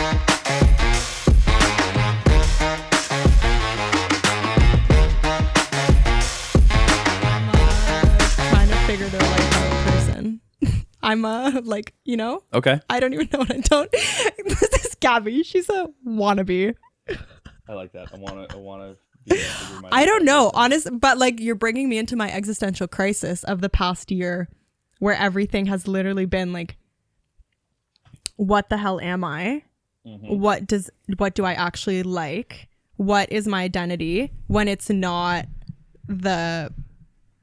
Trying to figure their life out person. I'm like, you know? Okay. I don't even know what I don't. This is Gabby. She's a wannabe. I like that. I wanna be able to figure my I don't life know, out. honest, but like you're bringing me into my existential crisis of the past year where everything has literally been like, what the hell am I? Mm-hmm. What do I actually like? What is my identity when it's not the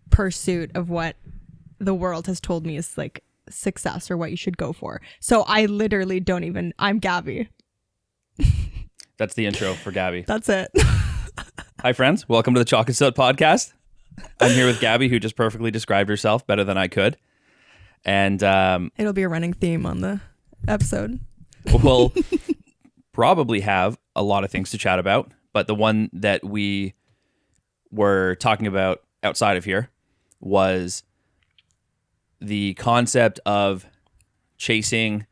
pursuit of what the world has told me is like success or what you should go for? So I literally don't even, I'm Gabby. That's the intro for Gabby. That's it. Hi, friends. Welcome to the Chalk and Soot podcast. I'm here with Gabby, who just perfectly described herself better than I could. And It'll be a running theme on the episode. we'll probably have a lot of things to chat about, but the one that we were talking about outside of here was the concept of chasing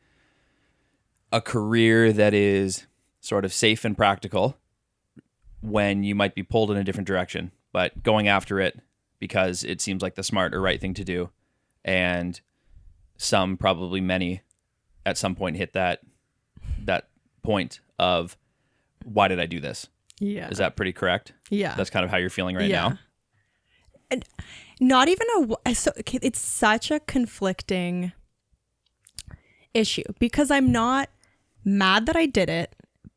a career that is sort of safe and practical when you might be pulled in a different direction, but going after it because it seems like the smart or right thing to do. And some, probably many, at some point hit that point of, why did I do this? Yeah. Is that pretty correct? Yeah. That's kind of how you're feeling right now? And not even it's such a conflicting issue because I'm not mad that I did it,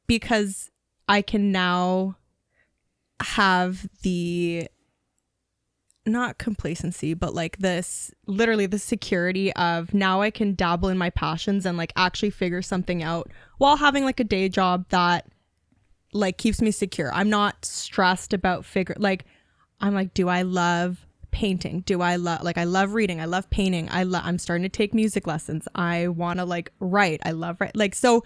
because I can now have the, not complacency, but like this, literally the security of now I can dabble in my passions and like actually figure something out while having like a day job that like keeps me secure. I'm not stressed about I'm like, do I love painting? Do I love, like, I love reading, I love painting, I'm starting to take music lessons, I want to like write, I love write, like, so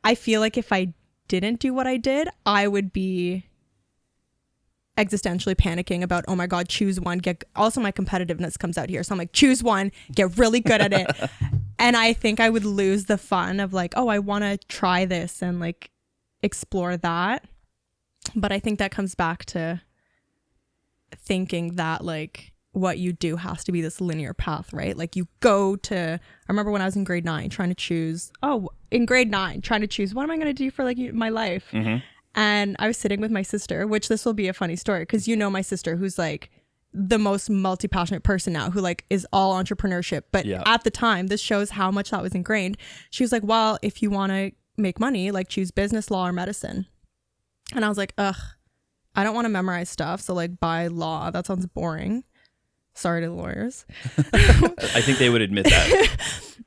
I feel like if I didn't do what I did, I would be existentially panicking about, oh my god, choose one, also my competitiveness comes out here, so I'm like, choose one, get really good at it. And I think I would lose the fun of like, oh, I want to try this and like explore that. But I think that comes back to thinking that like what you do has to be this linear path, right? Like you go to, I remember when I was in grade 9 trying to choose what am I going to do for like my life? Mm-hmm. And I was sitting with my sister, which this will be a funny story because you know my sister, who's like the most multi-passionate person now, who like is all entrepreneurship. But at the time, this shows how much that was ingrained. She was like, well, if you want to make money, like choose business, law, or medicine. And I was like, ugh, I don't want to memorize stuff. So like by law, that sounds boring. Sorry to the lawyers. I think they would admit that.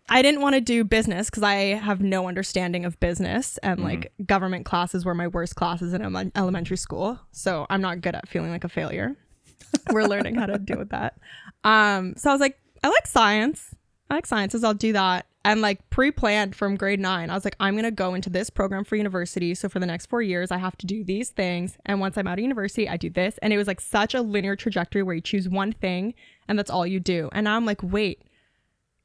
I didn't want to do business because I have no understanding of business, and like government classes were my worst classes in elementary school. So I'm not good at feeling like a failure. We're learning how to deal with that. So I was like, I like science. So I'll do that. And like pre-planned from grade 9, I was like, I'm going to go into this program for university. So for the next 4 years, I have to do these things. And once I'm out of university, I do this. And it was like such a linear trajectory where you choose one thing and that's all you do. And now I'm like, wait,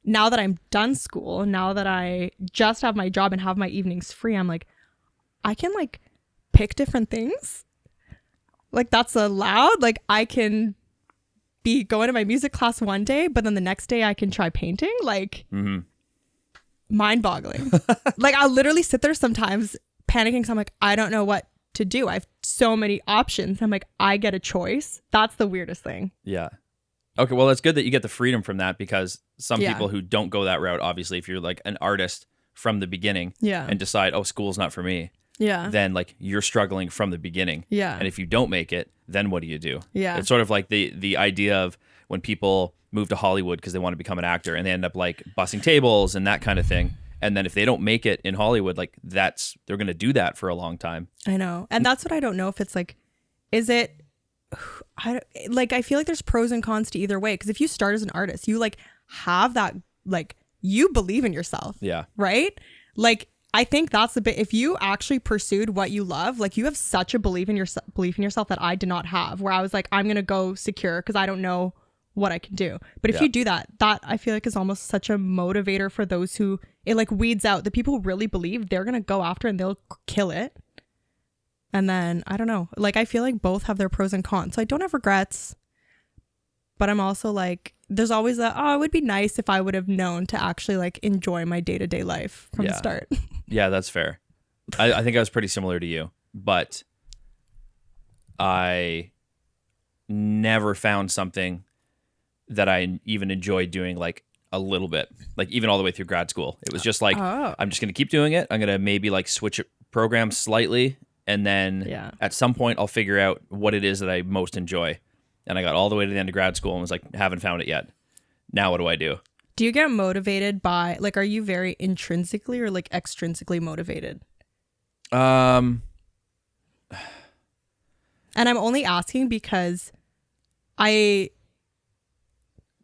now that I'm done school, now that I just have my job and have my evenings free, I'm like, I can like pick different things. Like that's allowed. Like I can be going to my music class one day, but then the next day I can try painting. Like mind-boggling. Like I'll literally sit there sometimes panicking. So I'm like, I don't know what to do. I have so many options. I'm like, I get a choice. That's the weirdest thing. Yeah. Okay, well, it's good that you get the freedom from that, because some people who don't go that route, obviously, if you're like an artist from the beginning and decide, oh, school's not for me, then like you're struggling from the beginning. Yeah. And if you don't make it, then what do you do? Yeah. It's sort of like the idea of when people move to Hollywood because they want to become an actor and they end up like bussing tables and that kind of thing. And then if they don't make it in Hollywood, like they're going to do that for a long time. I know. And that's what I don't know if it's like, is it, I feel like there's pros and cons to either way. Because if you start as an artist, you like have that, like you believe in yourself. Yeah. Right? Like, I think that's the bit, if you actually pursued what you love, like you have such a belief in yourself that I did not have, where I was like, I'm going to go secure because I don't know what I can do. But if you do that I feel like is almost such a motivator for those who, it like weeds out the people who really believe they're going to go after and they'll kill it. And then, I don't know, like I feel like both have their pros and cons. So I don't have regrets, but I'm also like, there's always it would be nice if I would have known to actually like enjoy my day-to-day life from the start. Yeah, that's fair. I think I was pretty similar to you, but I never found something that I even enjoyed doing like a little bit, like even all the way through grad school. It was just like, I'm just going to keep doing it. I'm going to maybe like switch programs slightly. And then at some point I'll figure out what it is that I most enjoy. And I got all the way to the end of grad school and was like, haven't found it yet. Now what do I do? Do you get motivated by, like, are you very intrinsically or like extrinsically motivated? And I'm only asking because I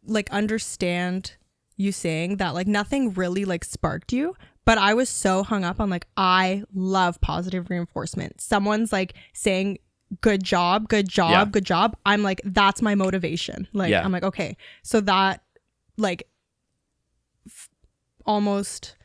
like understand you saying that like nothing really like sparked you, but I was so hung up on like, I love positive reinforcement. Someone's like saying good job, good job. I'm like, that's my motivation. Like, I'm like, okay, so that like almost,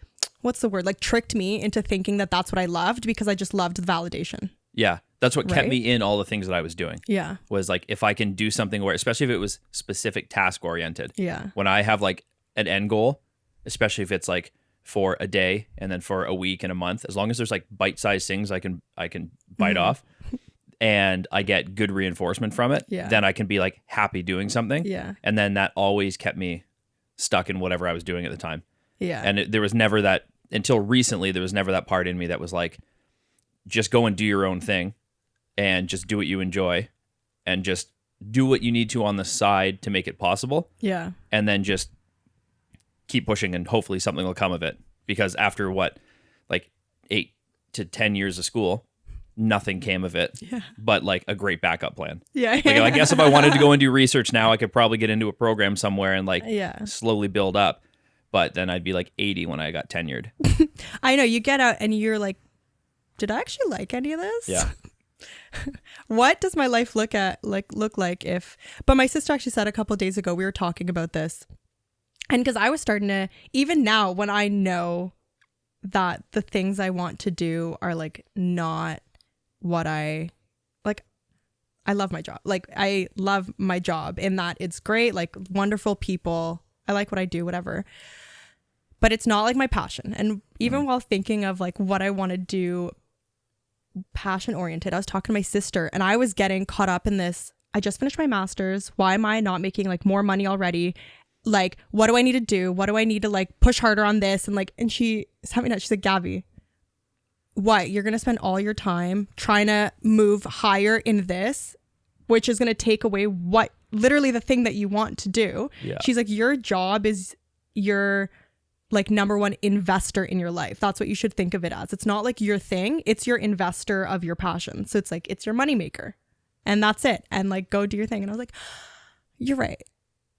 what's the word? Like tricked me into thinking that that's what I loved because I just loved the validation. Yeah. That's what kept me in all the things that I was doing. Yeah. Was like, if I can do something where, especially if it was specific task oriented. Yeah. When I have like an end goal, especially if it's like for a day and then for a week and a month, as long as there's like bite-sized things I can bite off and I get good reinforcement from it, then I can be like happy doing something. Yeah. And then that always kept me stuck in whatever I was doing at the time. Yeah. And there was never that, until recently, there was never that part in me that was like, just go and do your own thing and just do what you enjoy and just do what you need to on the side to make it possible. Yeah. And then just keep pushing and hopefully something will come of it. Because after like 8 to 10 years of school, nothing came of it, but like a great backup plan. Yeah. Like, I guess if I wanted to go and do research now, I could probably get into a program somewhere and like slowly build up. But then I'd be like 80 when I got tenured. I know, you get out and you're like, did I actually like any of this? Yeah. What does my life look like if, but my sister actually said a couple of days ago, we were talking about this. And because I was starting to, even now when I know that the things I want to do are like not what I love my job. Like I love my job in that it's great, like wonderful people. I like what I do, whatever. But it's not like my passion. And even while thinking of like what I want to do passion oriented, I was talking to my sister and I was getting caught up in this. I just finished my master's. Why am I not making like more money already? Like, what do I need to do? What do I need to like push harder on this? And like, and she sent me that. She's like, Gabby, what? You're going to spend all your time trying to move higher in this, which is going to take away what literally the thing that you want to do. Yeah. She's like, your job is your like number one investor in your life. That's what you should think of it as. It's not like your thing. It's your investor of your passion. So it's like, it's your moneymaker and that's it. And like, go do your thing. And I was like, you're right.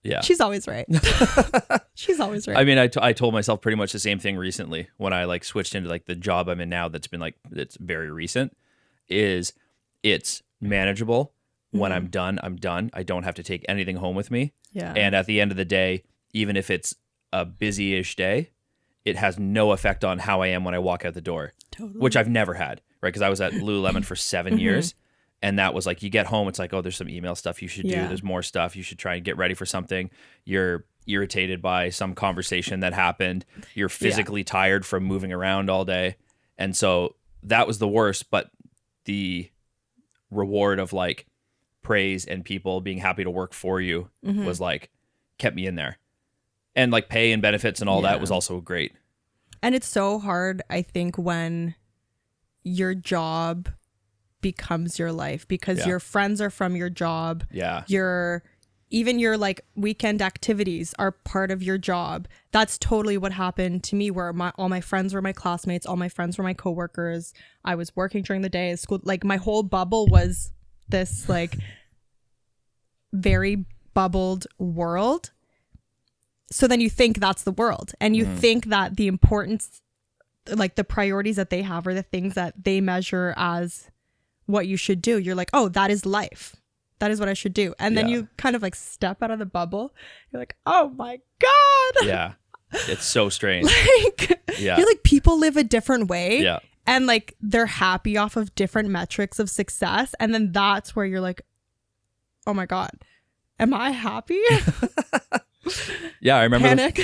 Yeah. She's always right. She's always right. I mean, I told myself pretty much the same thing recently when I like switched into like the job I'm in now that's been like, it's very recent, is it's manageable. When I'm done, I'm done. I don't have to take anything home with me. Yeah. And at the end of the day, even if it's a busy-ish day, it has no effect on how I am when I walk out the door, which I've never had, right? Because I was at Lululemon for 7 years. And that was like, you get home, it's like, oh, there's some email stuff you should do. There's more stuff. You should try and get ready for something. You're irritated by some conversation that happened. You're physically tired from moving around all day. And so that was the worst. But the reward of like praise and people being happy to work for you was like, kept me in there. And like pay and benefits and all that was also great. And it's so hard, I think, when your job becomes your life because your friends are from your job. Yeah. Even your like weekend activities are part of your job. That's totally what happened to me, where all my friends were my classmates, all my friends were my coworkers. I was working during the day at school. Like my whole bubble was this like very bubbled world. So then you think that's the world, and you think that the importance, like the priorities that they have are the things that they measure as what you should do. You're like, oh, that is life. that is what I should do. And then you kind of like step out of the bubble. You're like, oh my God. Yeah. It's so strange. You're like, people live a different way. Yeah. And like, they're happy off of different metrics of success. And then that's where you're like, oh my God, am I happy? Yeah. I remember Panic.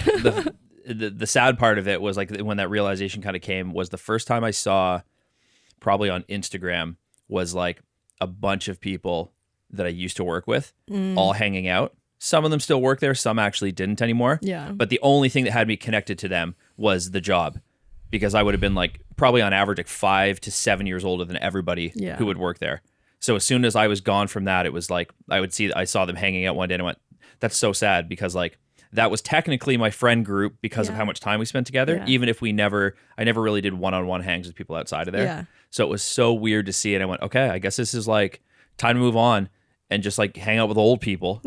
the sad part of it was like when that realization kind of came was the first time I saw probably on Instagram was like a bunch of people that I used to work with all hanging out. Some of them still work there. Some actually didn't anymore. Yeah. But the only thing that had me connected to them was the job, because I would have been like probably on average like 5 to 7 years older than everybody who would work there. So as soon as I was gone from that, it was like I saw them hanging out one day and I went, that's so sad, because like that was technically my friend group because of how much time we spent together, even if I never really did one-on-one hangs with people outside of there. Yeah. So it was so weird to see it. I went, okay, I guess this is like time to move on and just like hang out with old people.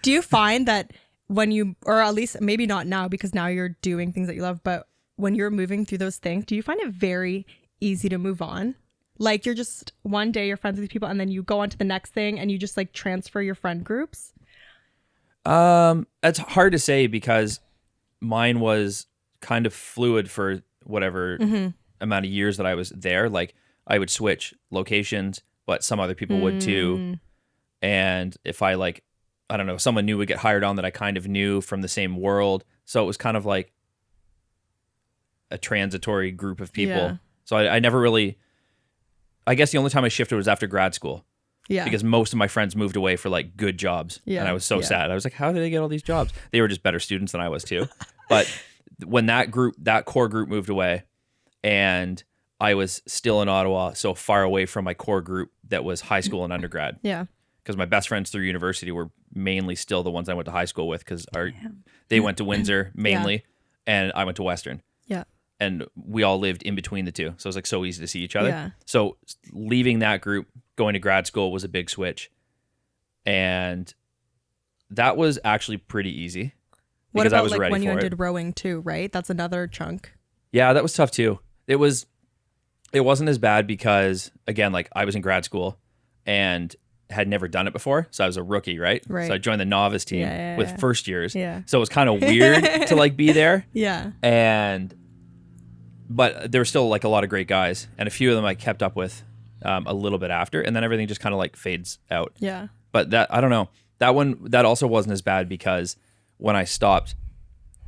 Do you find that when you, or at least maybe not now because now you're doing things that you love, but when you're moving through those things, do you find it very easy to move on? Like you're just one day you're friends with these people and then you go on to the next thing and you just like transfer your friend groups? It's hard to say because mine was kind of fluid for whatever amount of years that I was there. Like I would switch locations, but some other people would too. And if I like, I don't know, someone new would get hired on that I kind of knew from the same world. So it was kind of like a transitory group of people. Yeah. So I never really, I guess the only time I shifted was after grad school. Yeah. Because most of my friends moved away for like good jobs. Yeah. And I was so sad. I was like, how did they get all these jobs? They were just better students than I was too. But when that core group moved away and I was still in Ottawa, so far away from my core group that was high school and undergrad. Yeah. Because my best friends through university were mainly still the ones I went to high school with, because they went to Windsor mainly and I went to Western. Yeah. And we all lived in between the two. So it was like so easy to see each other. Yeah. So leaving that group, going to grad school was a big switch. And that was actually pretty easy. What about I was like when you did rowing too, right? That's another chunk. Yeah, that was tough too. It wasn't as bad because, again, like I was in grad school and had never done it before. So I was a rookie, right? So I joined the novice team with first years. Yeah. So it was kind of weird to like be there. Yeah. But there were still like a lot of great guys, and a few of them I kept up with a little bit after, and then everything just kind of like fades out. Yeah. But that, I don't know. That also wasn't as bad because when I stopped,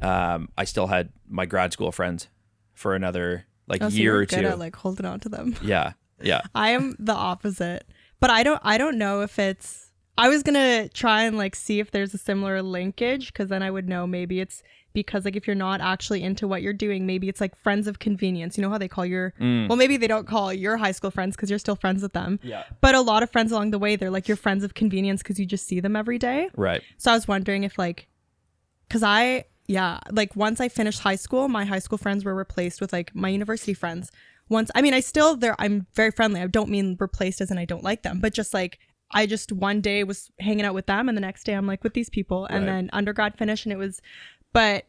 I still had my grad school friends for another like year or two. Good at like holding on to them. Yeah. Yeah. I am the opposite. But I don't know if it's, I was going to try and like see if there's a similar linkage, because then I would know maybe it's because like if you're not actually into what you're doing, maybe it's like friends of convenience. You know how they call your, well, maybe they don't call your high school friends because you're still friends with them. Yeah. But a lot of friends along the way, they're like your friends of convenience because you just see them every day. Right. So I was wondering if like, because like once I finished high school, my high school friends were replaced with like my university friends. I'm very friendly. I don't mean replaced as in I don't like them, but just like I just one day was hanging out with them and the next day I'm like with these people. And then undergrad finished and it was, but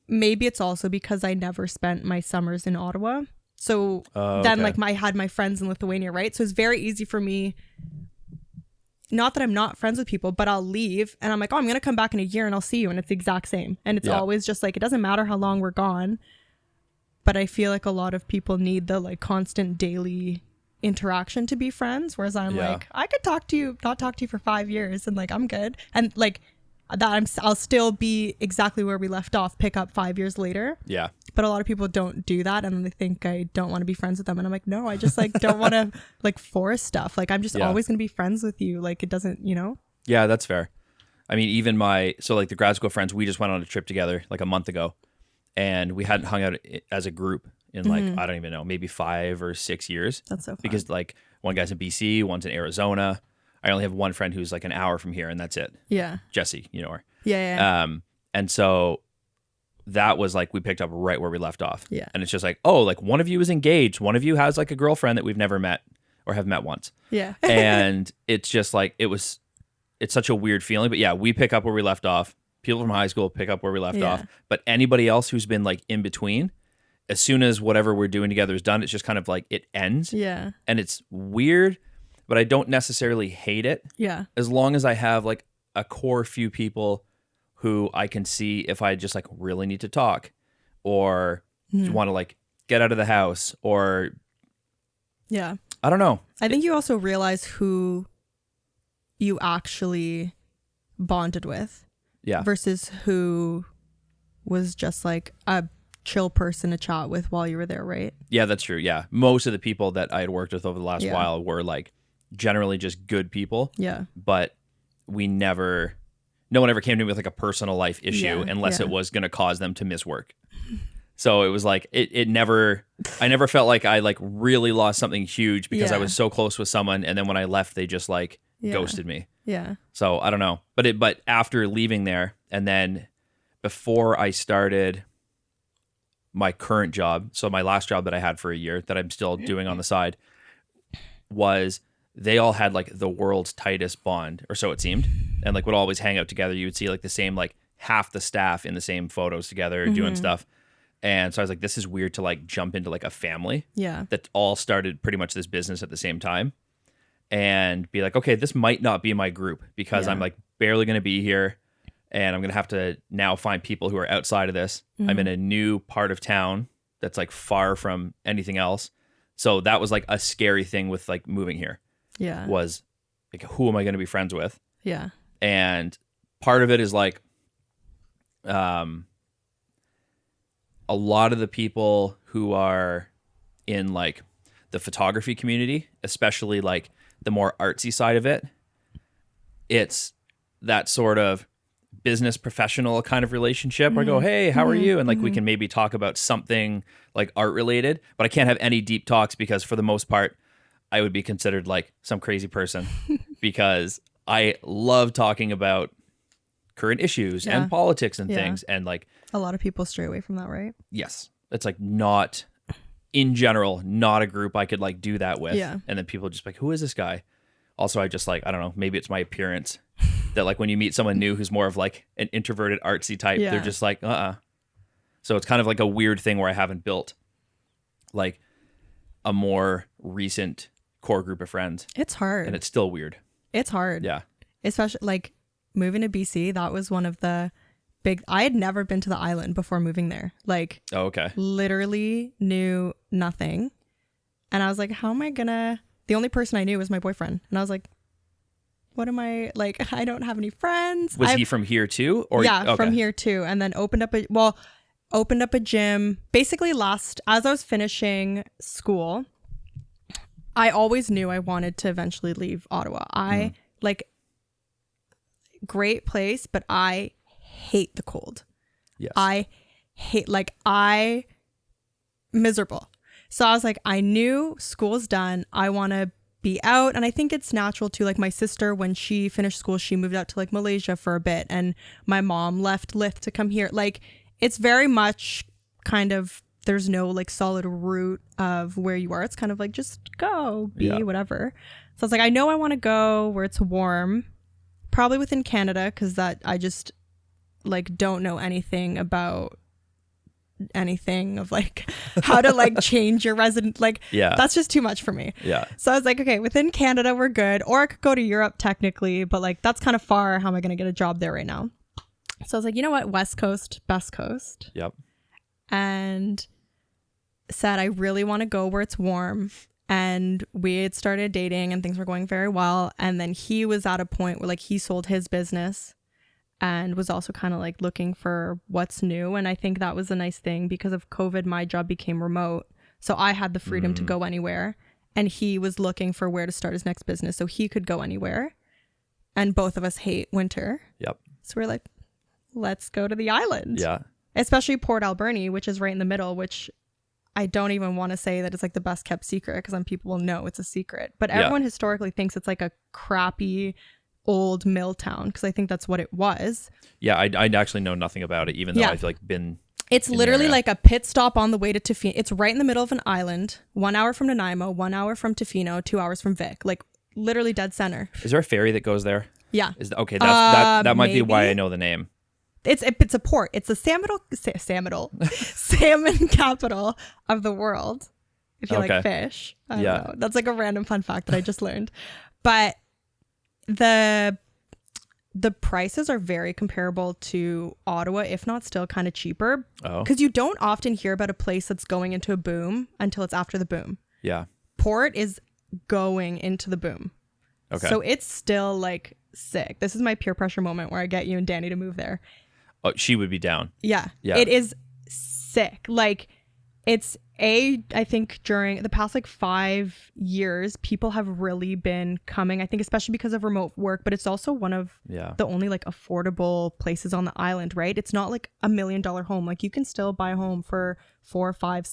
maybe it's also because I never spent my summers in Ottawa. So then like I had my friends in Lithuania, right? So it's very easy for me, not that I'm not friends with people, but I'll leave and I'm like, oh, I'm going to come back in a year and I'll see you. And it's the exact same. And it's always just like, it doesn't matter how long we're gone. But I feel like a lot of people need the like constant daily interaction to be friends. Whereas I'm like, I could not talk to you for 5 years and like, I'm good. And like that I'll still be exactly where we left off, pick up 5 years later. Yeah. But a lot of people don't do that. And they think I don't want to be friends with them. And I'm like, no, I just like don't want to like force stuff. Like I'm just always going to be friends with you. Like it doesn't, you know? Yeah, that's fair. I mean, even so like the grad school friends, we just went on a trip together like a month ago. And we hadn't hung out as a group in like, I don't even know, maybe 5 or 6 years. That's so fun. Because like one guy's in BC, one's in Arizona. I only have one friend who's like an hour from here and that's it. Yeah. Jessie, you know her. Yeah. And so that was like, we picked up right where we left off. Yeah. And it's just like, oh, like one of you is engaged. One of you has like a girlfriend that we've never met or have met once. Yeah. And it's just like, it's such a weird feeling. But yeah, we pick up where we left off. People from high school pick up where we left off. But anybody else who's been like in between, as soon as whatever we're doing together is done, it's just kind of like it ends. Yeah. And it's weird. but I don't necessarily hate it. Yeah. As long as I have like a core few people who I can see if I just like really need to talk or want to like get out of the house or yeah. I don't know. I think you also realize who you actually bonded with. Yeah. Versus who was just like a chill person to chat with while you were there, right? Yeah, that's true. Yeah. Most of the people that I had worked with over the last while were like generally just good people. Yeah. But no one ever came to me with like a personal life issue unless it was going to cause them to miss work. So it was like, I never felt like I like really lost something huge because I was so close with someone. And then when I left, they just like ghosted me. Yeah. So I don't know. But after leaving there and then before I started my current job, so my last job that I had for a year that I'm still doing on the side, was they all had like the world's tightest bond, or so it seemed, and like would always hang out together. You would see like the same, like half the staff in the same photos together doing stuff. And so I was like, this is weird to like jump into like a family that all started pretty much this business at the same time and be like, okay, this might not be my group because I'm like barely going to be here. And I'm going to have to now find people who are outside of this. I'm in a new part of town that's like far from anything else. So that was like a scary thing with like moving here. Yeah. Was like, who am I going to be friends with? Yeah. And part of it is like, a lot of the people who are in like the photography community, especially like the more artsy side of it, it's that sort of business professional kind of relationship where I go, hey, how are you? And like, we can maybe talk about something like art related, but I can't have any deep talks because for the most part, I would be considered like some crazy person because I love talking about current issues and politics and things. And like a lot of people stray away from that, right? Yes. It's like not in general, not a group I could like do that with. Yeah. And then people just like, who is this guy? Also, I just like, I don't know, maybe it's my appearance that like when you meet someone new who's more of like an introverted artsy type, they're just like, So it's kind of like a weird thing where I haven't built like a more recent core group of friends. It's hard. And it's still weird. It's hard. Yeah. Especially like moving to BC, that was one of the I had never been to the island before moving there. Like, oh, okay. Literally knew nothing. And I was like, how am I gonna, the only person I knew was my boyfriend. And I was like, what am I, like, I don't have any friends. Was he from here too? Or yeah, from here too. And then opened up a gym. Basically as I was finishing school, I always knew I wanted to eventually leave Ottawa. I like, great place, but I hate the cold. Yes. I hate, miserable. So I was like, I knew school's done. I want to be out. And I think it's natural too. Like my sister, when she finished school, she moved out to like Malaysia for a bit. And my mom left Lith to come here. Like it's very much kind of, there's no like solid route of where you are. It's kind of like, just go, be whatever. So I was like, I know I want to go where it's warm, probably within Canada. Cause that I just like don't know anything about anything of like how to like change your resident, like that's just too much for me. So I was like, okay, within Canada we're good, or I could go to Europe technically, but like that's kind of far. How am I going to get a job there right now? So I was like, you know what, West Coast, best coast. And said I really want to go where it's warm. And we had started dating and things were going very well. And then he was at a point where like he sold his business and was also kind of like looking for what's new. And I think that was a nice thing because of COVID, my job became remote. So I had the freedom to go anywhere. And he was looking for where to start his next business so he could go anywhere. And both of us hate winter. So we're like, let's go to the island. Especially Port Alberni, which is right in the middle, which I don't even want to say that it's like the best kept secret because some people will know it's a secret. But everyone historically thinks it's like a crappy old mill town because I think that's what it was. I actually know nothing about it, even though I've like been. It's literally like a pit stop on the way to Tofino. It's right in the middle of an island, 1 hour from Nanaimo, 1 hour from Tofino, 2 hours from Vic, like literally dead center. Is there a ferry that goes there? Yeah. Okay, that might be why I know the name. It's a port. It's the salmon capital of the world. if you like fish. I don't know. That's like a random fun fact that I just learned. But the prices are very comparable to Ottawa, if not still kind of cheaper. Because you don't often hear about a place that's going into a boom until it's after the boom. Yeah. Port is going into the boom. Okay. So it's still like sick. This is my peer pressure moment where I get you and Danny to move there. Oh, she would be down. Yeah. It is sick. Like, it's I think during the past like 5 years, people have really been coming, I think, especially because of remote work, but it's also one of the only like affordable places on the island, right? It's not like $1 million home. Like, you can still buy a home for 400, 500,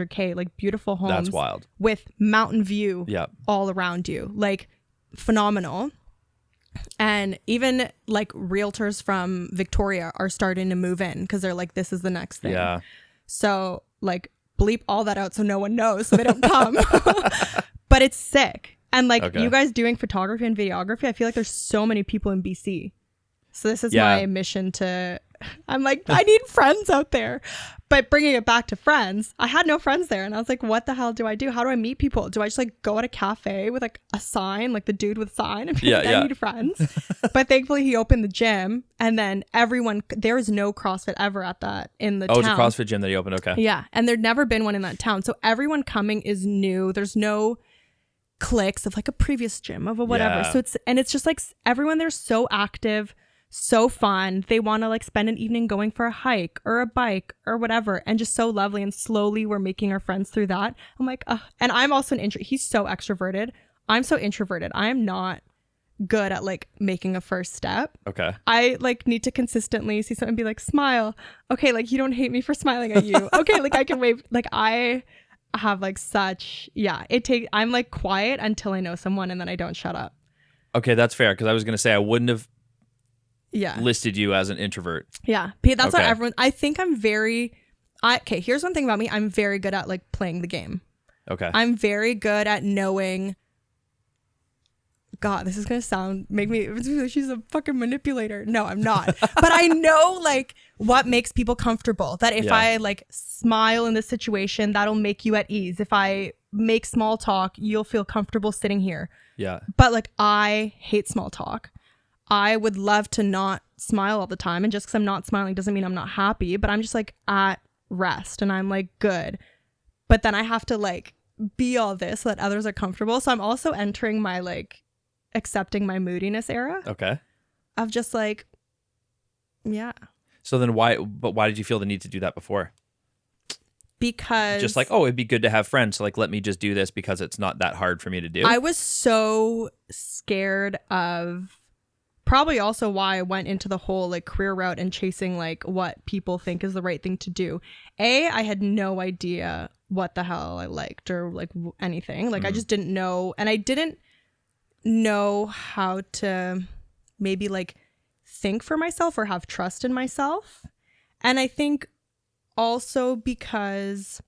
600K, like beautiful homes. That's wild. With mountain view all around you. Like, phenomenal. And even like realtors from Victoria are starting to move in because they're like, this is the next thing. Yeah. So like, bleep all that out so no one knows, so they don't come. But it's sick. And like you guys doing photography and videography, I feel like there's so many people in BC. So this is my mission to, I'm like, I need friends out there. But bringing it back to friends, I had no friends there. And I was like, what the hell do I do? How do I meet people? Do I just like go at a cafe with like a sign, like the dude with a sign, and be like, I need friends? But thankfully he opened the gym, and then there was no CrossFit ever at that in the town. Oh, it's a CrossFit gym that he opened. Okay. Yeah. And there'd never been one in that town. So everyone coming is new. There's no cliques of like a previous gym of a whatever. Yeah. So it's just like everyone there's so active, so fun. They want to like spend an evening going for a hike or a bike or whatever, and just so lovely. And slowly we're making our friends through that. I'm like, and I'm also he's so extroverted. I'm so introverted. I am not good at like making a first step. Okay. I like need to consistently see someone and be like, smile. Okay, like you don't hate me for smiling at you. Okay, like I can wave. Like I have like such I'm like quiet until I know someone, and then I don't shut up. Okay, that's fair, because I was gonna say I wouldn't have listed you as an introvert. Yeah. That's what everyone, I think I'm okay, here's one thing about me. I'm very good at like playing the game. Okay. I'm very good at knowing, God, this is going to make me, she's a fucking manipulator. No, I'm not. But I know like what makes people comfortable. That if I like smile in this situation, that'll make you at ease. If I make small talk, you'll feel comfortable sitting here. Yeah. But like, I hate small talk. I would love to not smile all the time. And just because I'm not smiling doesn't mean I'm not happy, but I'm just like at rest and I'm like good. But then I have to like be all this so that others are comfortable. So I'm also entering my like accepting my moodiness era. Okay. Of just like, yeah. So then why did you feel the need to do that before? Because just like, oh, it'd be good to have friends. So like, let me just do this because it's not that hard for me to do. I was so scared of, probably also why I went into the whole like career route and chasing like what people think is the right thing to do. I had no idea what the hell I liked or like anything. Like I just didn't know. And I didn't know how to maybe like think for myself or have trust in myself. And I think also because,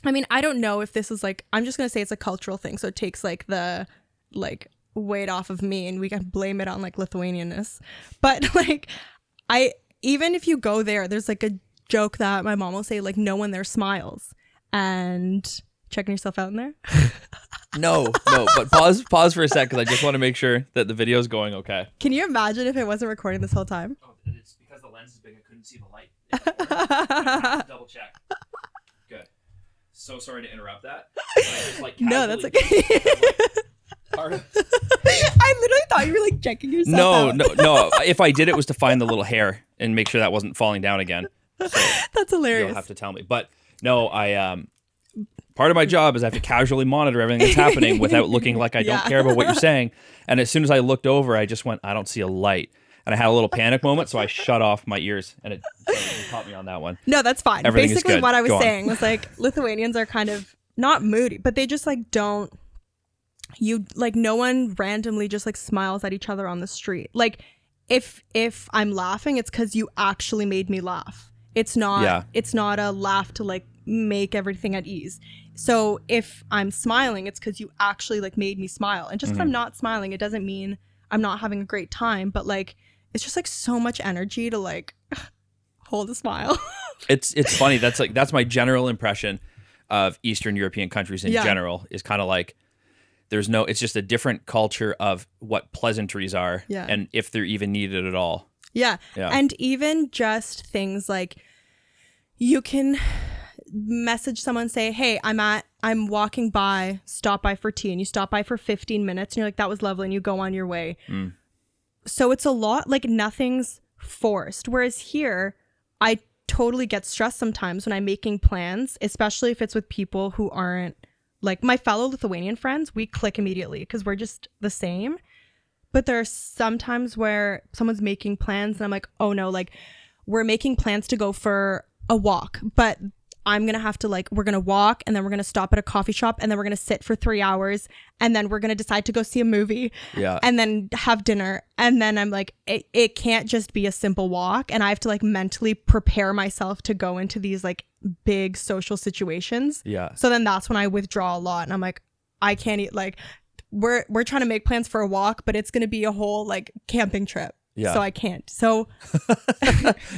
I mean, I don't know if this is like, I'm just going to say it's a cultural thing. So it takes like the like weight off of me and we can blame it on like Lithuanianness. But like even if you go there's like a joke that my mom will say, like, no one there smiles. And checking yourself out in there? No, but pause for a sec, because I just want to make sure that the video is going okay. Can you imagine if it wasn't recording this whole time? Oh, it's because the lens is big, I couldn't see the light. To double check. Good. So sorry to interrupt that. No, that's okay. I literally thought you were like checking yourself out. No. If I did, it was to find the little hair and make sure that wasn't falling down again. So that's hilarious. You'll have to tell me. But no, part of my job is I have to casually monitor everything that's happening without looking like I don't care about what you're saying. And as soon as I looked over, I just went, I don't see a light. And I had a little panic moment, so I shut off my ears, and it caught me on that one. No, that's fine. Everything Basically, is good. What I was saying was like Lithuanians are kind of not moody, but they just like don't. You like no one randomly just like smiles at each other on the street. Like if I'm laughing, it's because you actually made me laugh. It's not a laugh to like make everything at ease. So if I'm smiling, it's because you actually like made me smile. And just because I'm not smiling, it doesn't mean I'm not having a great time. But like it's just like so much energy to like hold a smile. It's funny. That's my general impression of Eastern European countries in general is kind of like, it's just a different culture of what pleasantries are and if they're even needed at all. Yeah. And even just things like you can message someone, say, hey, I'm walking by, stop by for tea, and you stop by for 15 minutes and you're like, that was lovely, and you go on your way. So it's a lot, like nothing's forced. Whereas here, I totally get stressed sometimes when I'm making plans, especially if it's with people who aren't like my fellow Lithuanian friends. We click immediately because we're just the same. But there are some times where someone's making plans and I'm like, oh no, like we're making plans to go for a walk, but I'm going to have to we're going to walk and then we're going to stop at a coffee shop and then we're going to sit for 3 hours and then we're going to decide to go see a movie and then have dinner. And then I'm like, it can't just be a simple walk. And I have to mentally prepare myself to go into these big social situations. Yeah. So then that's when I withdraw a lot and I'm like, I can't eat we're trying to make plans for a walk, but it's going to be a whole camping trip. Yeah. So I can't. So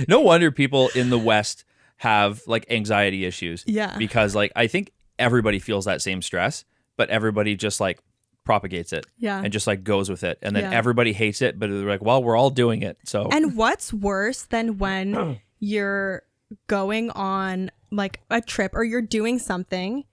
no wonder people in the West have anxiety issues. Yeah. Because I think everybody feels that same stress, but everybody just propagates it. Yeah. And just goes with it. And then everybody hates it, but they're like, well, we're all doing it. So and what's worse than when you're going on a trip or you're doing something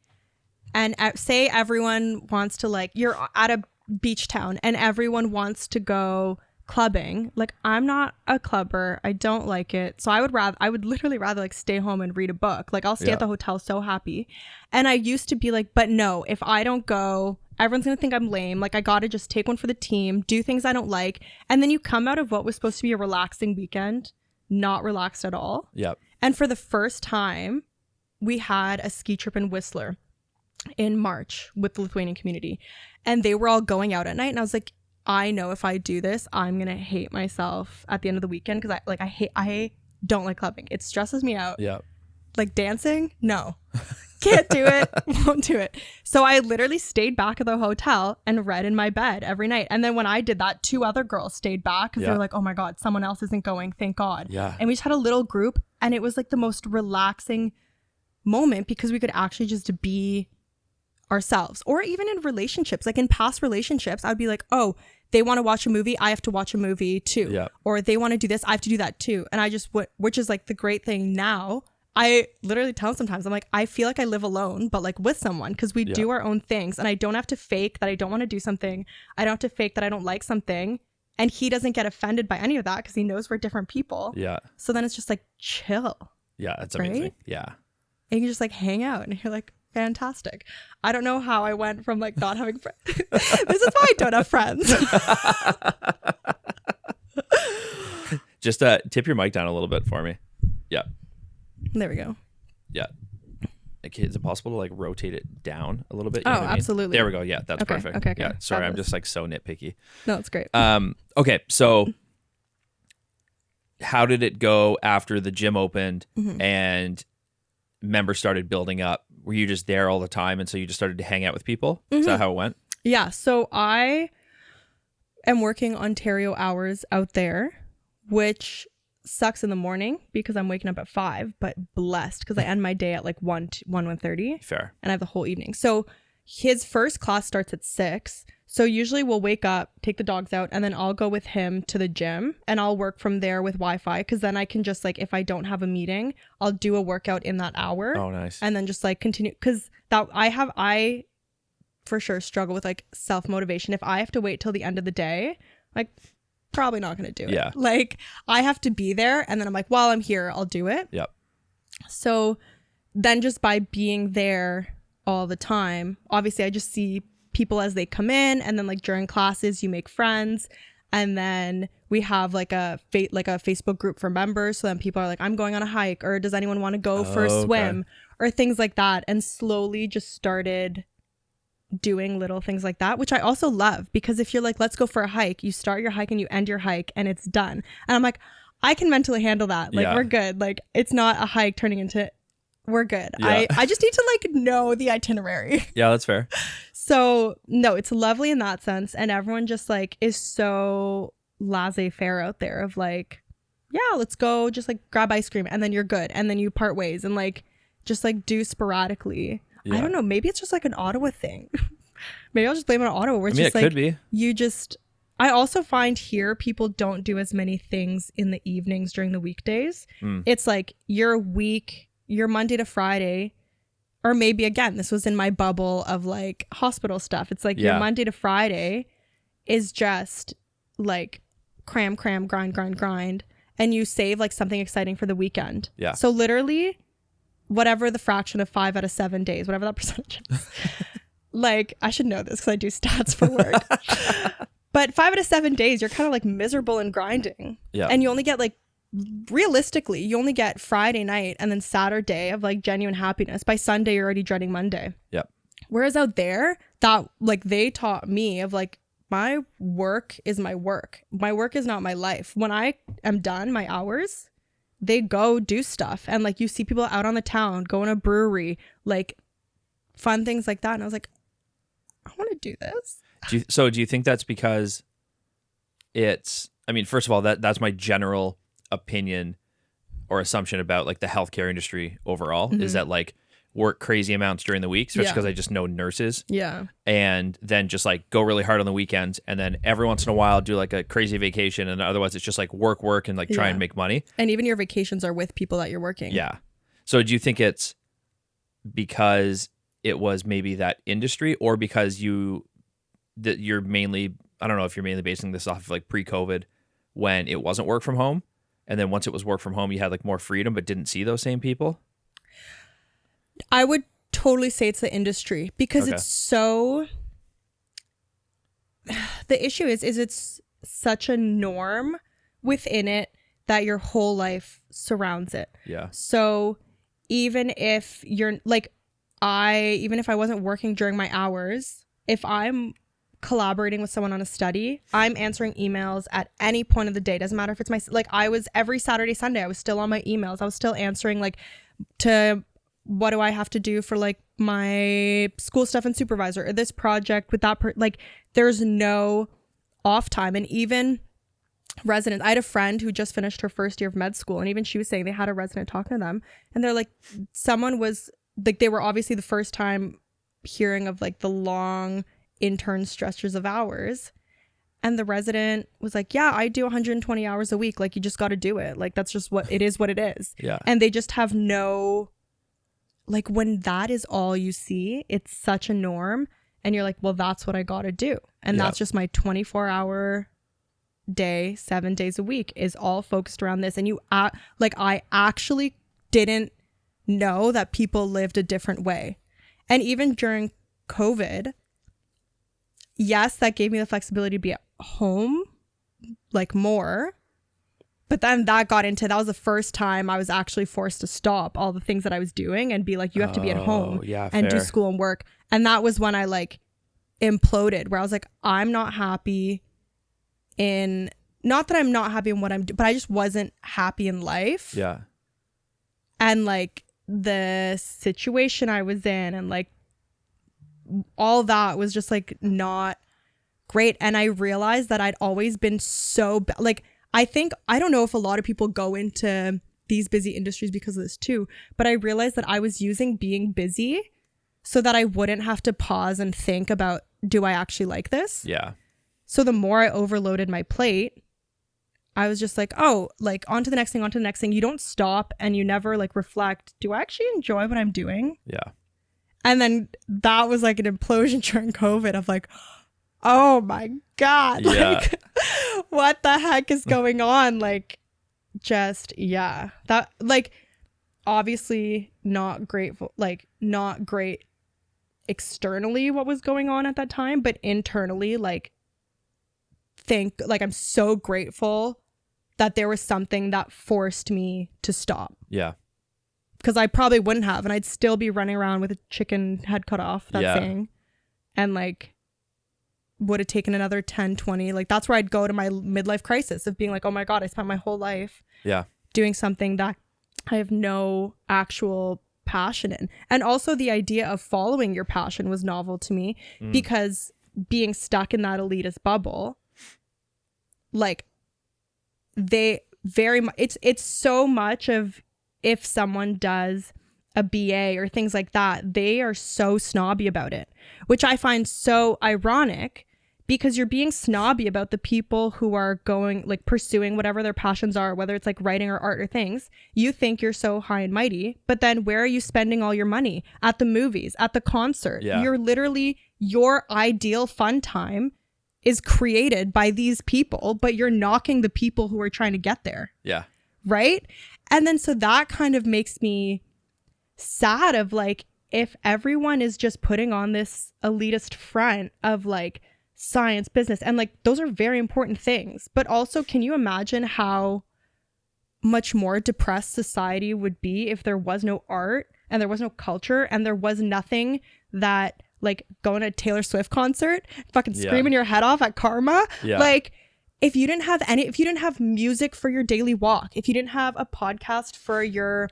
and say everyone wants to you're at a beach town and everyone wants to go clubbing. I'm not a clubber. I don't like it. So I would literally rather stay home and read a book. I'll stay at the hotel so happy. And I used to be but no, if I don't go, everyone's going to think I'm lame. I got to just take one for the team, do things I don't like. And then you come out of what was supposed to be a relaxing weekend, not relaxed at all. Yep. And for the first time, we had a ski trip in Whistler in March with the Lithuanian community. And they were all going out at night. And I was like, I know if I do this, I'm going to hate myself at the end of the weekend because I don't like clubbing. It stresses me out. Yeah. Dancing? No. Can't do it. Won't do it. So I literally stayed back at the hotel and read in my bed every night. And then when I did that, 2 other girls stayed back because they were like, oh my God, someone else isn't going. Thank God. Yeah. And we just had a little group and it was the most relaxing moment because we could actually just be ourselves. Or even in relationships, in past relationships, I'd be like, oh, they want to watch a movie, I have to watch a movie too. Yeah. Or they want to do this, I have to do that too. And I just which is the great thing now. I literally tell them sometimes, I'm I feel like I live alone, but with someone because we do our own things and I don't have to fake that I don't want to do something. I don't have to fake that I don't like something. And he doesn't get offended by any of that because he knows we're different people. Yeah. So then it's just chill. Yeah, that's amazing. Right? Yeah. And you can just hang out and you're fantastic. I don't know how I went from not having friends. This is why I don't have friends. Just tip your mic down a little bit for me. Yeah. There we go. Yeah. Okay, is it possible to rotate it down a little bit? You know what I mean? Absolutely. There we go. Yeah, that's perfect. Okay. Yeah. Sorry, I'm just so nitpicky. No, it's great. Okay, so how did it go after the gym opened and members started building up? Were you just there all the time and so you just started to hang out with people? Is that how it went? Yeah. So I am working Ontario hours out there, which sucks in the morning because I'm waking up at 5, but blessed because I end my day at 1:30. Fair. And I have the whole evening. So his first class starts at 6. So usually we'll wake up, take the dogs out, and then I'll go with him to the gym and I'll work from there with Wi-Fi because then I can just if I don't have a meeting, I'll do a workout in that hour. Oh, nice. And then just continue because I for sure struggle with self-motivation. If I have to wait till the end of the day, probably not going to do it. Yeah. I have to be there and then I'm while I'm here, I'll do it. Yep. So then just by being there all the time, obviously I just see people as they come in and then during classes you make friends and then we have a Facebook group for members, so then people are I'm going on a hike or does anyone want to go for a swim or things like that, and slowly just started doing little things like that, which I also love because if you're let's go for a hike, you start your hike and you end your hike and it's done, and I'm I can mentally handle that. We're good. It's not a hike turning into we're good. Yeah. I just need to know the itinerary. Yeah, that's fair. So no, it's lovely in that sense. And everyone just is so laissez-faire out there of yeah, let's go just grab ice cream and then you're good. And then you part ways and just do sporadically. Yeah. I don't know. Maybe it's just like an Ottawa thing. Maybe I'll just blame it on Ottawa. Where it's just it could be. I also find here people don't do as many things in the evenings during the weekdays. It's like your Monday to Friday, or maybe again, this was in my bubble of like hospital stuff. It's like your Monday to Friday is just like cram, grind. And you save like something exciting for the weekend. Yeah. So literally whatever the fraction of 5 out of 7 days, whatever that percentage is. Like, I should know this because I do stats for work. But 5 out of 7 days, you're kind of like miserable and grinding. Yeah. And you only get like, realistically, you only get Friday night and then Saturday of like genuine happiness. By Sunday, you're already dreading Monday. Yep. Whereas out there, that like they taught me of like, my work is my work. My work is not my life. When I am done, my hours, they go do stuff. And like you see people out on the town, go in a brewery, like fun things like that. And I was like, I want to do this. Do you think that's because first of all, that's my general opinion or assumption about like the healthcare industry overall, is that like work crazy amounts during the week, especially because I just know nurses. Yeah. And then just like go really hard on the weekends, and then every once in a while do like a crazy vacation, and otherwise it's just like work and like try and make money. And even your vacations are with people that you're working. Yeah. So do you think it's because it was maybe that industry, or because you're mainly, I don't know if you're mainly basing this off of like pre-COVID when it wasn't work from home, and then once it was work from home you had like more freedom but didn't see those same people? I would totally say it's the industry, because it's so, the issue is it's such a norm within it that your whole life surrounds it. Yeah. So even if you're like, even if I wasn't working during my hours, if I'm collaborating with someone on a study, I'm answering emails at any point of the day. Doesn't matter if it's I was every Saturday, Sunday, I was still on my emails. I was still answering like to, what do I have to do for like my school stuff and supervisor, or this project with that like there's no off time. And even residents, I had a friend who just finished her first year of med school, and even she was saying they had a resident talking to them, and they're like, someone was like, they were obviously the first time hearing of like the long intern stretches of hours, and the resident was like, yeah, I do 120 hours a week, like you just got to do it, like that's just what it is. Yeah. And they just have no, like, when that is all you see, it's such a norm, and you're like, well, that's what I got to do, and that's just my 24-hour day, 7 days a week is all focused around this. And you like, I actually didn't know that people lived a different way. And even during COVID, yes, that gave me the flexibility to be at home like more, but then that was the first time I was actually forced to stop all the things that I was doing and be like, you have to be at home and do school and work. And that was when I like imploded, where I was like, I'm not happy in, not that I'm not happy in what I'm doing, but I just wasn't happy in life. Yeah. And like the situation I was in, and like all that was just like not great. And I realized that I'd always been so like, I don't know if a lot of people go into these busy industries because of this too, but I realized that I was using being busy so that I wouldn't have to pause and think about, do I actually like this? Yeah. So the more I overloaded my plate, I was just like, oh, like on to the next thing. You don't stop, and you never like reflect, do I actually enjoy what I'm doing? Yeah. And then that was like an implosion during COVID of like, oh my God, like what the heck is going on? Like, just, that like, obviously not grateful, like not great externally what was going on at that time, but internally, like, I'm so grateful that there was something that forced me to stop. Yeah. Because I probably wouldn't have, and I'd still be running around with a chicken head cut off, that thing. And like, would have taken another 10, 20. Like, that's where I'd go to my midlife crisis of being like, oh my God, I spent my whole life doing something that I have no actual passion in. And also the idea of following your passion was novel to me, because being stuck in that elitist bubble, like, they very much, it's so much of, if someone does a BA or things like that, they are so snobby about it, which I find so ironic, because you're being snobby about the people who are going, like, pursuing whatever their passions are, whether it's like writing or art or things. You think you're so high and mighty, but then where are you spending all your money? At the movies, at the concert. Yeah. You're literally, your ideal fun time is created by these people, but you're knocking the people who are trying to get there. Yeah. Right? And then so that kind of makes me sad of like, if everyone is just putting on this elitist front of like science, business, and like those are very important things, but also can you imagine how much more depressed society would be if there was no art and there was no culture and there was nothing that, like, going to a Taylor Swift concert, fucking screaming your head off at Karma. Like, if you didn't have music for your daily walk, if you didn't have a podcast for your,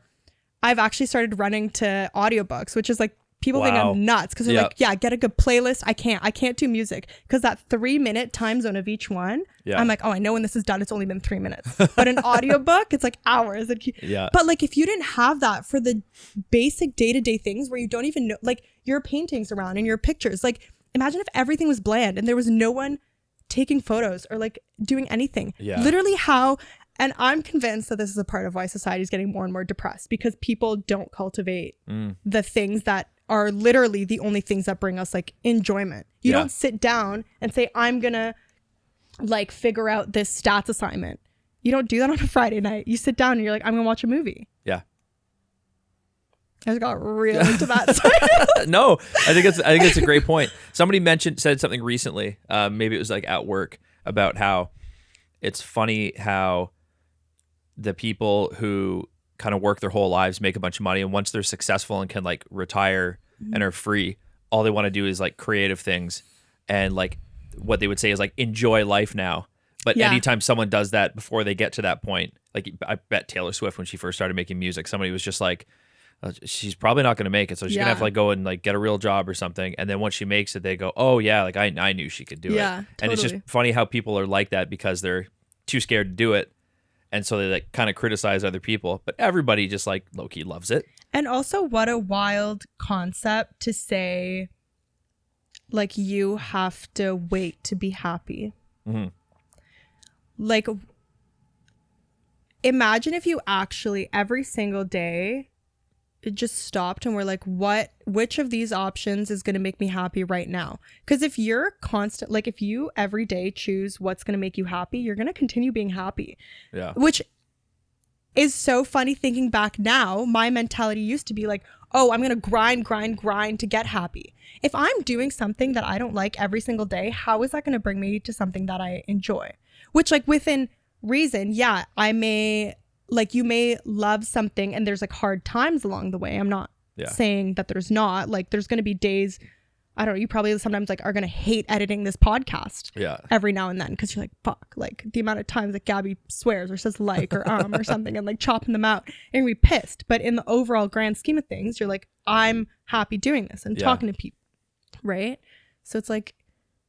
I've actually started running to audiobooks, which is like, people think I'm nuts because they're like, yeah, get a good playlist. I can't do music because that 3-minute time zone of each one. I'm like, oh, I know when this is done, it's only been 3 minutes. But an audiobook, it's like hours. But like, if you didn't have that for the basic day-to-day things where you don't even know, like your paintings around and your pictures, like imagine if everything was bland and there was no one taking photos or like doing anything. Literally and I'm convinced that this is a part of why society is getting more and more depressed, because people don't cultivate the things that are literally the only things that bring us like enjoyment. You don't sit down and say, I'm gonna like figure out this stats assignment. You don't do that on a Friday night. You sit down and you're like, I'm gonna watch a movie. I just got real into that. No, I think it's a great point. Somebody said something recently, maybe it was like at work, about how it's funny how the people who kind of work their whole lives, make a bunch of money, and once they're successful and can like retire and are free, all they want to do is like creative things, and like what they would say is like enjoy life now. But anytime someone does that before they get to that point, like I bet Taylor Swift, when she first started making music, somebody was just like, she's probably not going to make it, so she's gonna have to like go and like get a real job or something. And then once she makes it, they go, oh yeah, like I knew she could do it. Totally. And it's just funny how people are like that because they're too scared to do it. And so they like kind of criticize other people, but everybody just like low-key loves it. And also, what a wild concept to say, like, you have to wait to be happy. Like, imagine if you actually every single day it just stopped and we're like, which of these options is going to make me happy right now? Because if you're constant, like if you every day choose what's going to make you happy, you're going to continue being happy. Which is so funny thinking back now. My mentality used to be like, oh, I'm going to grind to get happy. If I'm doing something that I don't like every single day, how is that going to bring me to something that I enjoy? Which, like, within reason, I may, like, you may love something and there's like hard times along the way. I'm not saying that there's not. Like, there's going to be days, I don't know, you probably sometimes like are going to hate editing this podcast every now and then because you're like, fuck, like the amount of times that Gabby swears or says like or something and like chopping them out and be pissed. But in the overall grand scheme of things, you're like, I'm happy doing this and talking to people, right? So it's like,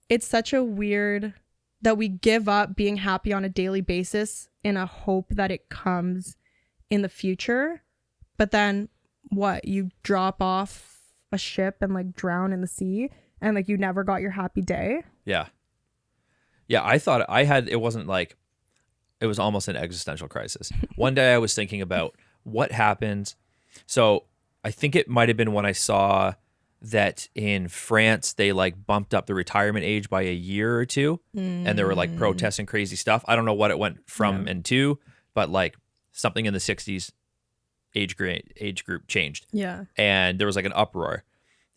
it's such a weird that we give up being happy on a daily basis in a hope that it comes in the future. But then what? You drop off a ship and like drown in the sea and like you never got your happy day. Yeah, I thought it wasn't like, it was almost an existential crisis. One day I was thinking about what happens. So I think it might have been when I saw that in France they like bumped up the retirement age by a year or two, and there were like protests and crazy stuff. I don't know what it went from and to, but like something in the 60s age group changed. And there was like an uproar,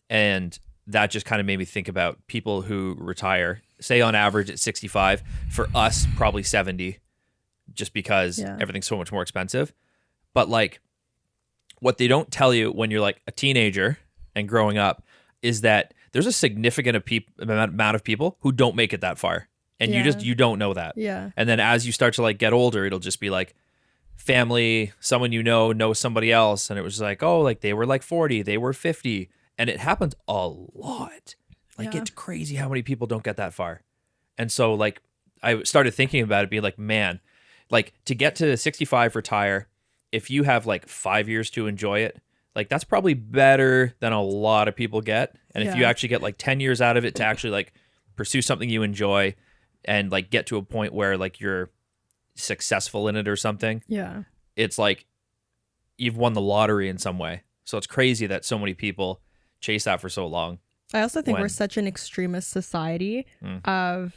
and that just kind of made me think about people who retire, say on average at 65, for us probably 70, just because everything's so much more expensive. But like, what they don't tell you when you're like a teenager and growing up is that there's a significant amount of people who don't make it that far, and you don't know that. And then as you start to like get older, it'll just be like family, someone you know knows somebody else, and it was like, oh, like they were like 40, they were 50, and it happens a lot. Like it's crazy how many people don't get that far. And so like I started thinking about it, being like, man, like to get to 65, retire, if you have like 5 years to enjoy it, like that's probably better than a lot of people get. And if you actually get like 10 years out of it to actually like pursue something you enjoy and like get to a point where like you're successful in it or something, it's like you've won the lottery in some way. So it's crazy that so many people chase that for so long. I also think we're such an extremist society of,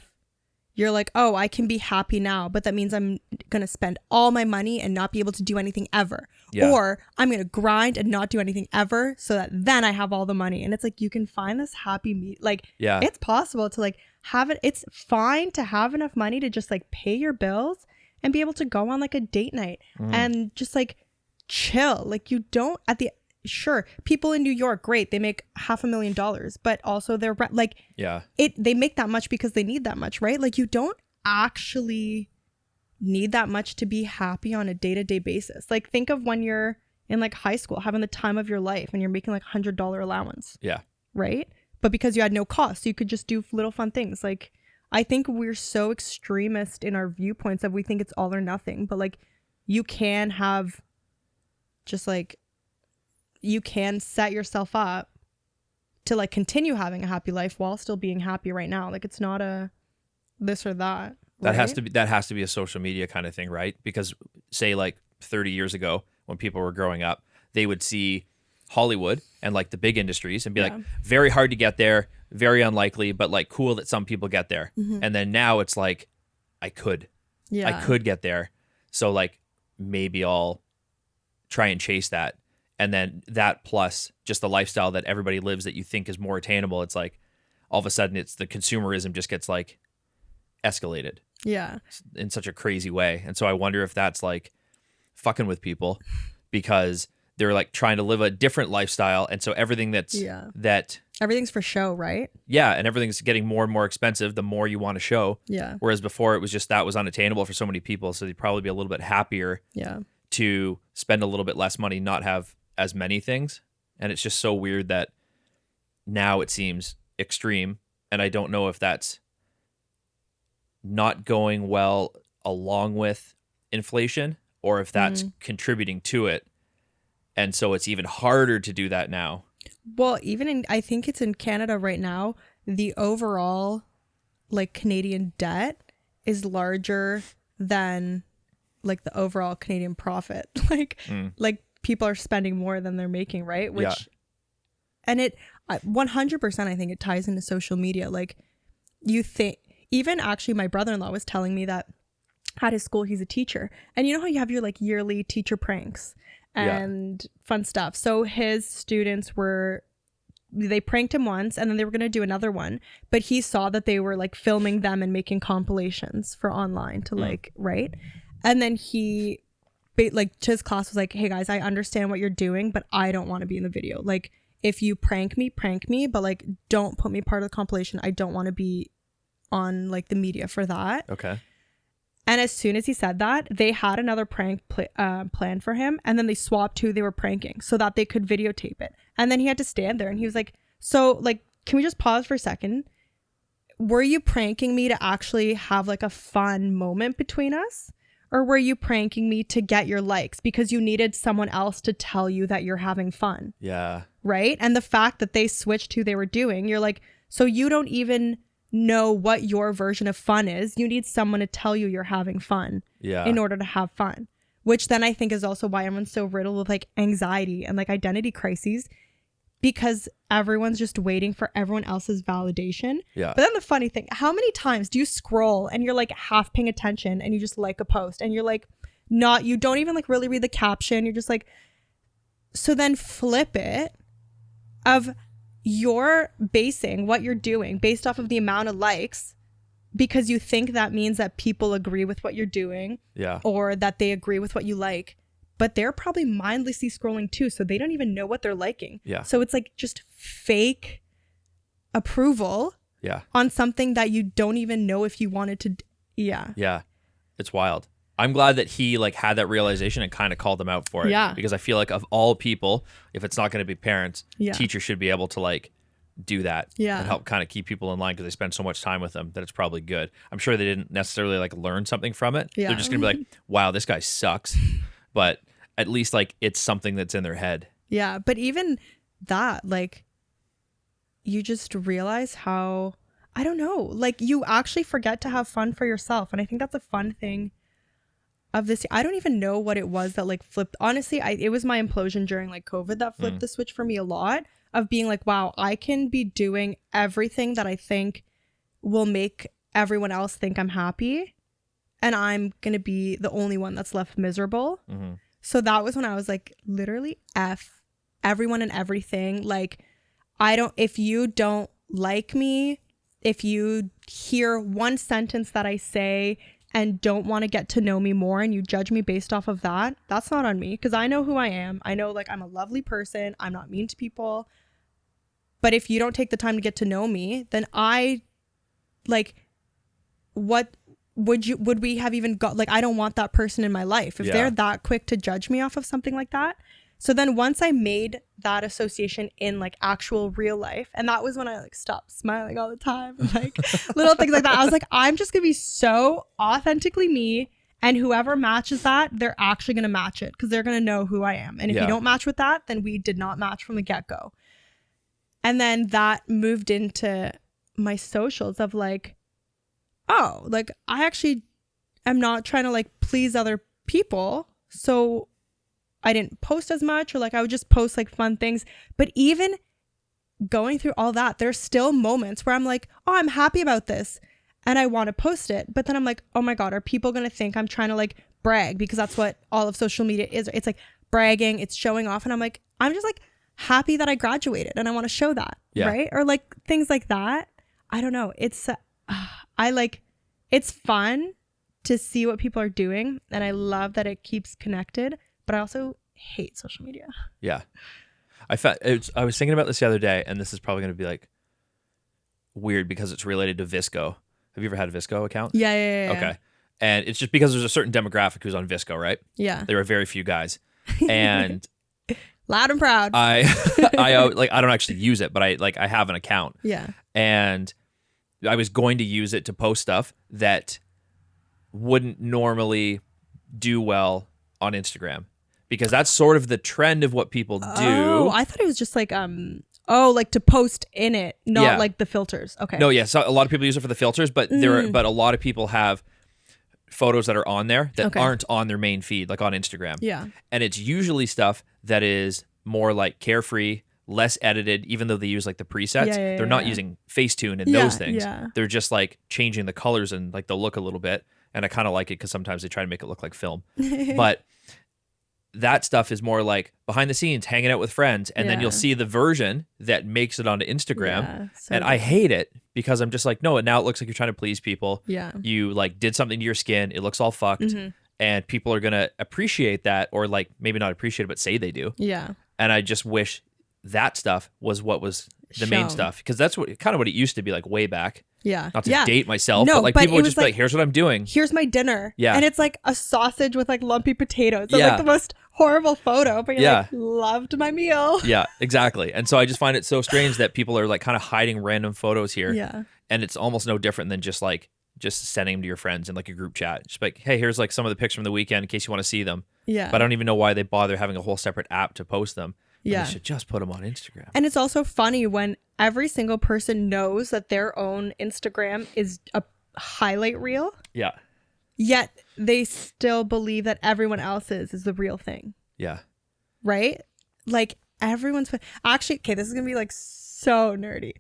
you're like, oh, I can be happy now, but that means I'm going to spend all my money and not be able to do anything ever. Yeah. Or I'm going to grind and not do anything ever so that then I have all the money. And it's like, you can find this happy it's possible to like have it. It's fine to have enough money to just like pay your bills and be able to go on like a date night and just like chill. Like you don't sure, people in New York, great, they make $500,000, but also they're like, they make that much because they need that much, right? Like you don't actually need that much to be happy on a day-to-day basis. Like think of when you're in like high school having the time of your life and you're making like $100 allowance, right? But because you had no cost, so you could just do little fun things. Like I think we're so extremist in our viewpoints that we think it's all or nothing, but like you can have just like, you can set yourself up to like continue having a happy life while still being happy right now. Like it's not a this or that. That has to be a social media kind of thing, right? Because say like 30 years ago when people were growing up, they would see Hollywood and like the big industries and be like, very hard to get there, very unlikely, but like cool that some people get there. And then now it's like, I could get there. So like maybe I'll try and chase that. And then that plus just the lifestyle that everybody lives that you think is more attainable. It's like all of a sudden it's the consumerism just gets like escalated. Yeah. In such a crazy way. And so I wonder if that's like fucking with people because they're like trying to live a different lifestyle. And so everything everything's for show, right? Yeah. And everything's getting more and more expensive the more you want to show. Yeah. Whereas before it was just that was unattainable for so many people. So they'd probably be a little bit happier to spend a little bit less money, not have as many things. And it's just so weird that now it seems extreme. And I don't know if that's not going well along with inflation or if that's contributing to it. And so it's even harder to do that now. Well, I think it's in Canada right now, the overall like Canadian debt is larger than like the overall Canadian profit. Like people are spending more than they're making, right? And it 100% I think it ties into social media. Like you think, even actually my brother-in-law was telling me that at his school, he's a teacher. And you know how you have your like yearly teacher pranks and fun stuff. So his students they pranked him once and then they were going to do another one. But he saw that they were like filming them and making compilations for online to like, right? And then he like to his class was like, hey guys, I understand what you're doing, but I don't want to be in the video. Like if you prank me, but like don't put me part of the compilation. I don't want to be on like the media for that. Okay. And as soon as he said that, they had another prank planned for him. And then they swapped who they were pranking so that they could videotape it. And then he had to stand there and he was like, so like, can we just pause for a second? Were you pranking me to actually have like a fun moment between us? Or were you pranking me to get your likes because you needed someone else to tell you that you're having fun? Yeah. Right? And the fact that they switched who they were doing, you're like, so you don't even know what your version of fun is. You need someone to tell you you're having fun in order to have fun. Which then I think is also why everyone's so riddled with like anxiety and like identity crises, because everyone's just waiting for everyone else's validation. Yeah. But then the funny thing, how many times do you scroll and you're like half paying attention and you just like a post and you're like you don't even like really read the caption. You're just like, so then flip it of you're basing what you're doing based off of the amount of likes because you think that means that people agree with what you're doing or that they agree with what you like. But they're probably mindlessly scrolling too, so they don't even know what they're liking. Yeah. So it's like just fake approval on something that you don't even know if you wanted to. Yeah. It's wild. I'm glad that he like had that realization and kind of called them out for it. Yeah. Because I feel like of all people, if it's not going to be parents, teachers should be able to like do that and help kind of keep people in line because they spend so much time with them that it's probably good. I'm sure they didn't necessarily like learn something from it. Yeah. They're just going to be like, wow, this guy sucks. But at least like it's something that's in their head. Yeah. But even that, like, you just realize how, I don't know, like you actually forget to have fun for yourself. And I think that's a fun thing of this. I don't even know what it was that like flipped. Honestly, it was my implosion during like COVID that flipped the switch for me a lot, of being like, wow, I can be doing everything that I think will make everyone else think I'm happy, and I'm going to be the only one that's left miserable. Mm-hmm. So that was when I was like, literally F everyone and everything. Like, if you don't like me, if you hear one sentence that I say and don't want to get to know me more and you judge me based off of that, that's not on me, because I know who I am. I know, like, I'm a lovely person. I'm not mean to people. But if you don't take the time to get to know me, then what would we have even got? Like, I don't want that person in my life if they're that quick to judge me off of something like that. So then once I made that association in like actual real life, and that was when I like stopped smiling all the time, like little things like that. I was like, I'm just gonna be so authentically me, and whoever matches that, they're actually gonna match it, because they're gonna know who I am. And if you don't match with that, then we did not match from the get-go. And then that moved into my socials of like, oh, like I actually am not trying to like please other people. So I didn't post as much, or like I would just post like fun things. But even going through all that, there's still moments where I'm like, oh, I'm happy about this and I want to post it. But then I'm like, oh my God, are people going to think I'm trying to like brag? Because that's what all of social media is. It's like bragging, it's showing off. And I'm like, I'm just like happy that I graduated and I want to show that. Right. Or like things like that. I don't know. It's, it's fun to see what people are doing. And I love that it keeps connected, but I also hate social media. Yeah. I was thinking about this the other day, and this is probably going to be like weird because it's related to Visco. Have you ever had a Visco account? Yeah. Okay. And it's just because there's a certain demographic who's on Visco, right? Yeah. There are very few guys. And loud and proud. I like, I don't actually use it, but I have an account. Yeah. And I was going to use it to post stuff that wouldn't normally do well on Instagram, because that's sort of the trend of what people do. Oh, I thought it was just like like to post in it, not like the filters. Okay. No, yeah. So a lot of people use it for the filters, but but a lot of people have photos that are on there that aren't on their main feed, like on Instagram. Yeah. And it's usually stuff that is more like carefree, less edited, even though they use like the presets. They're not using Facetune and those things. Yeah. They're just like changing the colors and like the look a little bit. And I kind of like it because sometimes they try to make it look like film. But that stuff is more like behind the scenes, hanging out with friends. And then you'll see the version that makes it onto Instagram. Yeah, and I hate it because I'm just like, no, now it looks like you're trying to please people. Yeah. You like did something to your skin. It looks all fucked. Mm-hmm. And people are going to appreciate that, or like maybe not appreciate it, but say they do. Yeah. And I just wish that stuff was what was the main stuff, because that's what it used to be, like way back. Yeah. Not to date myself, but like people would just be like, here's what I'm doing. Here's my dinner. Yeah. And it's like a sausage with like lumpy potatoes. So like the most horrible photo, but you're like, loved my meal. Yeah, exactly. And so I just find it so strange that people are like kind of hiding random photos here. Yeah. And it's almost no different than just sending them to your friends in like a group chat. Just like, hey, here's like some of the pics from the weekend in case you want to see them. Yeah. But I don't even know why they bother having a whole separate app to post them. Yeah. They should just put them on Instagram. And it's also funny when every single person knows that their own Instagram is a highlight reel. Yeah. Yet they still believe that everyone else's is the real thing. Yeah. Right? Like everyone's actually, okay, this is gonna be like so nerdy.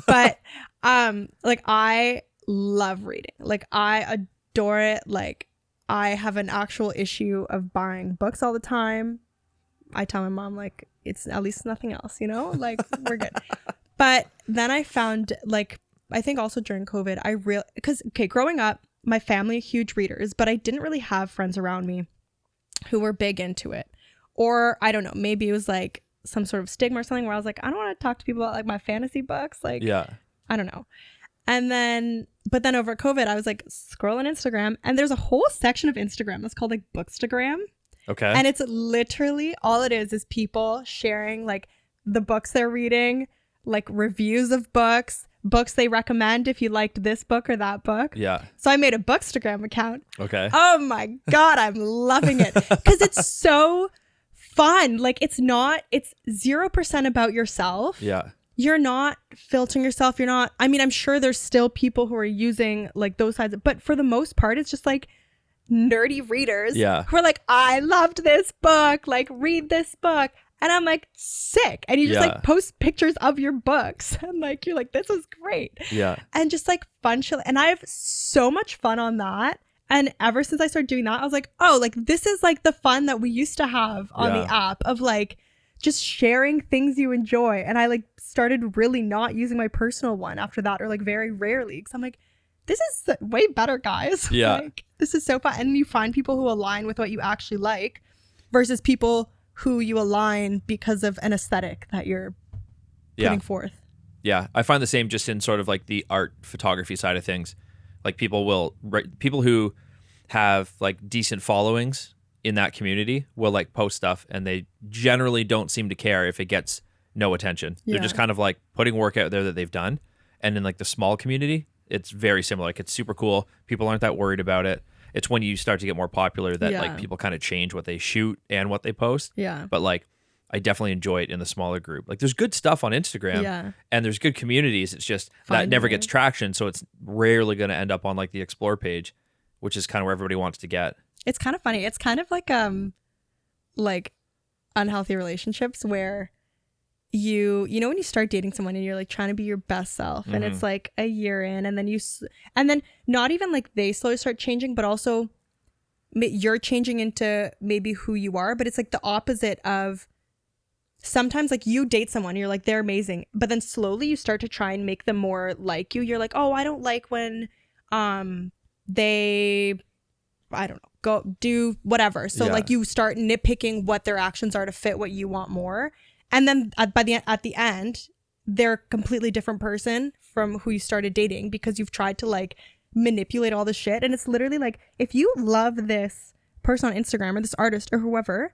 But like I love reading. Like I adore it. Like I have an actual issue of buying books all the time. I tell my mom, like, it's at least nothing else, you know, like we're good. But then I found, like, I think also during COVID, because growing up, my family, huge readers, but I didn't really have friends around me who were big into it. Or I don't know, maybe it was like some sort of stigma or something where I was like, I don't want to talk to people about like my fantasy books. Like, I don't know. And then, but then over COVID, I was like scrolling Instagram, and there's a whole section of Instagram that's called like Bookstagram. Okay. And it's literally all it is people sharing like the books they're reading, like reviews of books they recommend if you liked this book or that book. Yeah. So I made a Bookstagram account. Okay. Oh my God, I'm loving it because it's so fun. Like it's 0% about yourself. Yeah. You're not filtering yourself. You're not, I mean, I'm sure there's still people who are using like those sides, but for the most part, it's just like nerdy readers who are like, I loved this book, like read this book. And I'm like, sick. And you just like post pictures of your books. And like, you're like, this is great. Yeah. And just like fun shit. And I have so much fun on that. And ever since I started doing that, I was like, oh, like this is like the fun that we used to have on the app of like just sharing things you enjoy. And I like started really not using my personal one after that, or like very rarely. Cause I'm like, this is way better, guys. Yeah. Like, this is so fun. And you find people who align with what you actually like versus people who you align because of an aesthetic that you're putting forth. Yeah. I find the same just in sort of like the art photography side of things. Like people who have like decent followings in that community will like post stuff, and they generally don't seem to care if it gets no attention. They're just kind of like putting work out there that they've done. And in like the small community, it's very similar. Like it's super cool. People aren't that worried about it. It's when you start to get more popular that like people kind of change what they shoot and what they post. Yeah. But like I definitely enjoy it in the smaller group. Like there's good stuff on Instagram and there's good communities. It's just that never gets traction. So it's rarely going to end up on like the explore page, which is kind of where everybody wants to get. It's kind of funny. It's kind of like unhealthy relationships where you know when you start dating someone and you're like trying to be your best self and it's like a year in, and then not even like they slowly start changing, but also you're changing into maybe who you are. But it's like the opposite of sometimes like you date someone, you're like they're amazing, but then slowly you start to try and make them more like you. You're like, oh, I don't like when they, I don't know, go do whatever. So like you start nitpicking what their actions are to fit what you want more. And then at the end, they're a completely different person from who you started dating because you've tried to like manipulate all the shit. And it's literally like, if you love this person on Instagram or this artist or whoever,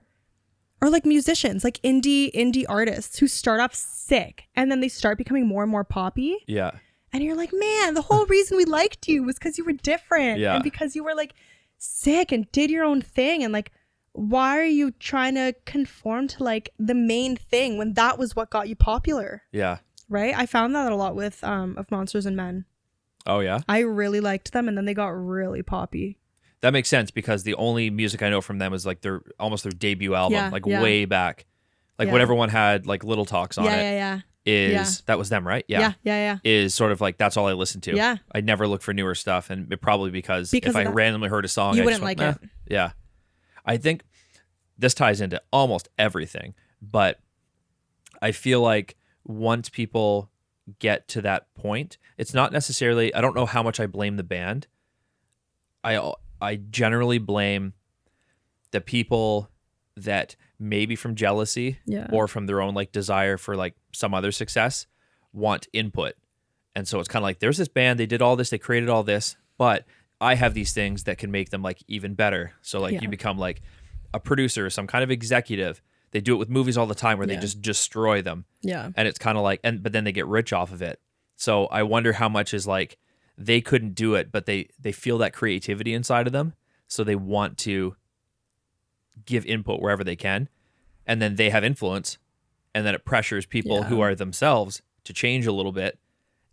or like musicians, like indie artists who start off sick and then they start becoming more and more poppy. Yeah. And you're like, man, the whole reason we liked you was because you were different. Yeah. And because you were like sick and did your own thing. And like, why are you trying to conform to like the main thing when that was what got you popular? Yeah. Right? I found that a lot with Of Monsters and Men. Oh, yeah? I really liked them, and then they got really poppy. That makes sense because the only music I know from them is like their debut album, way back. Like what everyone had like Little Talks on it. That was them, right? Yeah. Is sort of like that's all I listened to. Yeah. I never look for newer stuff, and it probably because if I randomly heard a song, you I wouldn't like it. Yeah. I think this ties into almost everything, but I feel like once people get to that point, it's not necessarily, I don't know how much I blame the band. I generally blame the people that maybe from jealousy or from their own like desire for like some other success want input. And so it's kind of like, there's this band, they did all this, they created all this, but I have these things that can make them like even better. So like you become like a producer, some kind of executive. They do it with movies all the time where they just destroy them. Yeah. And it's kind of like, but then they get rich off of it. So I wonder how much is like, they couldn't do it, but they feel that creativity inside of them. So they want to give input wherever they can. And then they have influence. And then it pressures people who are themselves to change a little bit.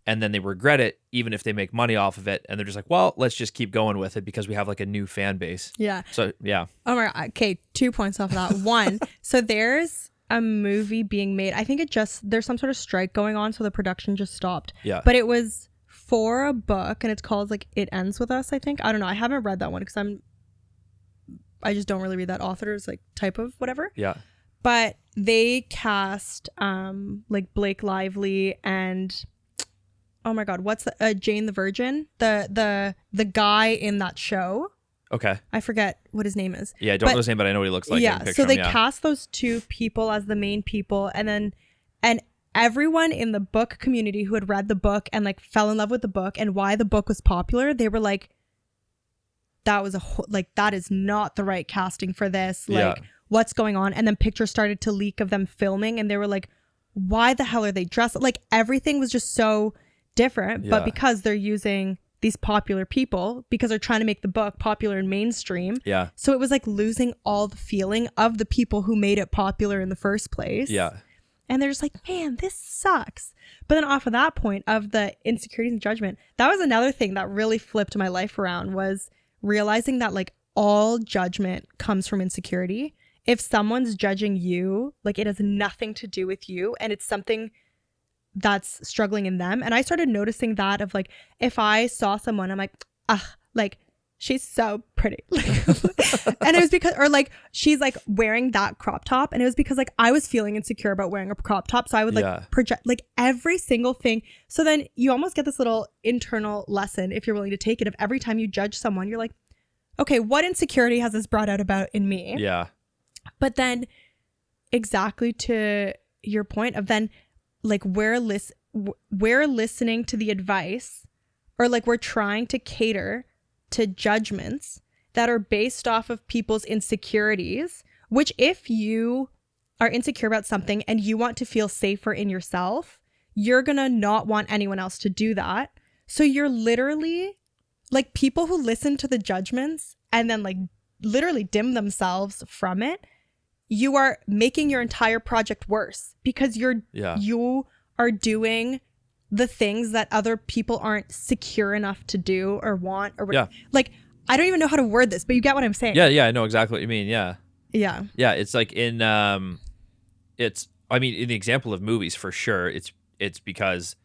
And then they regret it, even if they make money off of it. And they're just like, well, let's just keep going with it because we have like a new fan base. Yeah. So, yeah. Oh my God. Okay. 2 points off of that. One, so there's a movie being made. I think there's some sort of strike going on. So the production just stopped. Yeah. But it was for a book and it's called like It Ends With Us, I think. I don't know. I haven't read that one because I just don't really read that author's like type of whatever. Yeah. But they cast like Blake Lively and oh my God, what's the Jane the Virgin? The guy in that show. Okay. I forget what his name is. Yeah, I don't know his name, but I know what he looks like. Yeah. So they cast those two people as the main people, and everyone in the book community who had read the book and like fell in love with the book and why the book was popular, they were like, that was that is not the right casting for this. Like, what's going on? And then pictures started to leak of them filming, and they were like, why the hell are they dressed? Like everything was just so different, but because they're using these popular people because they're trying to make the book popular and mainstream. Yeah. So it was like losing all the feeling of the people who made it popular in the first place. Yeah. And they're just like, man, this sucks. But then off of that point of the insecurities and judgment, that was another thing that really flipped my life around, was realizing that like all judgment comes from insecurity. If someone's judging you, like it has nothing to do with you, and it's something that's struggling in them. And I started noticing that of like, if I saw someone, I'm like, like she's so pretty. And it was because, or like, she's like wearing that crop top. And it was because like I was feeling insecure about wearing a crop top. So I would like project like every single thing. So then you almost get this little internal lesson, if you're willing to take it, of every time you judge someone, you're like, okay, what insecurity has this brought out about in me? Yeah. But then exactly to your point of then like we're listening to the advice, or like we're trying to cater to judgments that are based off of people's insecurities, which if you are insecure about something and you want to feel safer in yourself, you're gonna not want anyone else to do that. So you're literally like, people who listen to the judgments and then like literally dim themselves from it, you are making your entire project worse, because you are doing the things that other people aren't secure enough to do or want, or whatever. Like, I don't even know how to word this, but you get what I'm saying. Yeah, I know exactly what you mean. Yeah. It's like in in the example of movies, for sure, it's because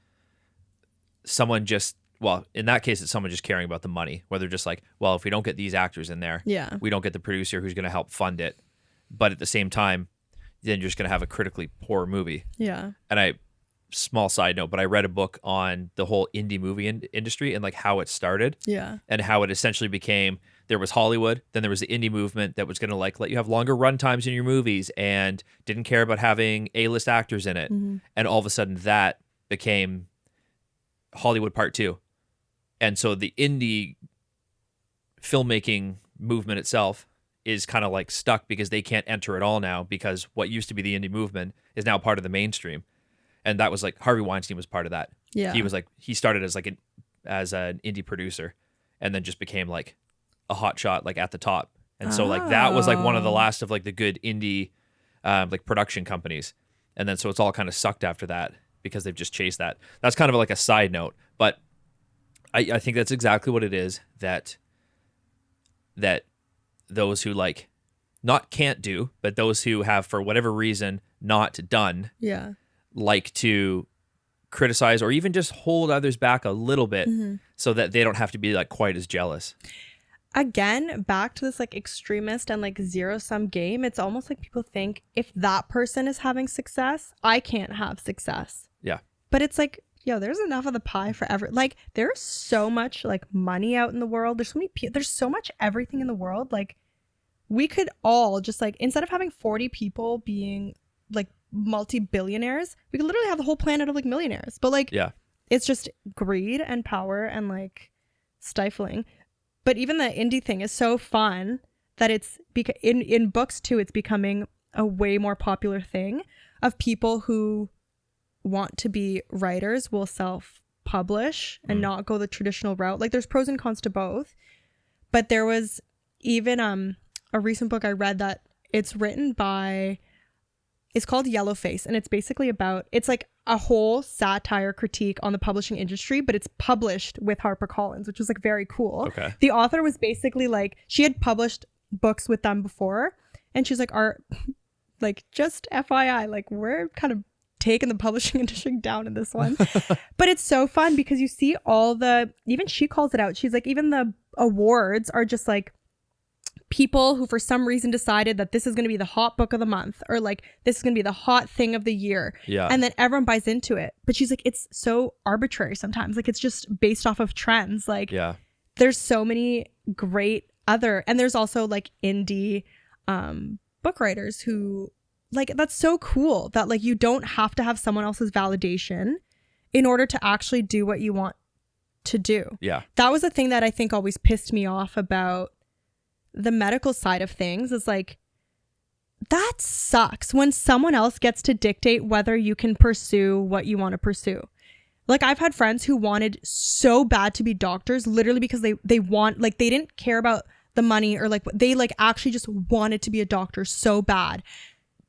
someone just, well, in that case, it's someone just caring about the money, where they're just like, well, if we don't get these actors in there, we don't get the producer who's going to help fund it. But at the same time, then you're just going to have a critically poor movie. Yeah. And small side note, but I read a book on the whole indie movie industry and like how it started. Yeah. And how it essentially became, there was Hollywood, then there was the indie movement that was going to like let you have longer run times in your movies and didn't care about having A-list actors in it. Mm-hmm. And all of a sudden that became Hollywood Part 2. And so the indie filmmaking movement itself is kind of like stuck because they can't enter it all now, because what used to be the indie movement is now part of the mainstream. And that was like, Harvey Weinstein was part of that. Yeah. He was like, he started as like as an indie producer and then just became like a hot shot, like at the top. And so like that was like one of the last of like the good indie like production companies. And then so it's all kind of sucked after that because they've just chased that. That's kind of like a side note, but I think that's exactly what it is, that those who like not can't do, but those who have for whatever reason not done, like to criticize or even just hold others back a little bit, so that they don't have to be like quite as jealous. Again, back to this like extremist and like zero-sum game. It's almost like people think if that person is having success, I can't have success. Yeah. But it's like, yo, there's enough of the pie for like there's so much like money out in the world. There's so many people, there's so much everything in the world. Like, we could all just like, instead of having 40 people being like multi-billionaires, we could literally have the whole planet of like millionaires. But like, it's just greed and power and like stifling. But even the indie thing is so fun that it's in books too, it's becoming a way more popular thing of people who want to be writers will self-publish and not go the traditional route. Like, there's pros and cons to both. But there was even a recent book I read that it's written by, it's called Yellowface, and it's basically about, it's like a whole satire critique on the publishing industry, but it's published with HarperCollins, which was like very cool. Okay. The author was basically like, she had published books with them before, and she's like, like, just FYI, like, we're kind of taking the publishing industry down in this one. But it's so fun because you see all the, even she calls it out, she's like, even the awards are just like people who for some reason decided that this is going to be the hot book of the month, or like this is going to be the hot thing of the year. Yeah. And then everyone buys into it. But she's like, it's so arbitrary sometimes. Like, it's just based off of trends. Like, there's so many great and there's also like indie book writers who, like, that's so cool that like you don't have to have someone else's validation in order to actually do what you want to do. Yeah. That was the thing that I think always pissed me off about the medical side of things, is like, that sucks when someone else gets to dictate whether you can pursue what you want to pursue. Like I've had friends who wanted so bad to be doctors, literally because they want, like they didn't care about the money or like they like actually just wanted to be a doctor so bad,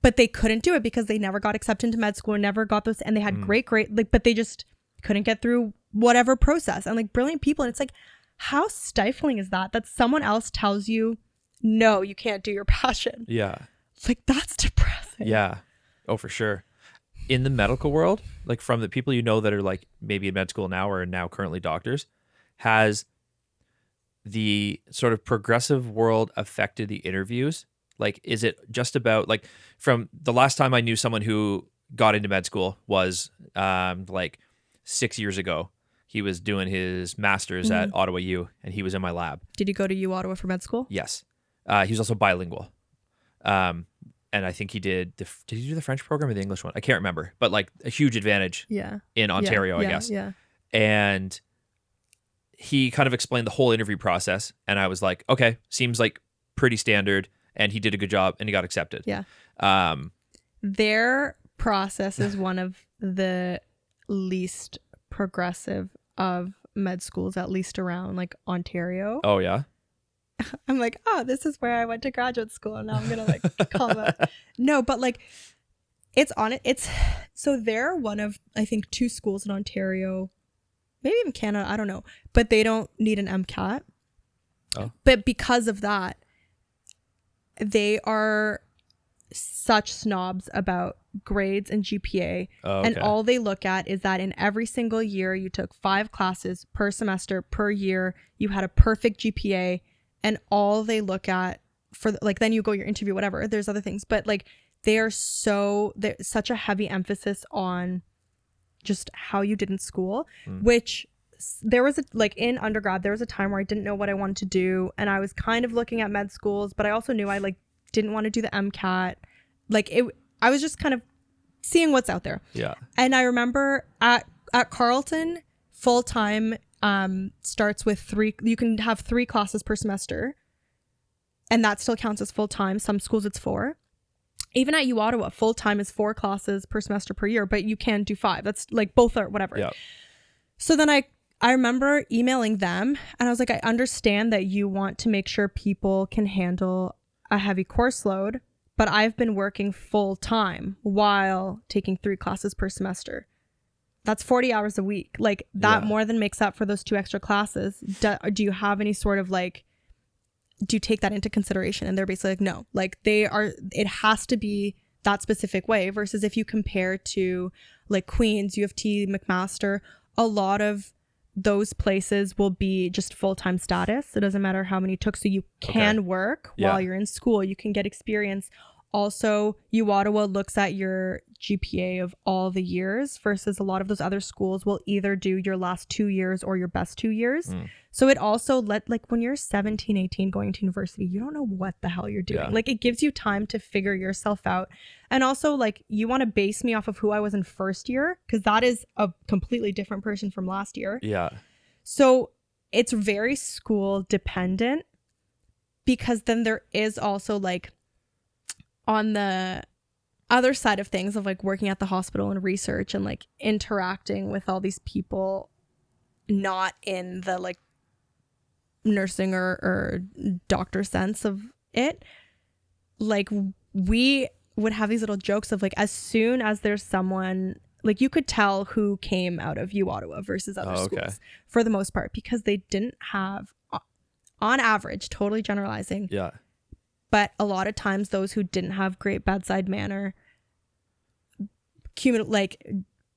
but they couldn't do it because they never got accepted into med school, never got those, and they had great like, but they just couldn't get through whatever process. And like brilliant people, and it's like, how stifling is that someone else tells you no, you can't do your passion? Yeah, like that's depressing. Yeah, oh for sure. In the medical world, like from the people you know that are like maybe in med school now or now currently doctors, has the sort of progressive world affected the interviews? Like, is it just about, like, from the last time I knew someone who got into med school was like 6 years ago. He was doing his master's at Ottawa U, and he was in my lab. Did he go to U Ottawa for med school? Yes. He was also bilingual. And I think he did he do the French program or the English one? I can't remember, but like a huge advantage in Ontario, I guess. Yeah. And he kind of explained the whole interview process. And I was like, okay, seems like pretty standard. And he did a good job and he got accepted. Yeah. Their process is one of the least progressive of med schools, at least around like Ontario. Oh, yeah. I'm like, oh, this is where I went to graduate school, and now I'm gonna like call that. No, but like it's on it. It's so they're one of, I think, 2 schools in Ontario, maybe even Canada, I don't know, but they don't need an MCAT. Oh. But because of that, they are such snobs about grades and GPA. Oh, okay. And all they look at is that in every single year you took 5 classes per semester per year, you had a perfect GPA. And all they look at for like, then you go your interview, whatever, there's other things, but like there's such a heavy emphasis on just how you did in school, which there was like in undergrad, there was a time where I didn't know what I wanted to do. And I was kind of looking at med schools, but I also knew I like didn't want to do the MCAT. Like I was just kind of seeing what's out there. Yeah. And I remember at Carleton, full-time starts with 3, you can have 3 classes per semester, and that still counts as full-time. Some schools it's 4. Even at U Ottawa, full-time is 4 classes per semester per year, but you can do 5. That's like both are whatever. Yeah. So then I remember emailing them, and I was like, I understand that you want to make sure people can handle a heavy course load, but I've been working full-time while taking 3 classes per semester. That's 40 hours a week. Like that more than makes up for those 2 extra classes. Do you have any sort of like, do you take that into consideration? And they're basically like, no, like it has to be that specific way, versus if you compare to like Queen's, U of T, McMaster, a lot of those places will be just full-time status. It doesn't matter how many you took. So you can work while you're in school. You can get experience. Also, U Ottawa looks at your GPA of all the years, versus a lot of those other schools will either do your last 2 years or your best 2 years. So it also like when you're 17, 18 going to university, you don't know what the hell you're doing. Like it gives you time to figure yourself out. And also like you want to base me off of who I was in first year, because that is a completely different person from last year. Yeah. So it's very school dependent, because then there is also like, on the other side of things of like working at the hospital and research and like interacting with all these people, not in the like nursing or doctor sense of it, like we would have these little jokes of like, as soon as there's someone, like you could tell who came out of U Ottawa versus other schools for the most part, because they didn't have, on average, totally generalizing, but a lot of times those who didn't have great bedside manner, like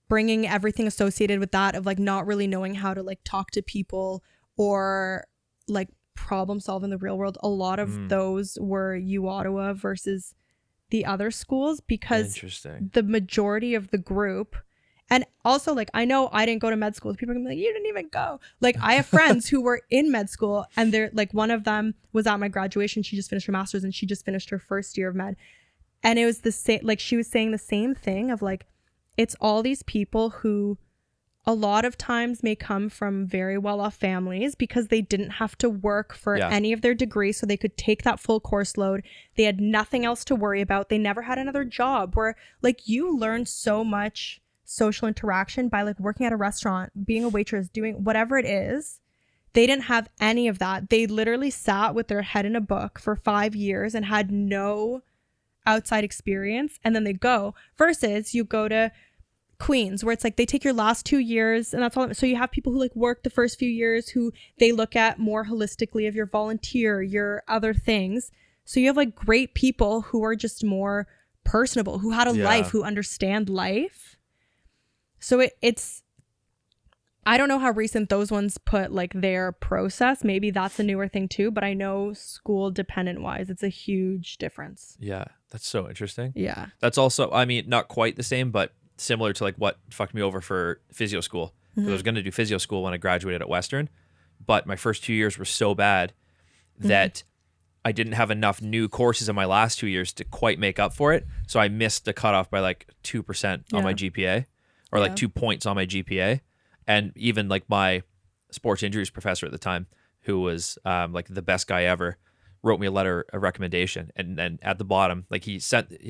bringing everything associated with that of like not really knowing how to like talk to people or like problem solve in the real world, a lot of those were U Ottawa versus the other schools, because the majority of the group, and also like I know I didn't go to med school, people are gonna be like, you didn't even go. Like I have friends who were in med school, and they're like, one of them was at my graduation, she just finished her master's and she just finished her first year of med, and it was the same, like she was saying the same thing of like, it's all these people who a lot of times may come from very well-off families because they didn't have to work for any of their degrees, so they could take that full course load. They had nothing else to worry about. They never had another job, where like you learn so much social interaction by like working at a restaurant, being a waitress, doing whatever it is. They didn't have any of that. They literally sat with their head in a book for 5 years and had no outside experience, and then they go. Versus you go to Queens, where it's like they take your last 2 years and that's all. So you have people who like work the first few years, who they look at more holistically of your volunteer, your other things. So you have like great people who are just more personable, who had a life, who understand life. So it's I don't know how recent those ones put like their process. Maybe that's a newer thing too, but I know school dependent wise, it's a huge difference. Yeah, that's so interesting. Yeah. That's also, I mean, not quite the same, but similar to like what fucked me over for physio school. Mm-hmm. I was going to do physio school when I graduated at Western, but my first 2 years were so bad that I didn't have enough new courses in my last 2 years to quite make up for it. So I missed the cutoff by like 2% on my GPA, or like 2 points on my GPA. And even like my sports injuries professor at the time, who was like the best guy ever, wrote me a recommendation. And then at the bottom, like he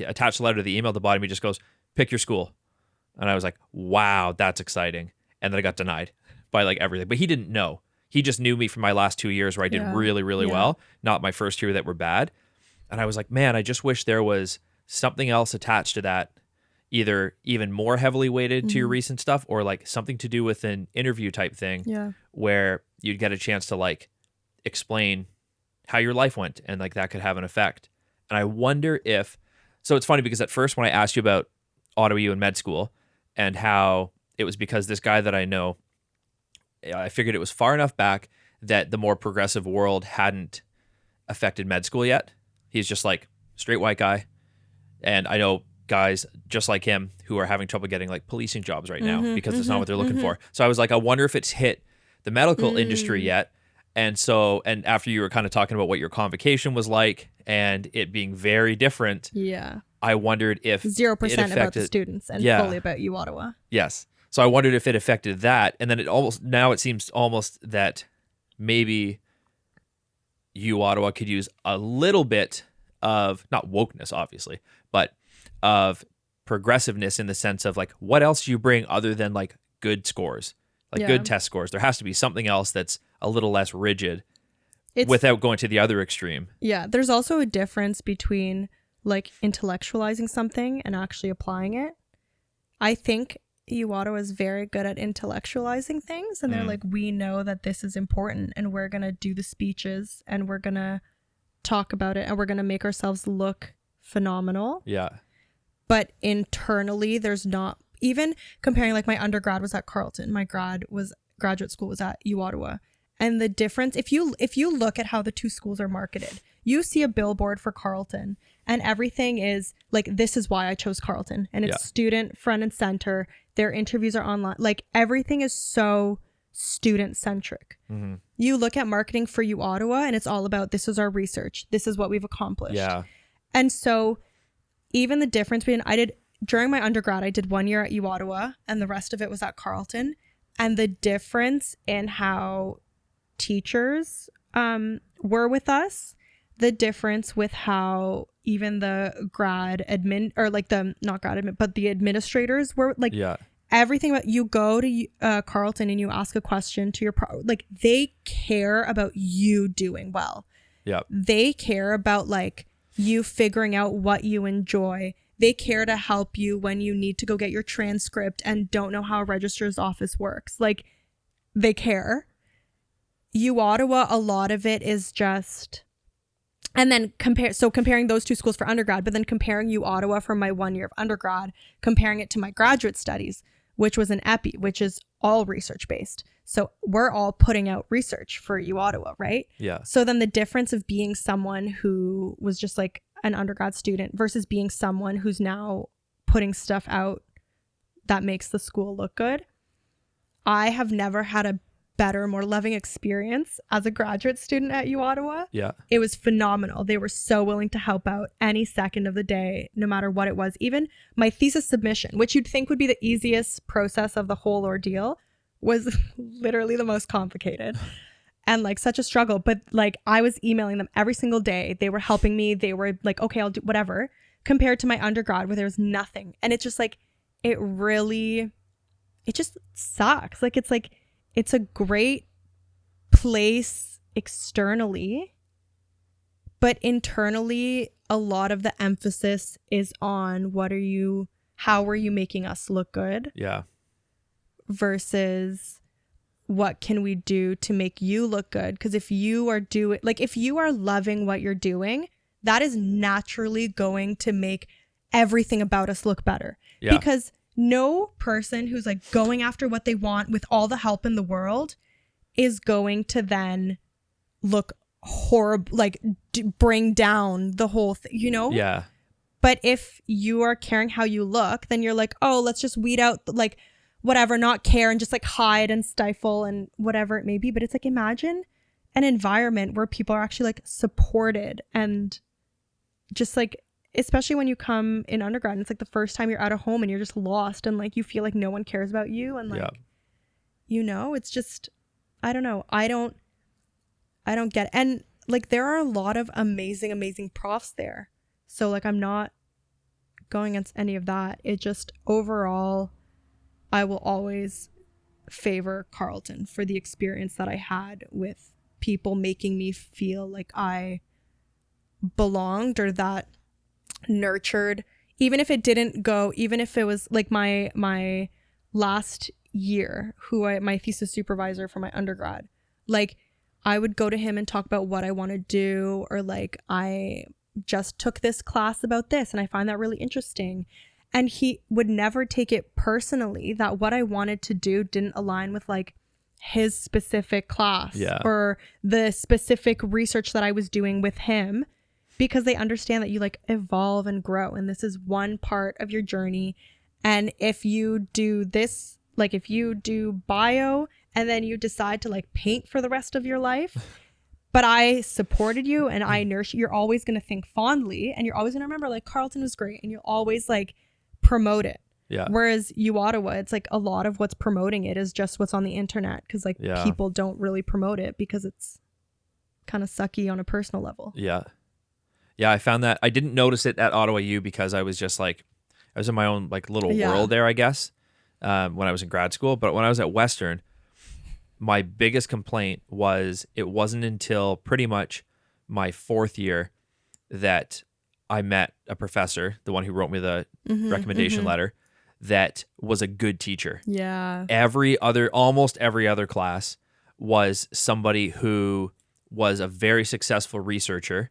attached a letter to the email at the bottom. He just goes, pick your school. And I was like, wow, that's exciting. And then I got denied by like everything. But he didn't know. He just knew me from my last 2 years where I did really, really well, not my first year that were bad. And I was like, man, I just wish there was something else attached to that, either even more heavily weighted to your recent stuff, or like something to do with an interview type thing where you'd get a chance to like explain how your life went, and like that could have an effect. And I wonder if, so it's funny because at first when I asked you about Ottawa U and med school and how it was because this guy that I know, I figured it was far enough back that the more progressive world hadn't affected med school yet. He's just like straight white guy. And I know guys just like him who are having trouble getting like policing jobs right now because it's not what they're looking for. So I was like, I wonder if it's hit the medical industry yet. And so, and after you were kind of talking about what your convocation was like and it being very different. Yeah. I wondered if 0% about the students and fully about U Ottawa. Yes. So I wondered if it affected that. And then it seems almost that maybe U Ottawa could use a little bit of, not wokeness, obviously, but of progressiveness in the sense of like, what else do you bring other than like good scores, like good test scores? There has to be something else that's a little less rigid without going to the other extreme. Yeah. There's also a difference between like intellectualizing something and actually applying it. I think U Ottawa is very good at intellectualizing things, and they're like, we know that this is important and we're going to do the speeches and we're going to talk about it and we're going to make ourselves look phenomenal. Yeah. But internally, there's not, even comparing, like my undergrad was at Carleton, my graduate school was at U Ottawa. And the difference, if you look at how the two schools are marketed, you see a billboard for Carleton and everything is like, this is why I chose Carleton, and it's student front and center. Their interviews are online. Like everything is so student centric. You look at marketing for U Ottawa and it's all about, this is our research. This is what we've accomplished. Yeah. And so even the difference between, during my undergrad, I did 1 year at U Ottawa and the rest of it was at Carleton. And the difference in how teachers were with us, the difference with how even the grad admin, or like the, not grad admin, but the administrators were like, everything about, you go to Carleton and you ask a question to your, like they care about you doing well. Yeah. They care about like you figuring out what you enjoy. They care to help you when you need to go get your transcript and don't know how a registrar's office works. Like they care. U Ottawa, a lot of it is just, and then comparing those two schools for undergrad, but then comparing U Ottawa from my 1 year of undergrad, comparing it to my graduate studies, which was an EPI, which is all research based. So we're all putting out research for U Ottawa, right? Yeah. So then the difference of being someone who was just like an undergrad student versus being someone who's now putting stuff out that makes the school look good. I have never had a better, more loving experience as a graduate student at U Ottawa. Yeah. It was phenomenal. They were so willing to help out any second of the day, no matter what it was. Even my thesis submission, which you'd think would be the easiest process of the whole ordeal, was literally the most complicated and like such a struggle. But like I was emailing them every single day. They were helping me. They were like, okay, I'll do whatever, compared to my undergrad where there was nothing. And it's just like, it just sucks. Like, it's a great place externally, but internally, a lot of the emphasis is on how are you making us look good? Yeah. Versus what can we do to make you look good? Because if you are loving what you're doing, that is naturally going to make everything about us look better. Yeah. Because no person who's like going after what they want with all the help in the world is going to then look horrible, like bring down the whole thing, you know? Yeah. But if you are caring how you look, then you're like, oh, let's just weed out like whatever, not care, and just like hide and stifle and whatever it may be. But it's like, imagine an environment where people are actually like supported, and just like, especially when you come in undergrad, and it's like the first time you're out of home and you're just lost, and like you feel like no one cares about you, and like, you know, it's just, I don't know. I don't get it. And like, there are a lot of amazing profs there. So like, I'm not going against any of that. It just, overall, I will always favor Carleton for the experience that I had with people making me feel like I belonged, or that nurtured, even if it was like my last year, my thesis supervisor for my undergrad, like I would go to him and talk about what I want to do, or like, I just took this class about this and I find that really interesting. And he would never take it personally that what I wanted to do didn't align with like his specific class or the specific research that I was doing with him, because they understand that you like evolve and grow, and this is one part of your journey. And if you do this, like if you do bio and then you decide to like paint for the rest of your life, but I supported you and I nourished you, you're always going to think fondly, and you're always going to remember like Carleton was great, and you'll always like promote it. Yeah. Whereas U-Ottawa, it's like a lot of what's promoting it is just what's on the internet, because like people don't really promote it because it's kind of sucky on a personal level. Yeah. Yeah, I found that I didn't notice it at Ottawa U because I was just like, I was in my own like little world there, I guess, when I was in grad school. But when I was at Western, my biggest complaint was it wasn't until pretty much my fourth year that I met a professor, the one who wrote me the recommendation letter, that was a good teacher. Yeah. Almost every other class was somebody who was a very successful researcher,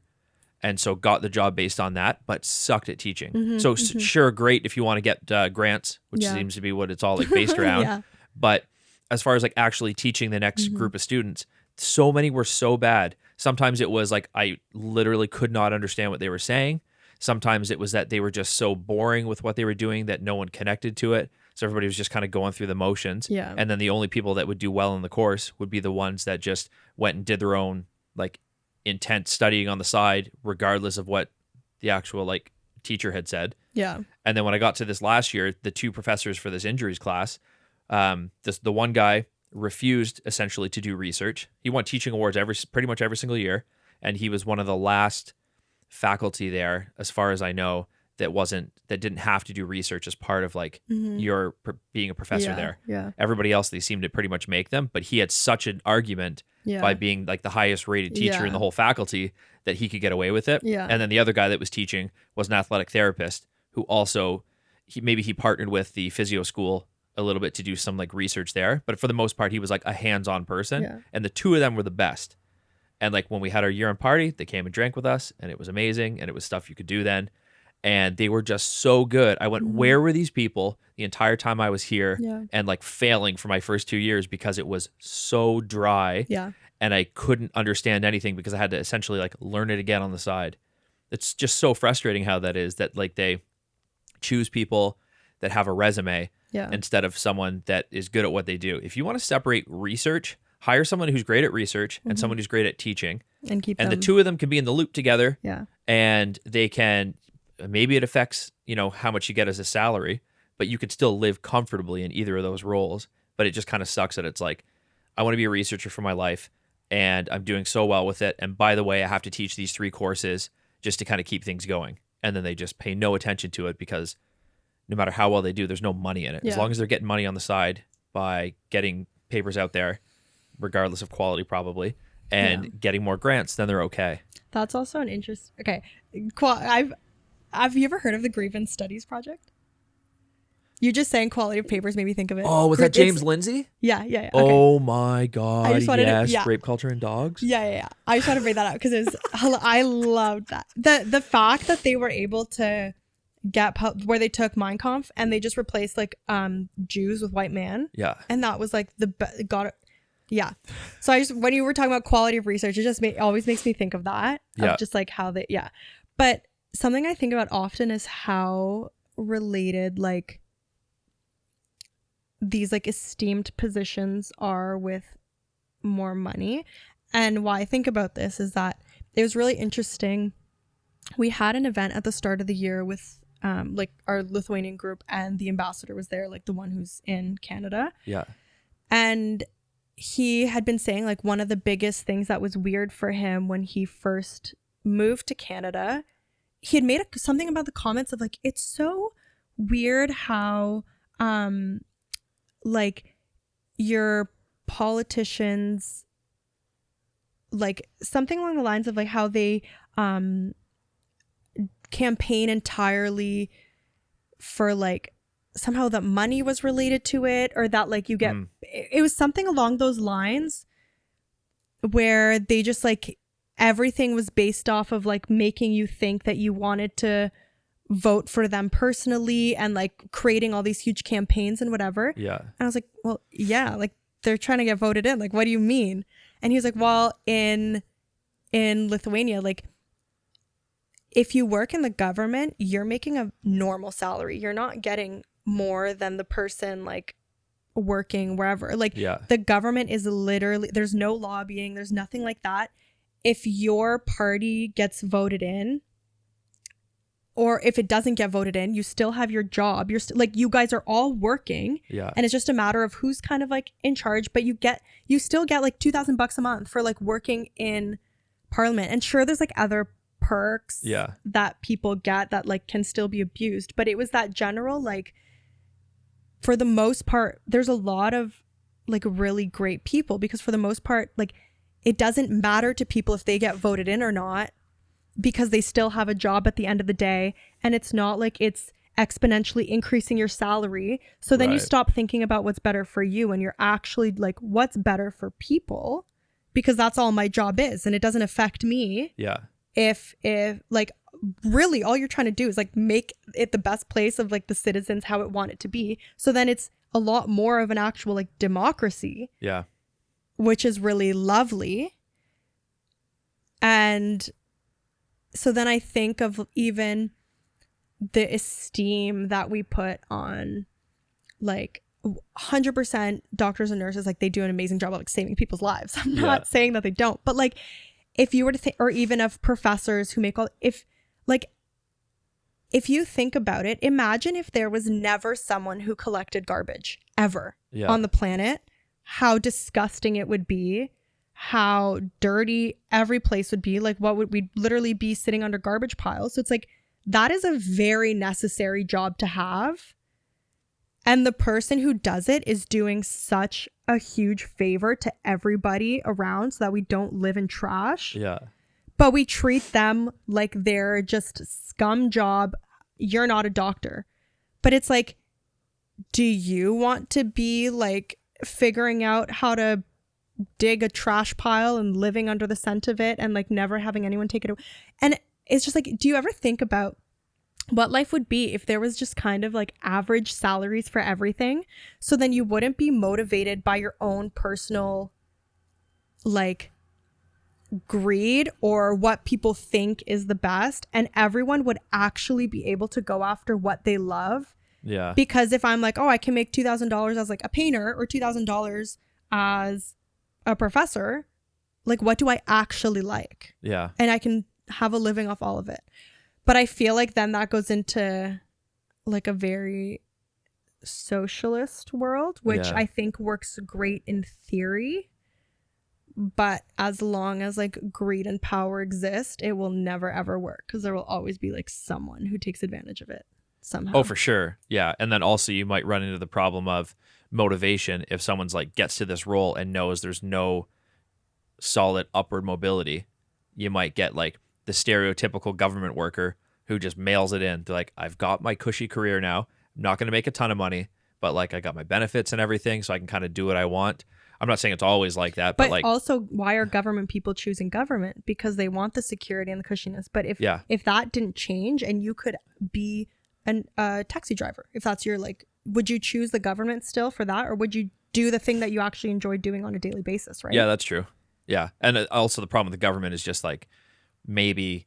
and so got the job based on that, but sucked at teaching. Sure, great if you want to get grants, which seems to be what it's all like based around. But as far as like actually teaching the next group of students, so many were so bad. Sometimes it was like I literally could not understand what they were saying. Sometimes it was that they were just so boring with what they were doing that no one connected to it. So everybody was just kind of going through the motions. Yeah. And then the only people that would do well in the course would be the ones that just went and did their own like intense studying on the side, regardless of what the actual like teacher had said. Yeah. And then when I got to this last year, the two professors for this injuries class, the one guy refused essentially to do research. He won teaching awards pretty much every single year, and he was one of the last faculty there, as far as I know, that didn't have to do research as part of like your being a professor there. Yeah. Everybody else, they seemed to pretty much make them, but he had such an argument by being like the highest rated teacher in the whole faculty that he could get away with it. Yeah. And then the other guy that was teaching was an athletic therapist who also he partnered with the physio school a little bit to do some like research there, but for the most part he was like a hands-on person, and the two of them were the best. And like when we had our year-end party, they came and drank with us, and it was amazing, and it was stuff you could do then. And they were just so good. I went, where were these people the entire time I was here? And like failing for my first 2 years because it was so dry. Yeah. And I couldn't understand anything because I had to essentially like learn it again on the side. It's just so frustrating how that is, that like they choose people that have a resume instead of someone that is good at what they do. If you want to separate research, hire someone who's great at research and someone who's great at teaching. And the two of them can be in the loop together. Yeah. And they can, maybe it affects, how much you get as a salary, but you could still live comfortably in either of those roles. But it just kind of sucks that it's like, I want to be a researcher for my life and I'm doing so well with it. And by the way, I have to teach these 3 courses just to kind of keep things going. And then they just pay no attention to it because no matter how well they do, there's no money in it. As long as they're getting money on the side by getting papers out there, regardless of quality probably, and getting more grants, then they're okay. That's also an interest. Okay. Have you ever heard of the Grievance Studies Project? You just saying quality of papers made me think of it. Oh, was that James Lindsay? Yeah. Okay. Oh my God. I just wanted to, rape culture and dogs. Yeah. I just want to bring that up because I loved that. The fact that they were able to get where they took Mein Kampf and they just replaced like Jews with white man. Yeah. And that was like yeah. So when you were talking about quality of research, it just always makes me think of that. Of just like how they, But something I think about often is how related like these like esteemed positions are with more money. And why I think about this is that it was really interesting. We had an event at the start of the year with like our Lithuanian group, and the ambassador was there, like the one who's in Canada. Yeah. And he had been saying like one of the biggest things that was weird for him when he first moved to Canada, he had made something about the comments of like, it's so weird how like your politicians, like something along the lines of like how they campaign entirely for like somehow that money was related to it, or that like you get it was something along those lines where they just like everything was based off of like making you think that you wanted to vote for them personally, and like creating all these huge campaigns and whatever. Yeah. And I was like, well, yeah, like they're trying to get voted in. Like, what do you mean? And he was like, well, in Lithuania, like if you work in the government, you're making a normal salary. You're not getting more than the person like working wherever. Like the government is literally, there's no lobbying. There's nothing like that. If your party gets voted in, or if it doesn't get voted in, you still have your job. You're like, you guys are all working. Yeah. And it's just a matter of who's kind of like in charge, but you still get like $2,000 a month for like working in parliament. And sure, there's like other perks that people get that like can still be abused. But it was that general, like, for the most part, there's a lot of like really great people, because for the most part, like it doesn't matter to people if they get voted in or not, because they still have a job at the end of the day. And it's not like it's exponentially increasing your salary. So then you stop thinking about what's better for you, and you're actually like, what's better for people, because that's all my job is. And it doesn't affect me. Yeah. If like really all you're trying to do is like make it the best place of like the citizens how it want it to be. So then it's a lot more of an actual like democracy. Yeah. Which is really lovely. And so then I think of even the esteem that we put on like 100% doctors and nurses, like they do an amazing job of like saving people's lives. I'm not saying that they don't, but like if you were to think, or even of professors who make all, if you think about it, imagine if there was never someone who collected garbage ever on the planet, how disgusting it would be, how dirty every place would be. Like what would we literally be sitting under garbage piles? So it's like, that is a very necessary job to have. And the person who does it is doing such a huge favor to everybody around, so that we don't live in trash. Yeah. But we treat them like they're just scum job. You're not a doctor. But it's like, do you want to be like figuring out how to dig a trash pile and living under the scent of it and like never having anyone take it away? And it's just like, do you ever think about what life would be if there was just kind of like average salaries for everything? So then you wouldn't be motivated by your own personal like greed or what people think is the best, and everyone would actually be able to go after what they love. Yeah. Because if I'm like, oh, I can make $2,000 as like a painter, or $2,000 as a professor, like what do I actually like? Yeah. And I can have a living off all of it. But I feel like then that goes into like a very socialist world, which I think works great in theory. But as long as like greed and power exist, it will never ever work, because there will always be like someone who takes advantage of it. somehow. Oh, for sure. Yeah. And then also you might run into the problem of motivation if someone's like gets to this role and knows there's no solid upward mobility. You might get like the stereotypical government worker who just mails it in. They're like, I've got my cushy career now. I'm not going to make a ton of money, but like I got my benefits and everything, so I can kind of do what I want. I'm not saying it's always like that, but like also, why are government people choosing government? Because they want the security and the cushiness. But if that didn't change and you could be a taxi driver, if that's your like, would you choose the government still for that, or would you do the thing that you actually enjoy doing on a daily basis? Right? Yeah, that's true. Yeah, and also the problem with the government is just like maybe.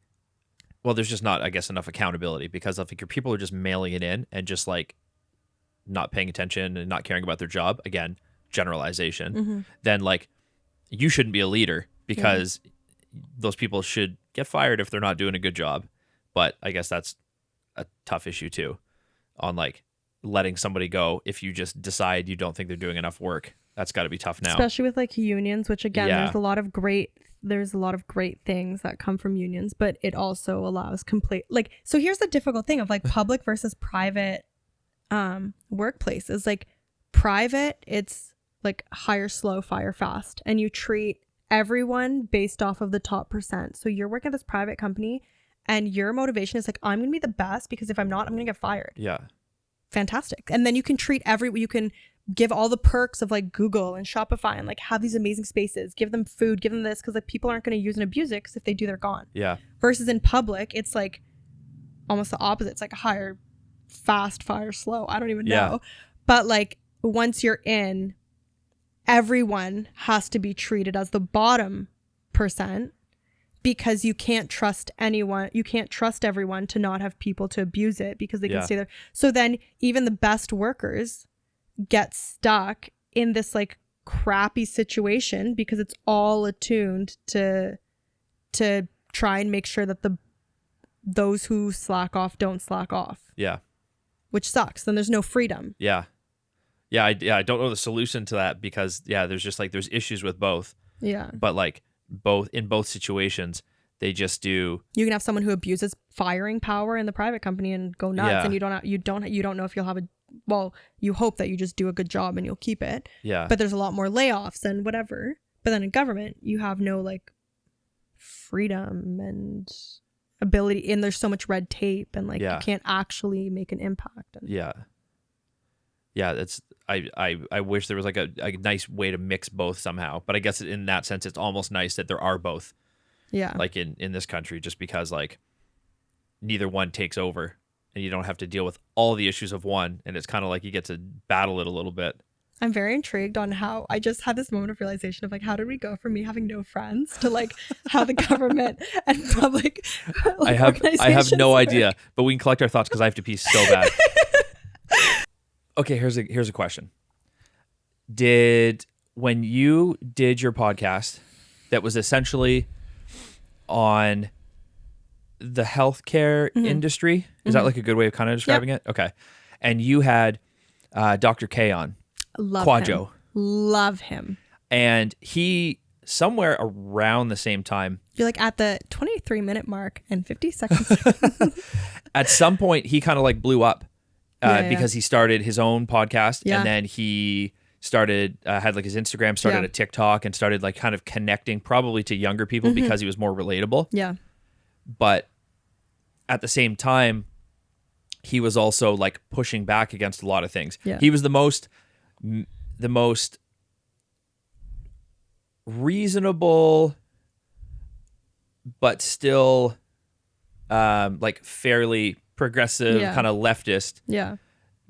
Well, there's just not, I guess, enough accountability because I think your people are just mailing it in and just like not paying attention and not caring about their job. Again, generalization. Then like you shouldn't be a leader because those people should get fired if they're not doing a good job. But I guess that's a tough issue too, on like letting somebody go if you just decide you don't think they're doing enough work. That's got to be tough now. Especially with like unions, which again, there's a lot of great things that come from unions, but it also allows like, so here's the difficult thing of like public versus private workplaces. Like private, it's like hire slow, fire fast, and you treat everyone based off of the top percent. So you're working at this private company and your motivation is like, I'm gonna be the best, because if I'm not, I'm gonna get fired. Yeah. Fantastic. And then you can treat you can give all the perks of like Google and Shopify and like have these amazing spaces, give them food, give them this, because like people aren't going to use and abuse it, because if they do, they're gone. Yeah. Versus in public, it's like almost the opposite. It's like hire fast, fire slow. I don't even know. But like once you're in, everyone has to be treated as the bottom percent, because you can't trust anyone. You can't trust everyone to not have people to abuse it because they can stay there. So then even the best workers get stuck in this like crappy situation because it's all attuned to try and make sure that those who slack off don't slack off. Yeah. Which sucks. Then there's no freedom. Yeah. I don't know the solution to that because there's just like there's issues with both. Yeah. But like in both situations, they just do. You can have someone who abuses firing power in the private company and go nuts, and you don't know if you'll have you hope that you just do a good job and you'll keep it. Yeah. But there's a lot more layoffs and whatever. But then in government, you have no like freedom and ability, and there's so much red tape, and like you can't actually make an impact. Yeah. It's I wish there was like a nice way to mix both somehow. But I guess in that sense, it's almost nice that there are both. Yeah. Like in this country, just because like neither one takes over. And you don't have to deal with all the issues of one. And it's kind of like you get to battle it a little bit. I'm very intrigued on how I just had this moment of realization of like, how did we go from me having no friends to like how the government and public I have no idea, but we can collect our thoughts because I have to pee so bad. Okay, here's a question. When you did your podcast that was essentially on the healthcare industry, is that like a good way of kind of describing it? Okay. And you had Dr. K on. Quadjo. Love him. And he, somewhere around the same time, you're like at the 23-minute mark and 50 seconds. At some point, he kind of like blew up because he started his own podcast. Yeah. And then he started, had like his Instagram, started a TikTok, and started like kind of connecting probably to younger people because he was more relatable. Yeah. But at the same time, he was also like pushing back against a lot of things. Yeah. He was the most reasonable, but still like fairly progressive kind of leftist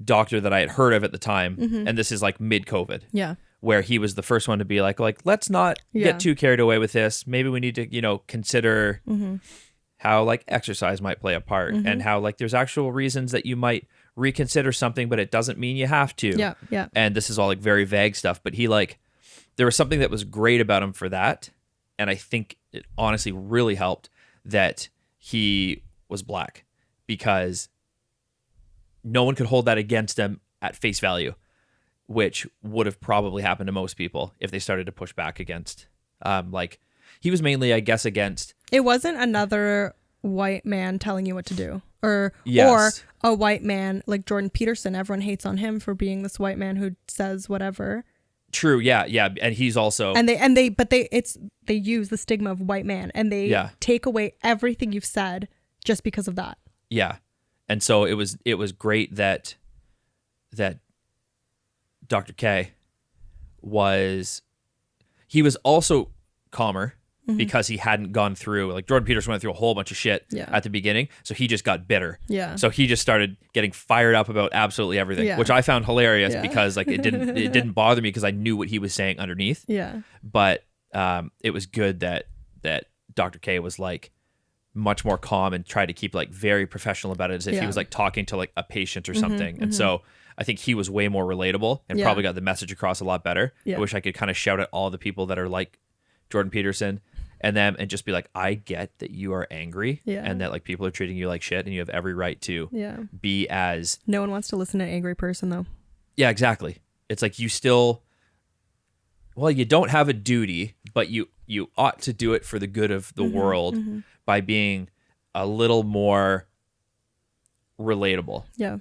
doctor that I had heard of at the time. And this is like mid-COVID. Yeah. Where he was the first one to be like let's not get too carried away with this. Maybe we need to, consider how like exercise might play a part and how like there's actual reasons that you might reconsider something, but it doesn't mean you have to. Yeah. Yeah. And this is all like very vague stuff, but he like, there was something that was great about him for that. And I think it honestly really helped that he was black, because no one could hold that against him at face value, which would have probably happened to most people if they started to push back against, like he was mainly, I guess, against. It wasn't another white man telling you what to do, or a white man like Jordan Peterson. Everyone hates on him for being this white man who says whatever. True. Yeah. And he's also they use the stigma of white man, and they take away everything you've said just because of that. Yeah. And so it was great that Dr. K was also calmer because he hadn't gone through, like Jordan Peterson went through a whole bunch of shit at the beginning. So he just got bitter. Yeah. So he just started getting fired up about absolutely everything, which I found hilarious because like it didn't bother me because I knew what he was saying underneath. Yeah. But it was good that Dr. K was like much more calm and tried to keep like very professional about it, as if he was like talking to like a patient or something. And so I think he was way more relatable and probably got the message across a lot better. I wish I could kind of shout at all the people that are like Jordan Peterson and just be like, I get that you are angry and that like people are treating you like shit and you have every right to be as... No one wants to listen to an angry person though. Yeah, exactly. It's like you still... Well, you don't have a duty, but you ought to do it for the good of the world by being a little more relatable. Yeah.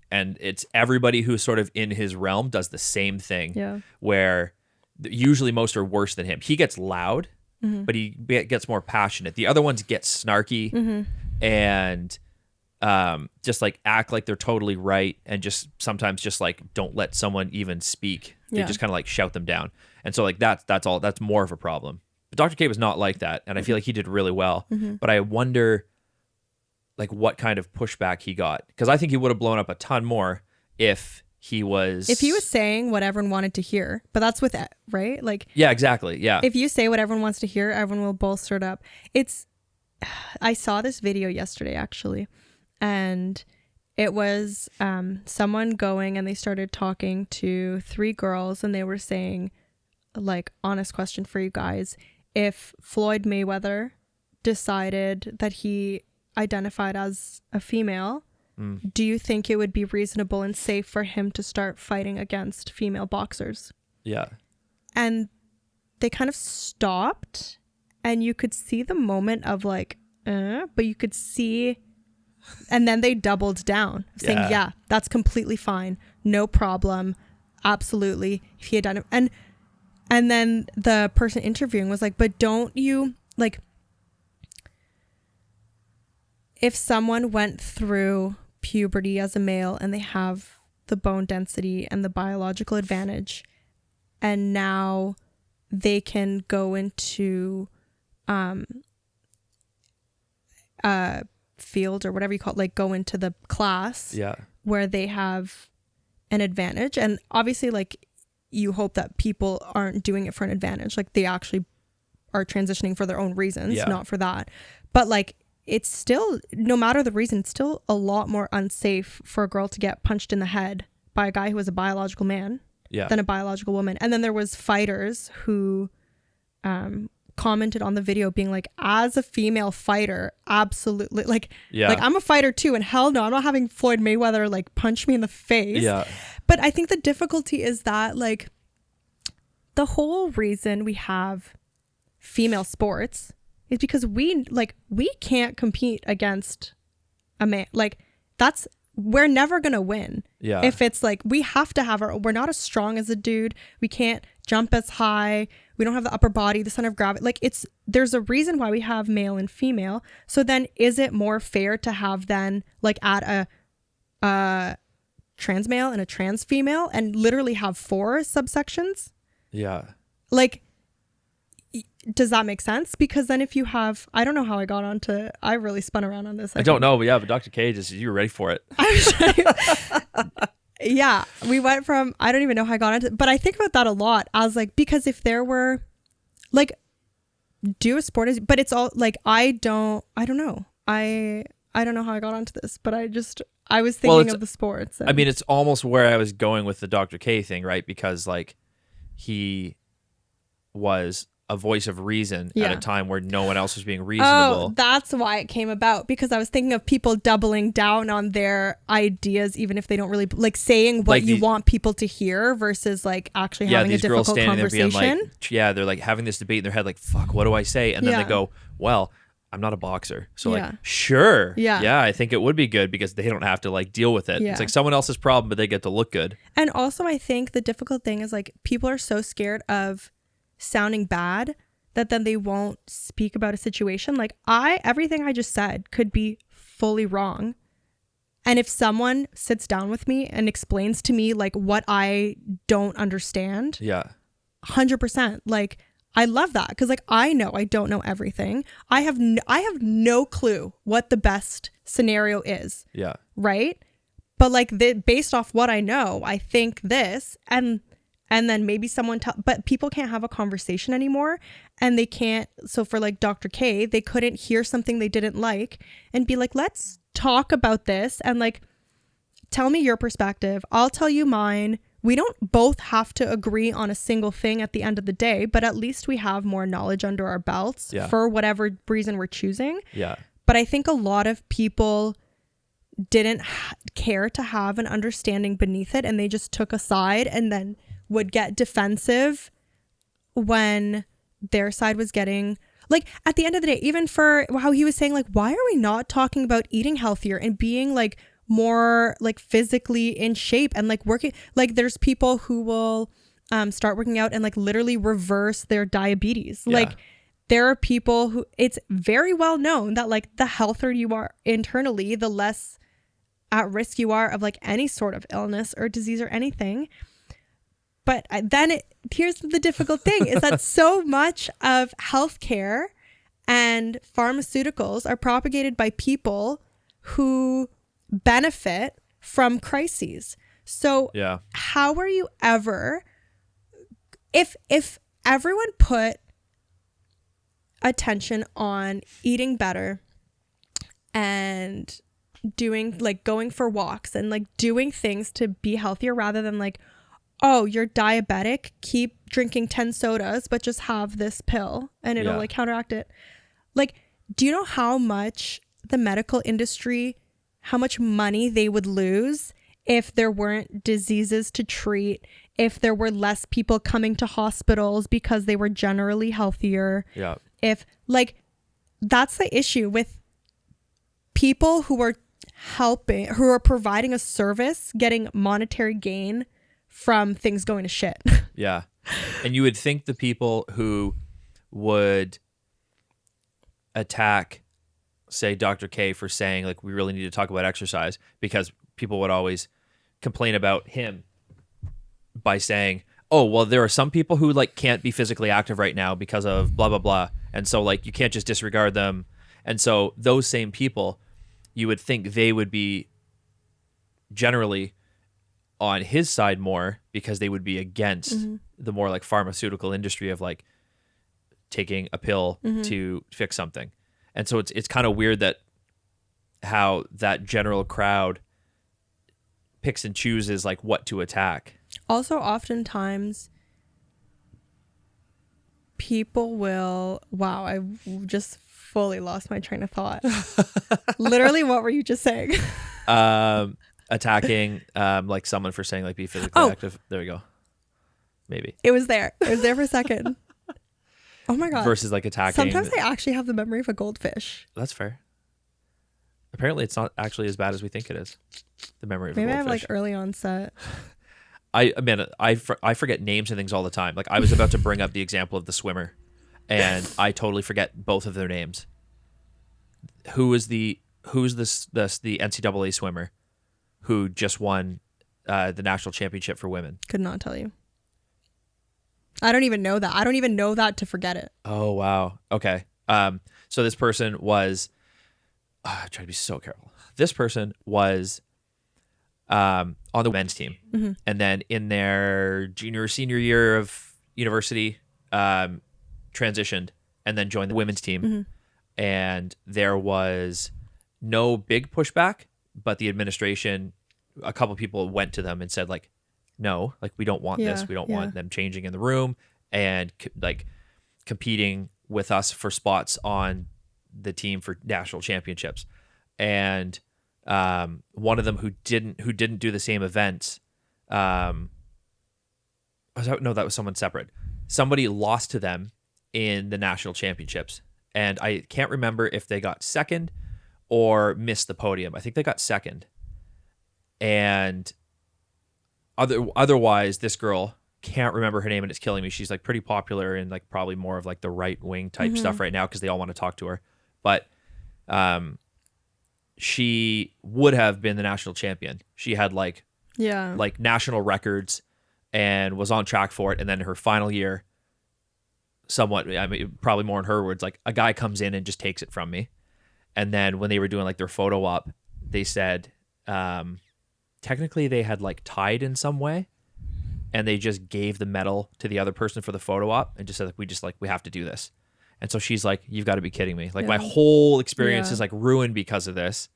And it's everybody who's sort of in his realm does the same thing where usually most are worse than him. He gets loud, but he gets more passionate. The other ones get snarky and just like act like they're totally right and just sometimes just like don't let someone even speak. They just kind of like shout them down. And so like that's all. That's more of a problem. But Dr. K was not like that, and I feel like he did really well. But I wonder like what kind of pushback he got, because I think he would have blown up a ton more if he was saying what everyone wanted to hear. But that's with it, right? Like, yeah, exactly. Yeah. If you say what everyone wants to hear, everyone will bolster it up. I saw this video yesterday actually, and it was someone going and they started talking to 3 girls and they were saying, like, honest question for you guys. If Floyd Mayweather decided that he identified as a female, do you think it would be reasonable and safe for him to start fighting against female boxers? Yeah. And they kind of stopped and you could see the moment of like, but you could see, and then they doubled down saying, yeah, that's completely fine. No problem. Absolutely. If he had done it. And then the person interviewing was like, but don't you, like, if someone went through puberty as a male and they have the bone density and the biological advantage, and now they can go into field or whatever you call it, like go into the class where they have an advantage. And obviously, like, you hope that people aren't doing it for an advantage. Like, they actually are transitioning for their own reasons, not for that. But like, it's still, no matter the reason, it's still a lot more unsafe for a girl to get punched in the head by a guy who is a biological man than a biological woman. And then there was fighters who commented on the video being like, as a female fighter, absolutely, like I'm a fighter too, and hell no, I'm not having Floyd Mayweather like punch me in the face. But I think the difficulty is that, like, the whole reason we have female sports is because we can't compete against a man. Like, we're never gonna win. If it's like, we have to we're not as strong as a dude. We can't jump as high. We don't have the upper body, the center of gravity. Like, there's a reason why we have male and female. So then is it more fair to have then, like, add a trans male and a trans female and literally have 4 subsections? Like, does that make sense? Because then if you have, I don't know how I got onto, I really spun around on this. I don't know, but Dr. K, you were ready for it. Yeah, we went from, I don't even know how I got into it, but I think about that a lot. I was like, because if there were, like, do a sport, but it's all like, I don't know. I don't know how I got onto this, but I was thinking of the sports. I mean, it's almost where I was going with the Dr. K thing, right? Because like, he was a voice of reason at a time where no one else was being reasonable. Oh, that's why it came about, because I was thinking of people doubling down on their ideas, even if they don't really, like, saying what you want people to hear versus like actually having a difficult conversation. There being like, they're like having this debate in their head, like, fuck, what do I say? And then they go, well, I'm not a boxer. So like, sure. Yeah, I think it would be good because they don't have to like deal with it. It's like someone else's problem, but they get to look good. And also I think the difficult thing is like people are so scared of sounding bad that then they won't speak about a situation. Like everything I just said could be fully wrong. And if someone sits down with me and explains to me like what I don't understand. 100%. Like, I love that because like I know I don't know everything. I have no clue what the best scenario is. Right? But like based off what I know, I think this and then maybe someone but people can't have a conversation anymore and they can't. So for like Dr. K, they couldn't hear something they didn't like and be like, let's talk about this and like tell me your perspective. I'll tell you mine. We don't both have to agree on a single thing at the end of the day, but at least we have more knowledge under our belts for whatever reason we're choosing. But I think a lot of people didn't care to have an understanding beneath it and they just took a side and then would get defensive when their side was getting like at the end of the day, even for how he was saying like, why are we not talking about eating healthier and being like more like physically in shape and like working, like there's people who will start working out and like literally reverse their diabetes. Like there are people who it's very well known that like the healthier you are internally, the less at risk you are of like any sort of illness or disease or anything. But then here's the difficult thing is that so much of healthcare and pharmaceuticals are propagated by people who benefit from crises. So how are you ever, if everyone put attention on eating better and doing like going for walks and like doing things to be healthier rather than like, oh, you're diabetic, keep drinking 10 sodas, but just have this pill and it'll like counteract it. Like, do you know how much the medical industry, how much money they would lose if there weren't diseases to treat, if there were less people coming to hospitals because they were generally healthier? If like, that's the issue with people who are helping, who are providing a service, getting monetary gain from things going to shit. And you would think the people who would attack, say, Dr. K for saying like we really need to talk about exercise, because people would always complain about him by saying, oh, well, there are some people who like can't be physically active right now because of blah, blah, blah. And so like you can't just disregard them. And so those same people, you would think they would be generally on his side more because they would be against the more like pharmaceutical industry of like taking a pill to fix something. And so it's kind of weird that how that general crowd picks and chooses like what to attack. Also, oftentimes people will, wow, I just fully lost my train of thought. Literally, what were you just saying? Attacking like someone for saying like be physically active. There we go. Maybe. It was there for a second. Oh my God. Versus like attacking. Sometimes I actually have the memory of a goldfish. That's fair. Apparently it's not actually as bad as we think it is. The memory of a goldfish. Maybe I have like early onset. I forget names and things all the time. Like I was about to bring up the example of the swimmer and I totally forget both of their names. Who's the NCAA swimmer who just won the national championship for women? Could not tell you. I don't even know that. I don't even know that to forget it. Oh, wow. Okay. So this person was, I try to be so careful. This person was on the men's team. And then in their junior or senior year of university, transitioned and then joined the women's team. And there was no big pushback, but the administration, a couple people went to them and said like, no, like we don't want this. We don't want them changing in the room and like competing with us for spots on the team for national championships. And one of them who didn't do the same events, no, that was someone separate. Somebody lost to them in the national championships and I can't remember if they got second or missed the podium. I think they got second. And otherwise, this girl, can't remember her name, and it's killing me. She's like pretty popular in like probably more of like the right wing type stuff right now because they all want to talk to her. But she would have been the national champion. She had like national records and was on track for it. And then her final year, somewhat, I mean, probably more in her words, like a guy comes in and just takes it from me. And then when they were doing like their photo op, they said technically they had like tied in some way, and they just gave the medal to the other person for the photo op and just said like we have to do this. And so she's like, you've got to be kidding me. Like my whole experience is like ruined because of this.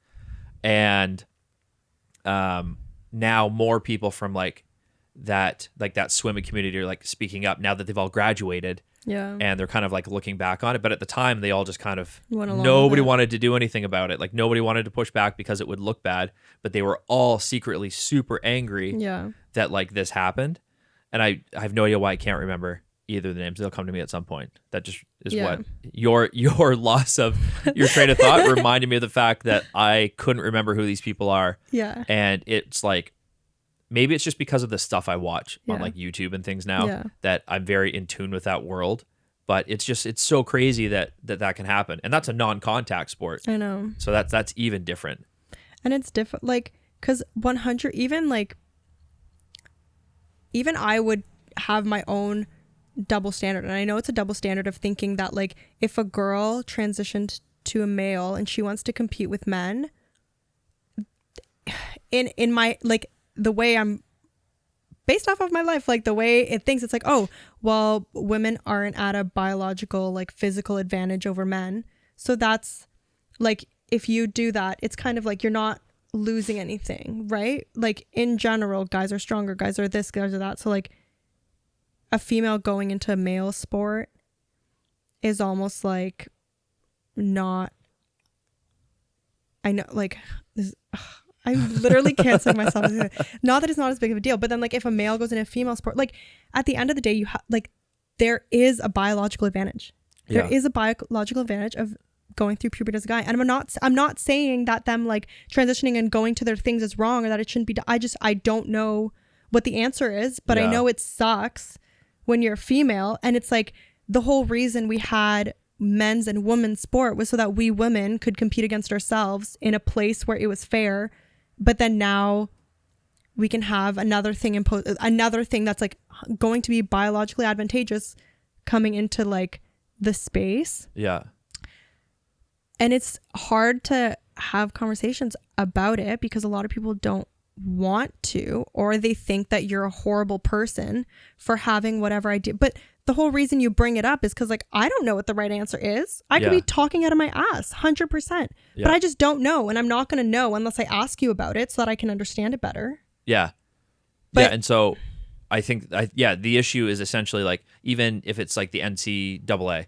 And now more people from like that swimming community are like speaking up now that they've all graduated. Yeah. And they're kind of like looking back on it. But at the time they all just kind of, nobody wanted to do anything about it. Like nobody wanted to push back because it would look bad, but they were all secretly super angry that like this happened. And I have no idea why I can't remember either of the names. They'll come to me at some point. That just is what your loss of your train of thought reminded me of the fact that I couldn't remember who these people are. Yeah. And it's like, maybe it's just because of the stuff I watch on like YouTube and things now that I'm very in tune with that world. But it's so crazy that can happen. And that's a non-contact sport. I know. So that's even different. And it's different, like, because 100, even I would have my own double standard. And I know it's a double standard of thinking that like if a girl transitioned to a male and she wants to compete with men, in my like the way I'm based off of my life, like the way it thinks, it's like, oh, well, women aren't at a biological like physical advantage over men. So that's like, if you do that, it's kind of like you're not losing anything, right? Like in general, guys are stronger, guys are this, guys are that. So like a female going into a male sport is almost like not, I know, like this, I literally can't say myself. Not that it's not as big of a deal, but then like if a male goes into a female sport, like at the end of the day, like there is a biological advantage. There is a biological advantage of going through puberty as a guy. And I'm not saying that them like transitioning and going to their things is wrong or that it shouldn't be. I don't know what the answer is, but I know it sucks when you're a female. And it's like the whole reason we had men's and women's sport was so that we women could compete against ourselves in a place where it was fair. But then now we can have another thing that's like going to be biologically advantageous coming into like the space. Yeah. And it's hard to have conversations about it because a lot of people don't want to, or they think that you're a horrible person for having whatever idea. But the whole reason you bring it up is because like, I don't know what the right answer is. I could be talking out of my ass 100%, but I just don't know. And I'm not going to know unless I ask you about it so that I can understand it better. Yeah. But, and so I think, the issue is essentially like, even if it's like the NCAA,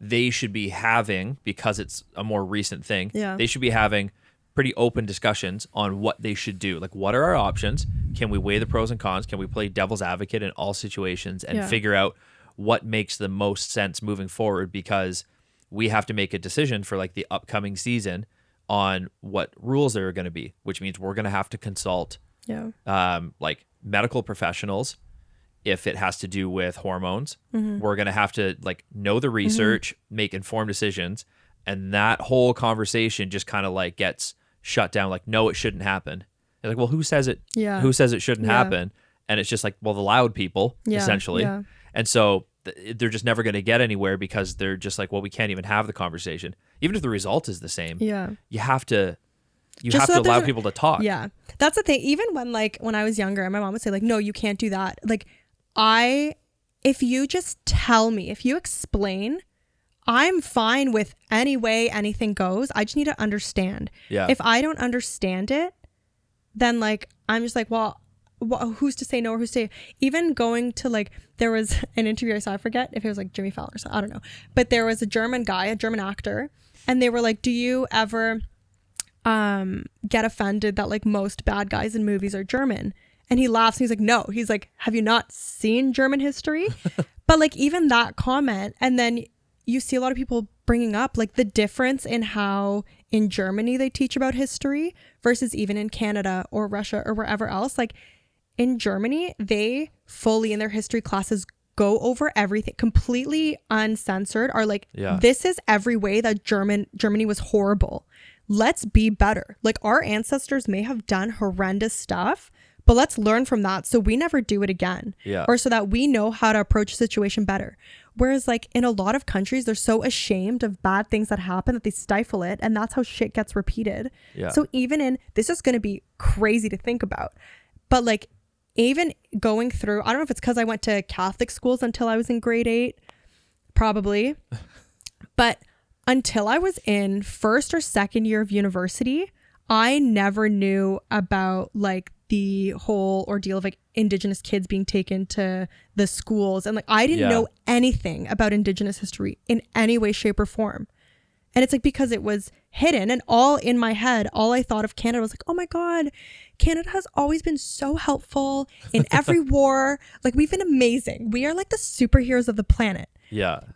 they should be having, because it's a more recent thing, they should be having pretty open discussions on what they should do. Like, what are our options? Can we weigh the pros and cons? Can we play devil's advocate in all situations and figure out what makes the most sense moving forward? Because we have to make a decision for like the upcoming season on what rules there are going to be, which means we're going to have to consult like medical professionals. If it has to do with hormones, we're going to have to like know the research, make informed decisions. And that whole conversation just kind of like gets shut down. Like, no, it shouldn't happen. They're like, well, who says it? Yeah. Who says it shouldn't happen? And it's just like, well, the loud people, essentially. Yeah. And so they're just never going to get anywhere because they're just like, well, we can't even have the conversation. Even if the result is the same, you have to allow people to talk. Yeah. That's the thing. Even when I was younger, my mom would say like, no, you can't do that. Like if you just tell me, if you explain, I'm fine with any way anything goes. I just need to understand. Yeah. If I don't understand it, then like, I'm just like, well, who's to say no or who's to say, even going to like, there was an interview I saw, I forget if it was like Jimmy Fallon or something, I don't know. But there was a German guy, a German actor, and they were like, do you ever get offended that like most bad guys in movies are German? And he laughs and he's like, no. He's like, have you not seen German history? But like even that comment, and then you see a lot of people bringing up like the difference in how in Germany they teach about history versus even in Canada or Russia or wherever else. Like in Germany, they fully in their history classes go over everything completely uncensored, are like, this is every way that Germany was horrible. Let's be better. Like our ancestors may have done horrendous stuff, but let's learn from that so we never do it again. Or so that we know how to approach a situation better. Whereas like in a lot of countries, they're so ashamed of bad things that happen that they stifle it. And that's how shit gets repeated. So even in, this is going to be crazy to think about, but like even going through, I don't know if it's because I went to Catholic schools until I was in grade 8, probably. But until I was in first or second year of university, I never knew about like the whole ordeal of like Indigenous kids being taken to the schools. And like, I didn't know anything about Indigenous history in any way, shape or form. And it's like, because it was hidden and all in my head, all I thought of Canada was like, oh my God, Canada has always been so helpful in every war. Like we've been amazing. We are like the superheroes of the planet.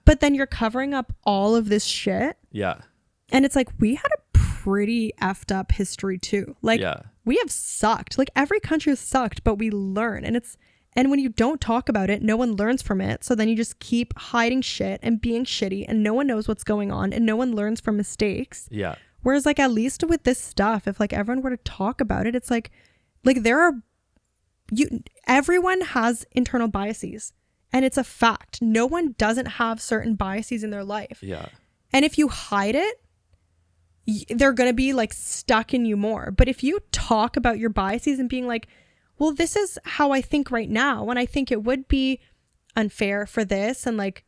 But then you're covering up all of this shit. And it's like, we had a pretty effed up history too. Like we have sucked. Like every country has sucked, but we learn. And when you don't talk about it, no one learns from it. So then you just keep hiding shit and being shitty and no one knows what's going on and no one learns from mistakes. Whereas like, at least with this stuff, if like everyone were to talk about it, it's like everyone has internal biases and it's a fact. No one doesn't have certain biases in their life. And if you hide it, they're going to be like stuck in you more. But if you talk about your biases and being like, well, this is how I think right now, and I think it would be unfair for this, and like,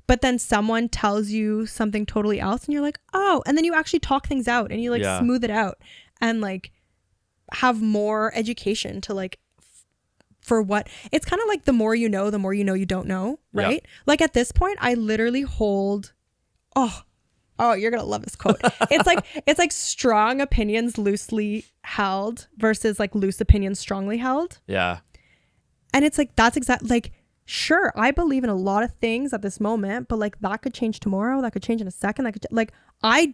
but then someone tells you something totally else and you're like, oh, and then you actually talk things out and you like smooth it out and like have more education to like for what it's kind of like. The more you know you don't know, right? Like at this point I literally hold oh, you're gonna love this quote. It's like strong opinions loosely held versus like loose opinions strongly held. And it's like, that's exactly like, sure, I believe in a lot of things at this moment, but like that could change tomorrow, that could change in a second, that could like, I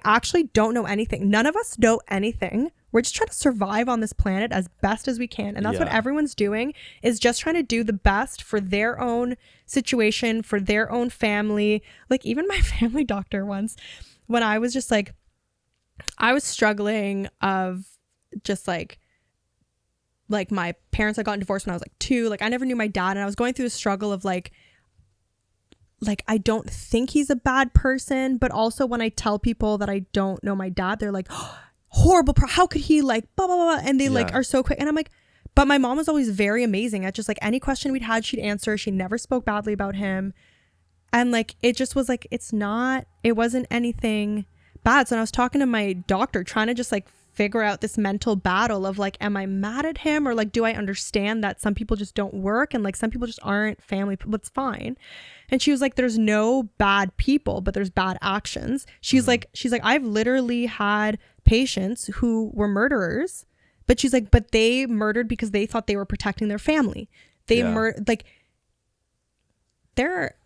actually don't know anything. None of us know anything. We're just trying to survive on this planet as best as we can. And that's what everyone's doing, is just trying to do the best for their own situation, for their own family. Like even my family doctor once, when I was just like, I was struggling of just like my parents had gotten divorced when I was like 2. Like I never knew my dad. And I was going through a struggle of like I don't think he's a bad person. But also when I tell people that I don't know my dad, they're like, oh, horrible. How could he like blah, blah, blah. And they like are so quick. And I'm like, but my mom was always very amazing at just like any question we'd had, she'd answer. She never spoke badly about him. And like, it just was like, it wasn't anything bad. So when I was talking to my doctor, trying to just like figure out this mental battle of like, am I mad at him? Or like, do I understand that some people just don't work and like some people just aren't family? It's fine. And she was like, there's no bad people, but there's bad actions. She's like, I've literally had patients who were murderers, but she's like, but they murdered because they thought they were protecting their family. They murdered like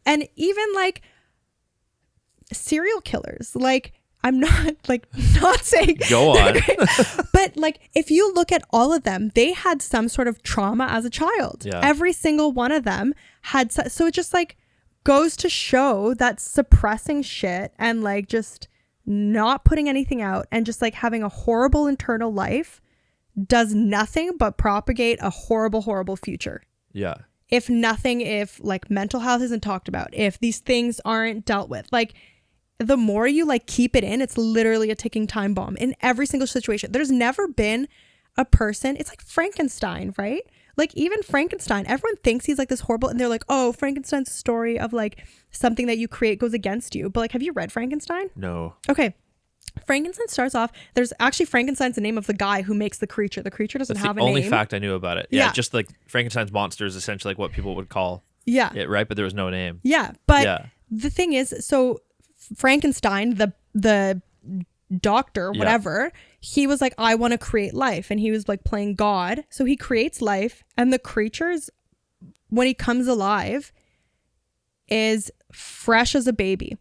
and even like serial killers. Like I'm not saying go on, but like if you look at all of them, they had some sort of trauma as a child. Every single one of them had. So it just like goes to show that suppressing shit and like just not putting anything out and just like having a horrible internal life does nothing but propagate a horrible future. If like mental health isn't talked about, if these things aren't dealt with, like the more you like keep it in, it's literally a ticking time bomb in every single situation. There's never been a person, it's like Frankenstein, right? Like even Frankenstein, everyone thinks he's like this horrible, and they're like, oh, Frankenstein's a story of like something that you create goes against you. But like, have you read Frankenstein? No. Okay. Frankenstein starts off, there's actually Frankenstein's the name of the guy who makes the creature. The creature doesn't have a name. Only fact I knew about it. Yeah. Just like Frankenstein's monster is essentially like what people would call it, right? But there was no name. Yeah. But the thing is, so Frankenstein, the doctor, whatever, he was like, I want to create life. And he was like playing God. So he creates life, and the creatures, when he comes alive, is fresh as a baby.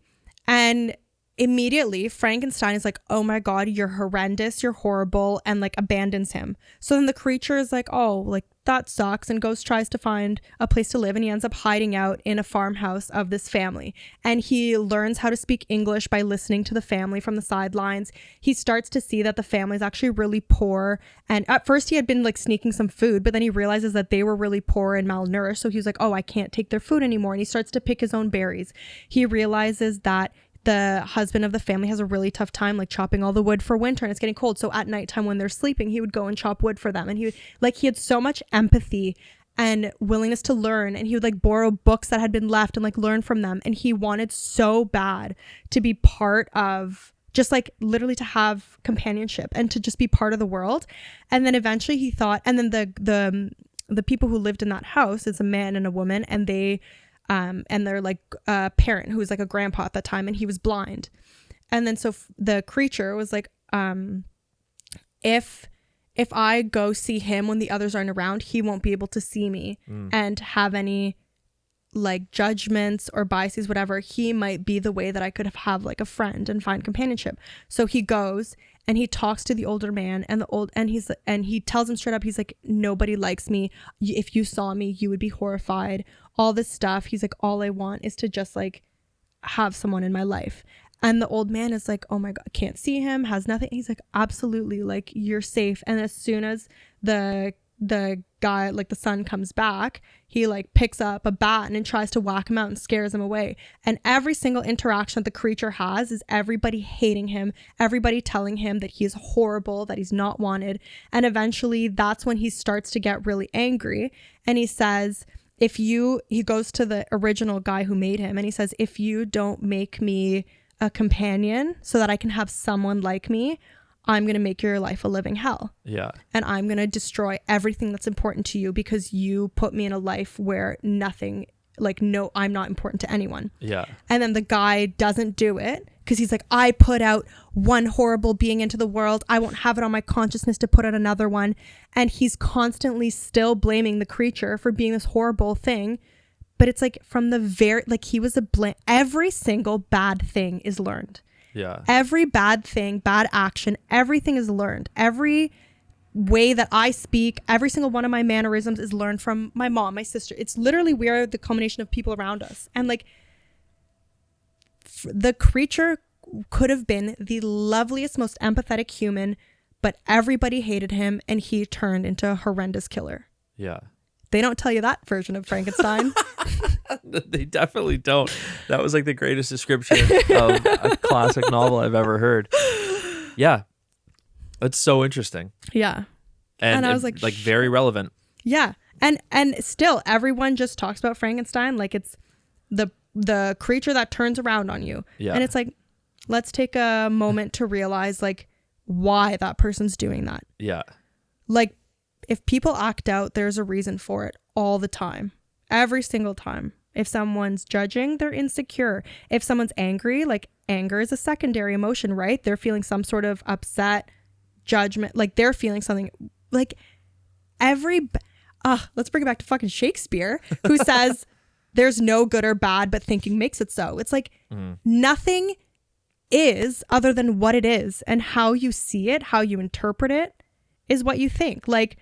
And immediately Frankenstein is like, oh my God, you're horrendous, you're horrible, and like abandons him. So then the creature is like, oh, like that sucks, and tries to find a place to live, and he ends up hiding out in a farmhouse of this family. And he learns how to speak English by listening to the family from the sidelines. He starts to see that the family is actually really poor, and at first he had been like sneaking some food, but then he realizes that they were really poor and malnourished, so he was like, oh, I can't take their food anymore, and he starts to pick his own berries. He realizes that the husband of the family has a really tough time like chopping all the wood for winter, and it's getting cold, so at nighttime when they're sleeping he would go and chop wood for them. And he had so much empathy and willingness to learn, and he would like borrow books that had been left and like learn from them. And he wanted so bad to be part of, just like literally to have companionship and to just be part of the world. And then eventually he thought, and then the people who lived in that house is a man and a woman, and they and they're like a parent who was like a grandpa at that time, and he was blind. And then so the creature was like, if I go see him when the others aren't around, he won't be able to see me and have any like judgments or biases, whatever. He might be the way that I could have like a friend and find companionship. So he goes and he talks to the older man, and he tells him straight up, he's like, nobody likes me. If you saw me, you would be horrified. All this stuff. He's like, all I want is to just like have someone in my life. And the old man is like, oh my God, can't see him, has nothing. He's like, absolutely, like you're safe. And as soon as the guy, like the son, comes back, he like picks up a bat and tries to whack him out and scares him away. And every single interaction that the creature has is everybody hating him, everybody telling him that he is horrible, that he's not wanted. And eventually that's when he starts to get really angry, and he says, he goes to the original guy who made him, and he says, if you don't make me a companion so that I can have someone like me, I'm going to make your life a living hell. Yeah. And I'm going to destroy everything that's important to you because you put me in a life where nothing, like, no, I'm not important to anyone. Yeah. And then the guy doesn't do it because he's like, I put out one horrible being into the world. I won't have it on my consciousness to put out another one. And he's constantly still blaming the creature for being this horrible thing. But it's like from the he was every single bad thing is learned. Yeah. Every bad thing, bad action, everything is learned. Every way that I speak, every single one of my mannerisms is learned from my mom, my sister. It's literally, we are the culmination of people around us. And like, the creature could have been the loveliest, most empathetic human, but everybody hated him and he turned into a horrendous killer. Yeah. They don't tell you that version of Frankenstein. They definitely don't. That was like the greatest description of a classic novel I've ever heard. Yeah. That's so interesting. Yeah. And I was like very relevant. Yeah. And still everyone just talks about Frankenstein like it's the creature that turns around on you. Yeah. And it's like, let's take a moment to realize like why that person's doing that. Yeah. Like, if people act out, there's a reason for it all the time. Every single time. If someone's judging, they're insecure. If someone's angry, like anger is a secondary emotion, right? They're feeling some sort of upset, judgment, like they're feeling something. Like let's bring it back to fucking Shakespeare, who says there's no good or bad, but thinking makes it so. It's like nothing is other than what it is, and how you see it, how you interpret it is what you think. Like,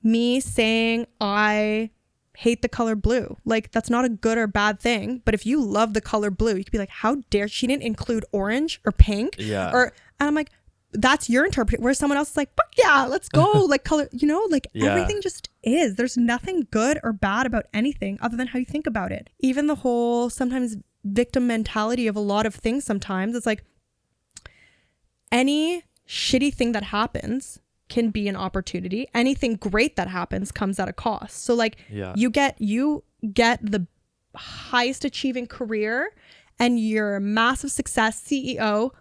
me saying I hate the color blue, like that's not a good or bad thing, but if you love the color blue, you could be like, how dare she didn't include orange or pink. Yeah. And I'm like, that's your interpretation, where someone else is like, fuck yeah, let's go. Like color, like everything just is. There's nothing good or bad about anything other than how you think about it. Even the whole sometimes victim mentality of a lot of things, sometimes it's like any shitty thing that happens can be an opportunity. Anything great that happens comes at a cost. So like you get the highest achieving career and your massive success CEO,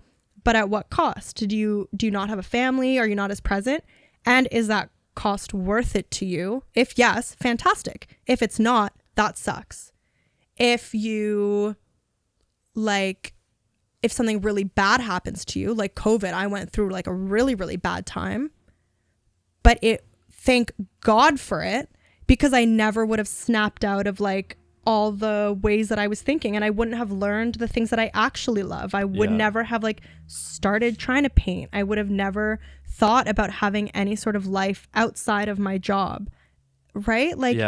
but at what cost? Do you not have a family? Are you not as present? And is that cost worth it to you? If yes, fantastic. If it's not, that sucks. If something really bad happens to you, like COVID, I went through like a really, really bad time. But thank God for it, because I never would have snapped out of like all the ways that I was thinking, and I wouldn't have learned the things that I actually love. I would never have like started trying to paint. I would have never thought about having any sort of life outside of my job, right? Like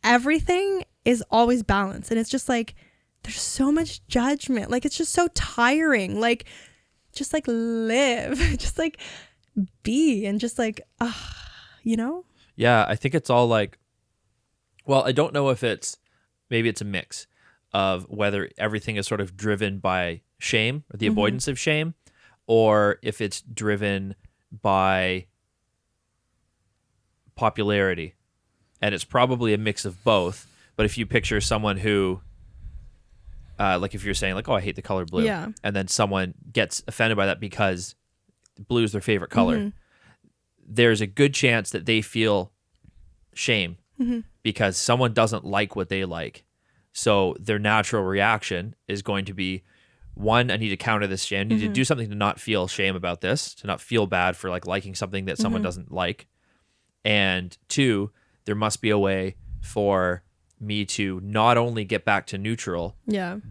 everything is always balanced, and it's just like there's so much judgment. Like it's just so tiring. Like just like live, just like be, and just like you know? Yeah, I think it's all like, well, I don't know if maybe it's a mix of whether everything is sort of driven by shame or the avoidance of shame, or if it's driven by popularity. And it's probably a mix of both. But if you picture someone who, like if you're saying like, oh, I hate the color blue. Yeah. And then someone gets offended by that because blue is their favorite color. There's a good chance that they feel shame because someone doesn't like what they like. So their natural reaction is going to be, one, I need to counter this shame. I need to do something to not feel shame about this, to not feel bad for like liking something that someone doesn't like. And two, there must be a way for me to not only get back to neutral,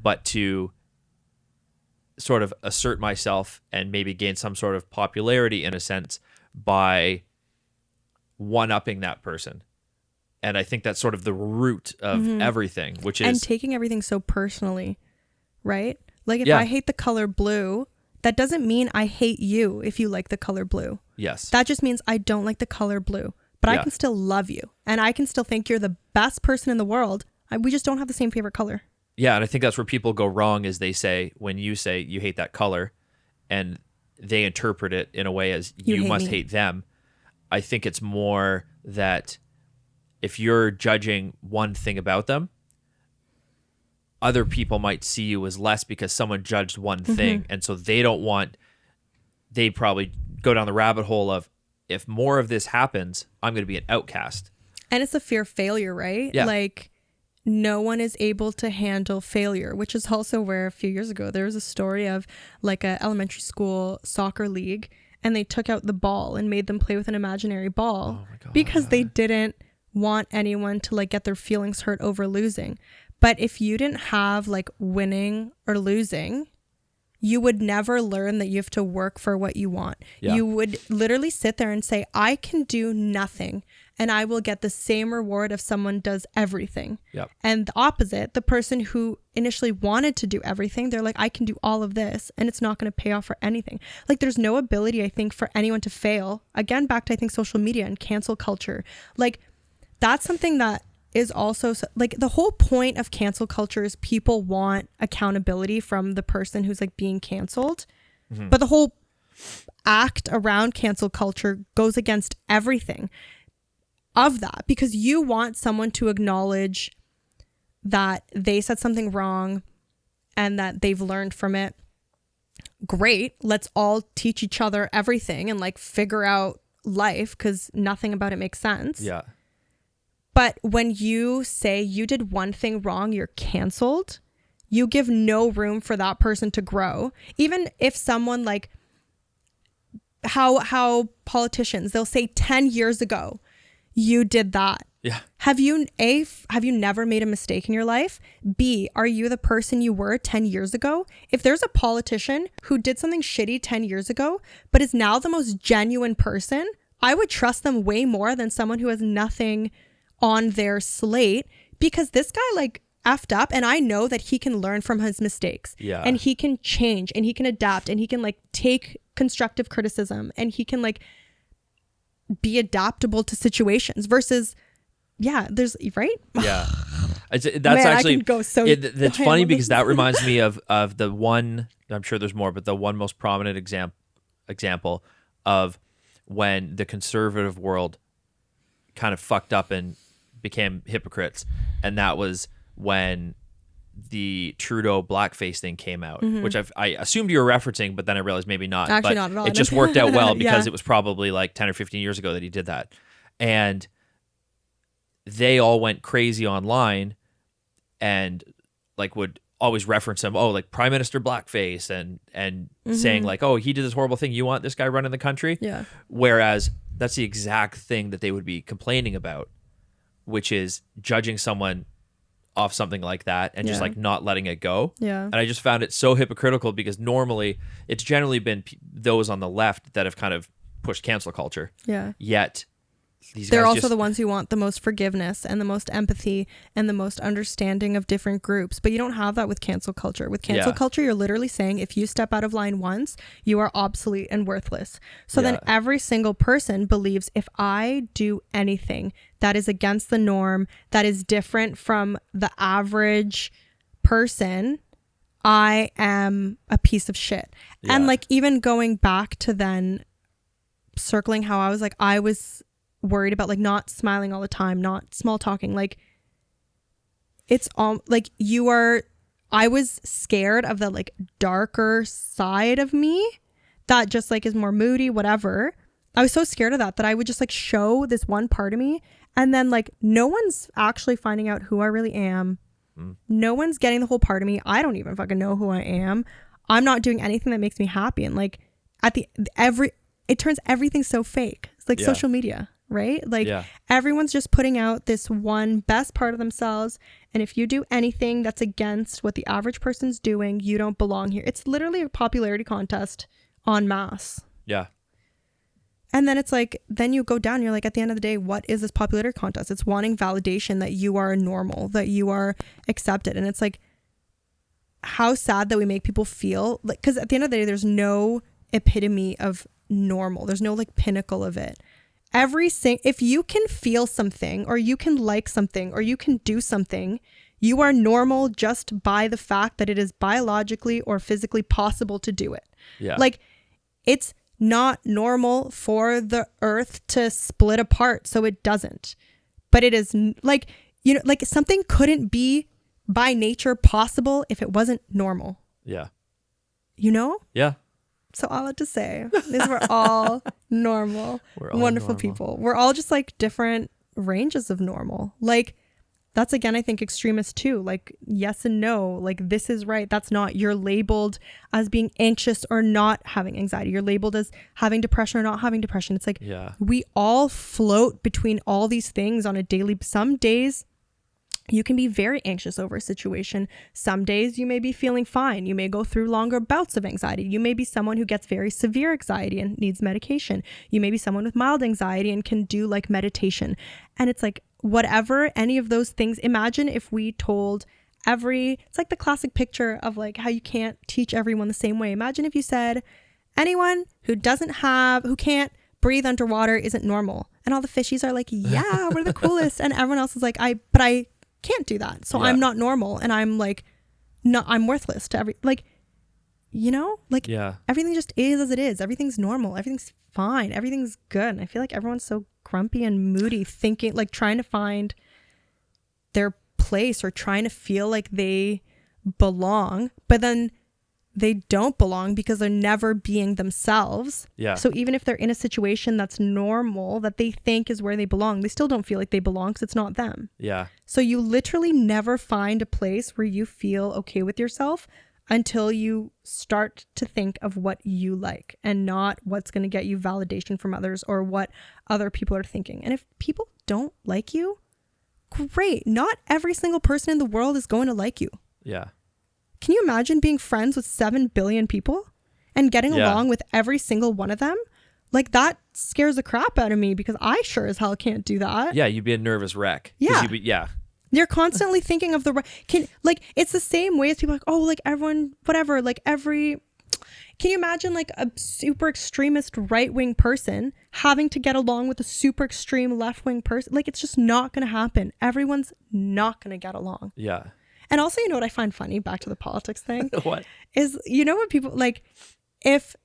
but to sort of assert myself and maybe gain some sort of popularity in a sense by one-upping that person. And I think that's sort of the root of everything, which is... And taking everything so personally, right? Like if I hate the color blue, that doesn't mean I hate you if you like the color blue. Yes. That just means I don't like the color blue. But I can still love you. And I can still think you're the best person in the world. We just don't have the same favorite color. Yeah, and I think that's where people go wrong is they say, when you say you hate that color, and they interpret it in a way as you must hate them. I think it's more that if you're judging one thing about them, other people might see you as less because someone judged one thing. And so they probably go down the rabbit hole of, if more of this happens, I'm going to be an outcast. And it's a fear of failure, right? Yeah. Like no one is able to handle failure, which is also where a few years ago, there was a story of like a elementary school soccer league, and they took out the ball and made them play with an imaginary ball because they didn't want anyone to like get their feelings hurt over losing. But if you didn't have like winning or losing, you would never learn that you have to work for what you want. Yeah. You would literally sit there and say, I can do nothing and I will get the same reward if someone does everything. Yep. And the opposite, the person who initially wanted to do everything, they're like, I can do all of this and it's not going to pay off for anything. Like there's no ability, I think, for anyone to fail. Again, back to, I think, social media and cancel culture. Like that's something that is also like the whole point of cancel culture is people want accountability from the person who's like being canceled. But the whole act around cancel culture goes against everything of that, because you want someone to acknowledge that they said something wrong and that they've learned from it. Great. Let's all teach each other everything and like figure out life, because nothing about it makes sense. Yeah. But when you say you did one thing wrong, you're canceled, you give no room for that person to grow. Even if someone like how politicians, they'll say 10 years ago, you did that. Yeah. Have you never made a mistake in your life? B, are you the person you were 10 years ago? If there's a politician who did something shitty 10 years ago, but is now the most genuine person, I would trust them way more than someone who has nothing on their slate, because this guy like effed up and I know that he can learn from his mistakes. Yeah. And he can change and he can adapt and he can like take constructive criticism and he can like be adaptable to situations versus there's right. Yeah. That's Man, actually I can go so that's funny because that reminds me of the one, I'm sure there's more, but the one most prominent example of when the conservative world kind of fucked up and became hypocrites, and that was when the Trudeau blackface thing came out, which I assumed you were referencing, but then I realized maybe not. Actually, but not at all. It just worked out well because it was probably like 10 or 15 years ago that he did that, and they all went crazy online and like would always reference him, like Prime Minister blackface, and saying like, oh, he did this horrible thing, you want this guy running the country? Yeah. Whereas that's the exact thing that they would be complaining about, which is judging someone off something like that and just like not letting it go. Yeah. And I just found it so hypocritical because normally it's generally been those on the left that have kind of pushed cancel culture. Yeah. Yet they're also the ones who want the most forgiveness and the most empathy and the most understanding of different groups. But you don't have that with cancel culture. With cancel culture, you're literally saying if you step out of line once, you are obsolete and worthless. So then every single person believes if I do anything that is against the norm, that is different from the average person, I am a piece of shit. Yeah. And like even going back to then circling how I was worried about like not smiling all the time, not small talking, like it's all like I was scared of the like darker side of me that just like is more moody, whatever. I was so scared of that I would just like show this one part of me and then like no one's actually finding out who I really am. No one's getting the whole part of me. I don't even fucking know who I am. I'm not doing anything that makes me happy. And like it turns everything so fake. It's like social media. Right? Like everyone's just putting out this one best part of themselves. And if you do anything that's against what the average person's doing, you don't belong here. It's literally a popularity contest en masse. Yeah. And then it's like, then you go down, you're like, at the end of the day, what is this popularity contest? It's wanting validation that you are normal, that you are accepted. And it's like, how sad that we make people feel like, because at the end of the day, there's no epitome of normal. There's no like pinnacle of it. If you can feel something or you can like something or you can do something, you are normal just by the fact that it is biologically or physically possible to do it. Yeah. Like it's not normal for the earth to split apart, so it doesn't. But it is like, you know, like something couldn't be by nature possible if it wasn't normal. Yeah. You know? Yeah. So all I have to say is we're all normal, wonderful people. We're all just like different ranges of normal. Like that's again, I think extremist too. Like yes and no, like this is right. That's not. You're labeled as being anxious or not having anxiety. You're labeled as having depression or not having depression. It's like we all float between all these things on a daily. Some days you can be very anxious over a situation. Some days you may be feeling fine. You may go through longer bouts of anxiety. You may be someone who gets very severe anxiety and needs medication. You may be someone with mild anxiety and can do like meditation. And it's like, whatever, any of those things, imagine if we told it's like the classic picture of like how you can't teach everyone the same way. Imagine if you said, anyone who can't breathe underwater isn't normal. And all the fishies are like, yeah, we're the coolest. And everyone else is like, I can't do that, so I'm not normal, and I'm like I'm worthless to everything just is as it is. Everything's normal, everything's fine, everything's good. And I feel like everyone's so grumpy and moody, thinking like trying to find their place or trying to feel like they belong, but then they don't belong because they're never being themselves. Yeah. So even if they're in a situation that's normal, that they think is where they belong, they still don't feel like they belong because it's not them. Yeah. So you literally never find a place where you feel okay with yourself until you start to think of what you like and not what's going to get you validation from others or what other people are thinking. And if people don't like you, great. Not every single person in the world is going to like you. Yeah. Can you imagine being friends with 7 billion people and getting along with every single one of them? Like that scares the crap out of me because I sure as hell can't do that. Yeah, you'd be a nervous wreck. Yeah. You're constantly thinking of it's the same way as people like, oh, like everyone, whatever, can you imagine like a super extremist right-wing person having to get along with a super extreme left-wing person? Like it's just not going to happen. Everyone's not going to get along. Yeah. And also, you know what I find funny, back to the politics thing? What? Is, you know what people, like, if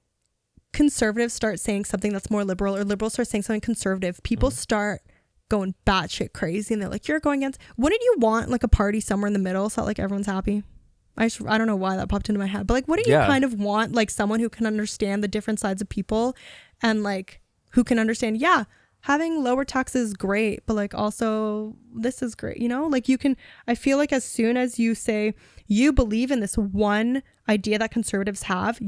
conservatives start saying something that's more liberal or liberals start saying something conservative, people start going batshit crazy and they're like, you're going against, wouldn't you want like a party somewhere in the middle so that like everyone's happy? I don't know why that popped into my head, but like, wouldn't you kind of want like someone who can understand the different sides of people and like who can understand, having lower taxes is great, but like also this is great, you know? Like I feel like as soon as you say you believe in this one idea that conservatives have,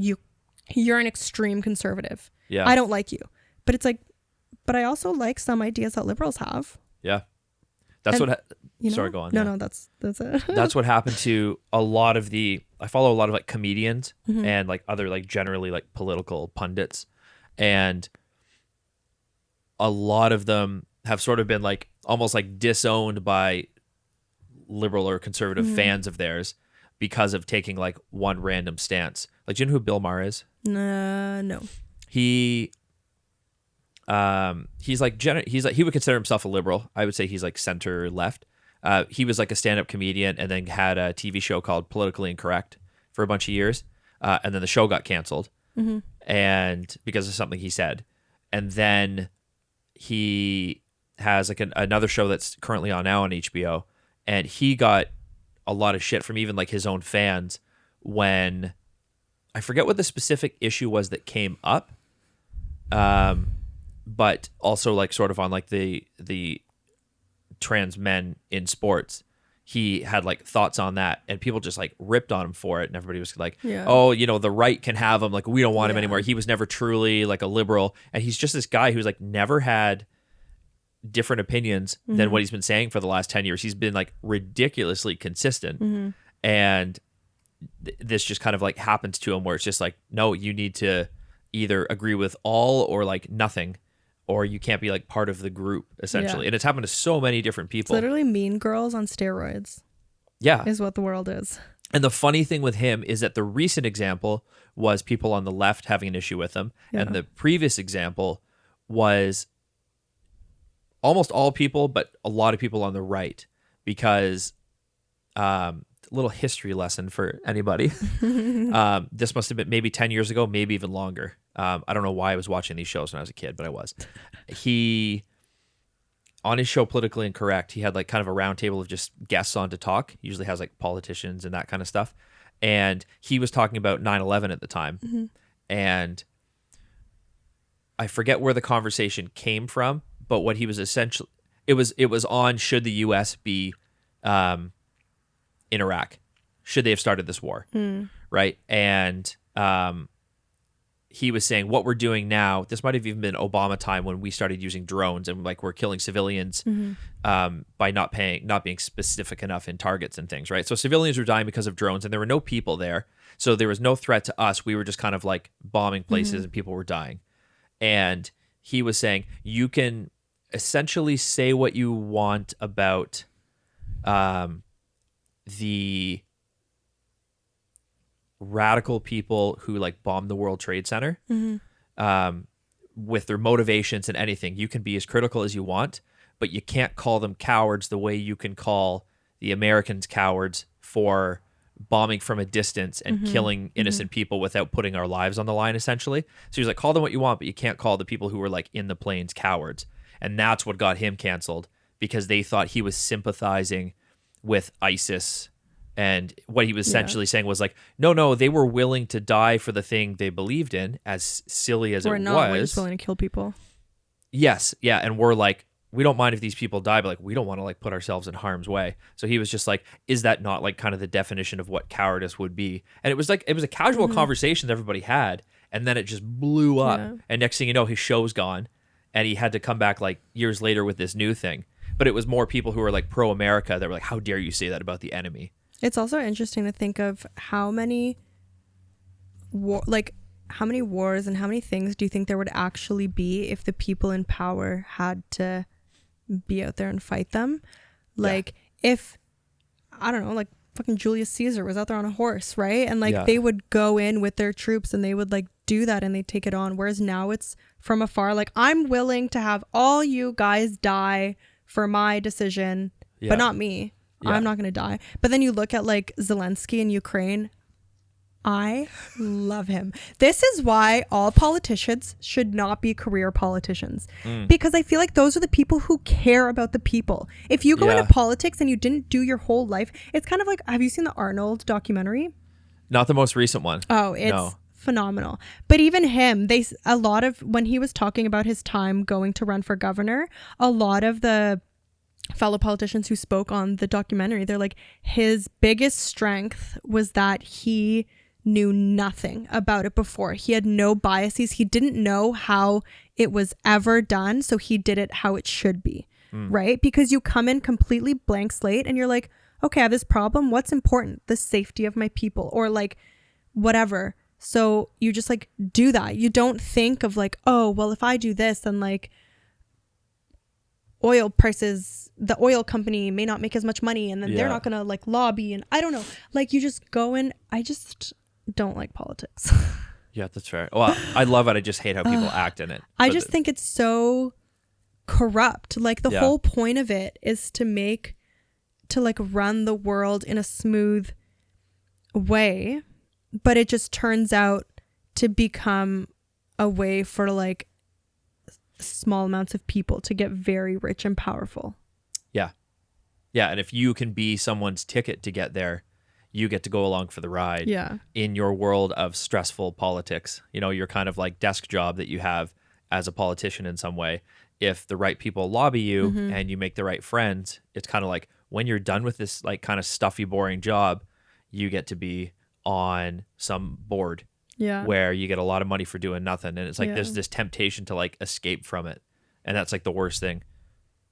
you're an extreme conservative. Yeah. I don't like you. But it's like, but I also like some ideas that liberals have. Yeah. Sorry, go on. No, that's it. That's what happened to a lot of I follow a lot of like comedians and like other like generally like political pundits, and a lot of them have sort of been like almost like disowned by liberal or conservative fans of theirs because of taking like one random stance. Like, do you know who Bill Maher is? No. He's like he would consider himself a liberal. I would say he's like center left. He was like a stand-up comedian and then had a TV show called Politically Incorrect for a bunch of years. And then the show got canceled and because of something he said. And then he has like another show that's currently on now on HBO. And he got a lot of shit from even like his own fans when I forget what the specific issue was that came up. But also like sort of on like the trans men in sports, he had like thoughts on that and people just like ripped on him for it. And everybody was like, oh, you know, the right can have him. Like, we don't want him anymore. He was never truly like a liberal. And he's just this guy who's like never had different opinions than what he's been saying for the last 10 years. He's been like ridiculously consistent. And this just kind of like happens to him where it's just like, no, you need to either agree with all or like nothing, or you can't be like part of the group essentially. And it's happened to so many different people. It's literally Mean Girls on steroids. Yeah. Is what the world is. And the funny thing with him is that the recent example was people on the left having an issue with him. And the previous example was almost all people, but a lot of people on the right, because little history lesson for anybody. This must have been maybe 10 years ago, maybe even longer. I don't know why I was watching these shows when I was a kid, but I was. He, on his show Politically Incorrect, he had like kind of a round table of just guests on to talk. He usually has like politicians and that kind of stuff. And he was talking about 9/11 at the time. And I forget where the conversation came from, but what he was essentially, it was on, should the U.S. be in Iraq? Should they have started this war? Right? And he was saying what we're doing now, this might have even been Obama time when we started using drones and like we're killing civilians by not being specific enough in targets and things, right? So civilians were dying because of drones and there were no people there. So there was no threat to us. We were just kind of like bombing places and people were dying. And he was saying you can essentially say what you want about the radical people who like bombed the World Trade Center with their motivations and anything. You can be as critical as you want, but you can't call them cowards the way you can call the Americans cowards for bombing from a distance and killing innocent people without putting our lives on the line, essentially. So he was like, call them what you want, but you can't call the people who were like in the planes cowards. And that's what got him canceled, because they thought he was sympathizing with ISIS. And what he was essentially saying was like, no, they were willing to die for the thing they believed in, as silly as it was. We're just willing to kill people. Yes, yeah, and we're like, we don't mind if these people die, but like we don't want to like put ourselves in harm's way. So he was just like, is that not like kind of the definition of what cowardice would be? And it was a casual conversation that everybody had, and then it just blew up. Yeah. And next thing you know, his show's gone, and he had to come back like years later with this new thing. But it was more people who were like pro-America that were like, how dare you say that about the enemy? It's also interesting to think of how many wars and how many things do you think there would actually be if the people in power had to be out there and fight them? Like if, I don't know, like fucking Julius Caesar was out there on a horse, right? And like they would go in with their troops and they would like do that and they take it on. Whereas now it's from afar, like I'm willing to have all you guys die for my decision, but not me. Yeah. I'm not going to die. But then you look at like Zelensky in Ukraine. I love him. This is why all politicians should not be career politicians. Because I feel like those are the people who care about the people. If you go into politics and you didn't do your whole life, it's kind of like, have you seen the Arnold documentary? Not the most recent one. Oh, it's phenomenal. But even him, when he was talking about his time going to run for governor, a lot of the fellow politicians who spoke on the documentary, they're like, his biggest strength was that he knew nothing about it before. He had no biases. He didn't know how it was ever done, so he did it how it should be. right? Because you come in completely blank slate and you're like, okay, I have this problem. What's important? The safety of my people, or like whatever. So you just like do that. You don't think of like, oh, well, if I do this, then like oil prices, the oil company may not make as much money, and then they're not gonna like lobby, and I don't know. Like you just go in. I just don't like politics. Yeah, that's fair. Well, I love it. I just hate how people act in it. I just think it's so corrupt. Like the whole point of it is to like run the world in a smooth way, but it just turns out to become a way for like small amounts of people to get very rich and powerful. Yeah, and if you can be someone's ticket to get there, you get to go along for the ride in your world of stressful politics. You know, your kind of like desk job that you have as a politician in some way. If the right people lobby you and you make the right friends, it's kind of like when you're done with this like kind of stuffy, boring job, you get to be on some board where you get a lot of money for doing nothing. And it's like there's this temptation to like escape from it. And that's like the worst thing.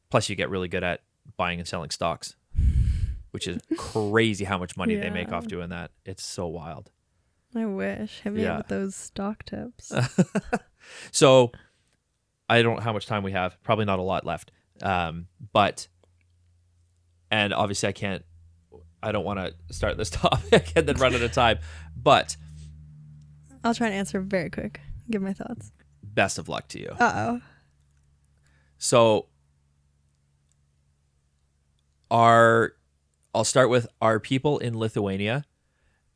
Plus you get really good at buying and selling stocks, which is crazy how much money they make off doing that. It's so wild. I wish. Hit me up with those stock tips. So I don't know how much time we have. Probably not a lot left. But, and obviously I don't want to start this topic and then run out of time, but I'll try and answer very quick. Give my thoughts. Best of luck to you. Uh-oh. So I'll start with, are people in Lithuania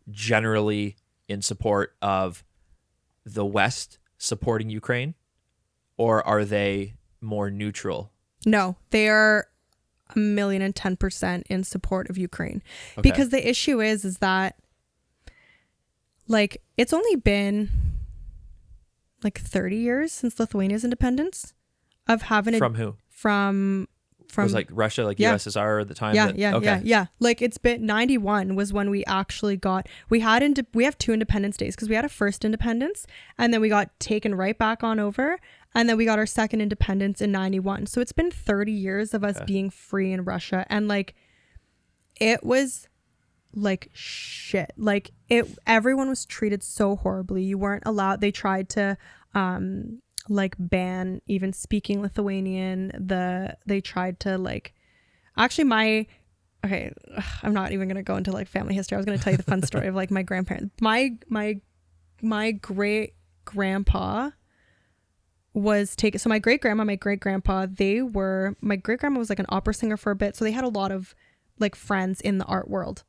generally in support of the West supporting Ukraine, or are they more neutral? No, they are 1,010% in support of Ukraine. Okay. Because the issue is that like it's only been like 30 years since Lithuania's independence of having from who? From it was like Russia, like USSR at the time. Yeah. Like it's been 91 was when we actually got, we have 2 Independence Days, because we had a first independence and then we got taken right back on over, and then we got our second independence in 91. So it's been 30 years of us being free in Russia, and like it was like shit. Like everyone was treated so horribly. You weren't allowed, they tried to like ban even speaking Lithuanian. They tried to like, actually I'm not even gonna go into like family history. I was gonna tell you the fun story of like my grandparents. My great grandpa was taken, so my great grandma, my great grandpa, my great grandma was like an opera singer for a bit, so they had a lot of like friends in the art world,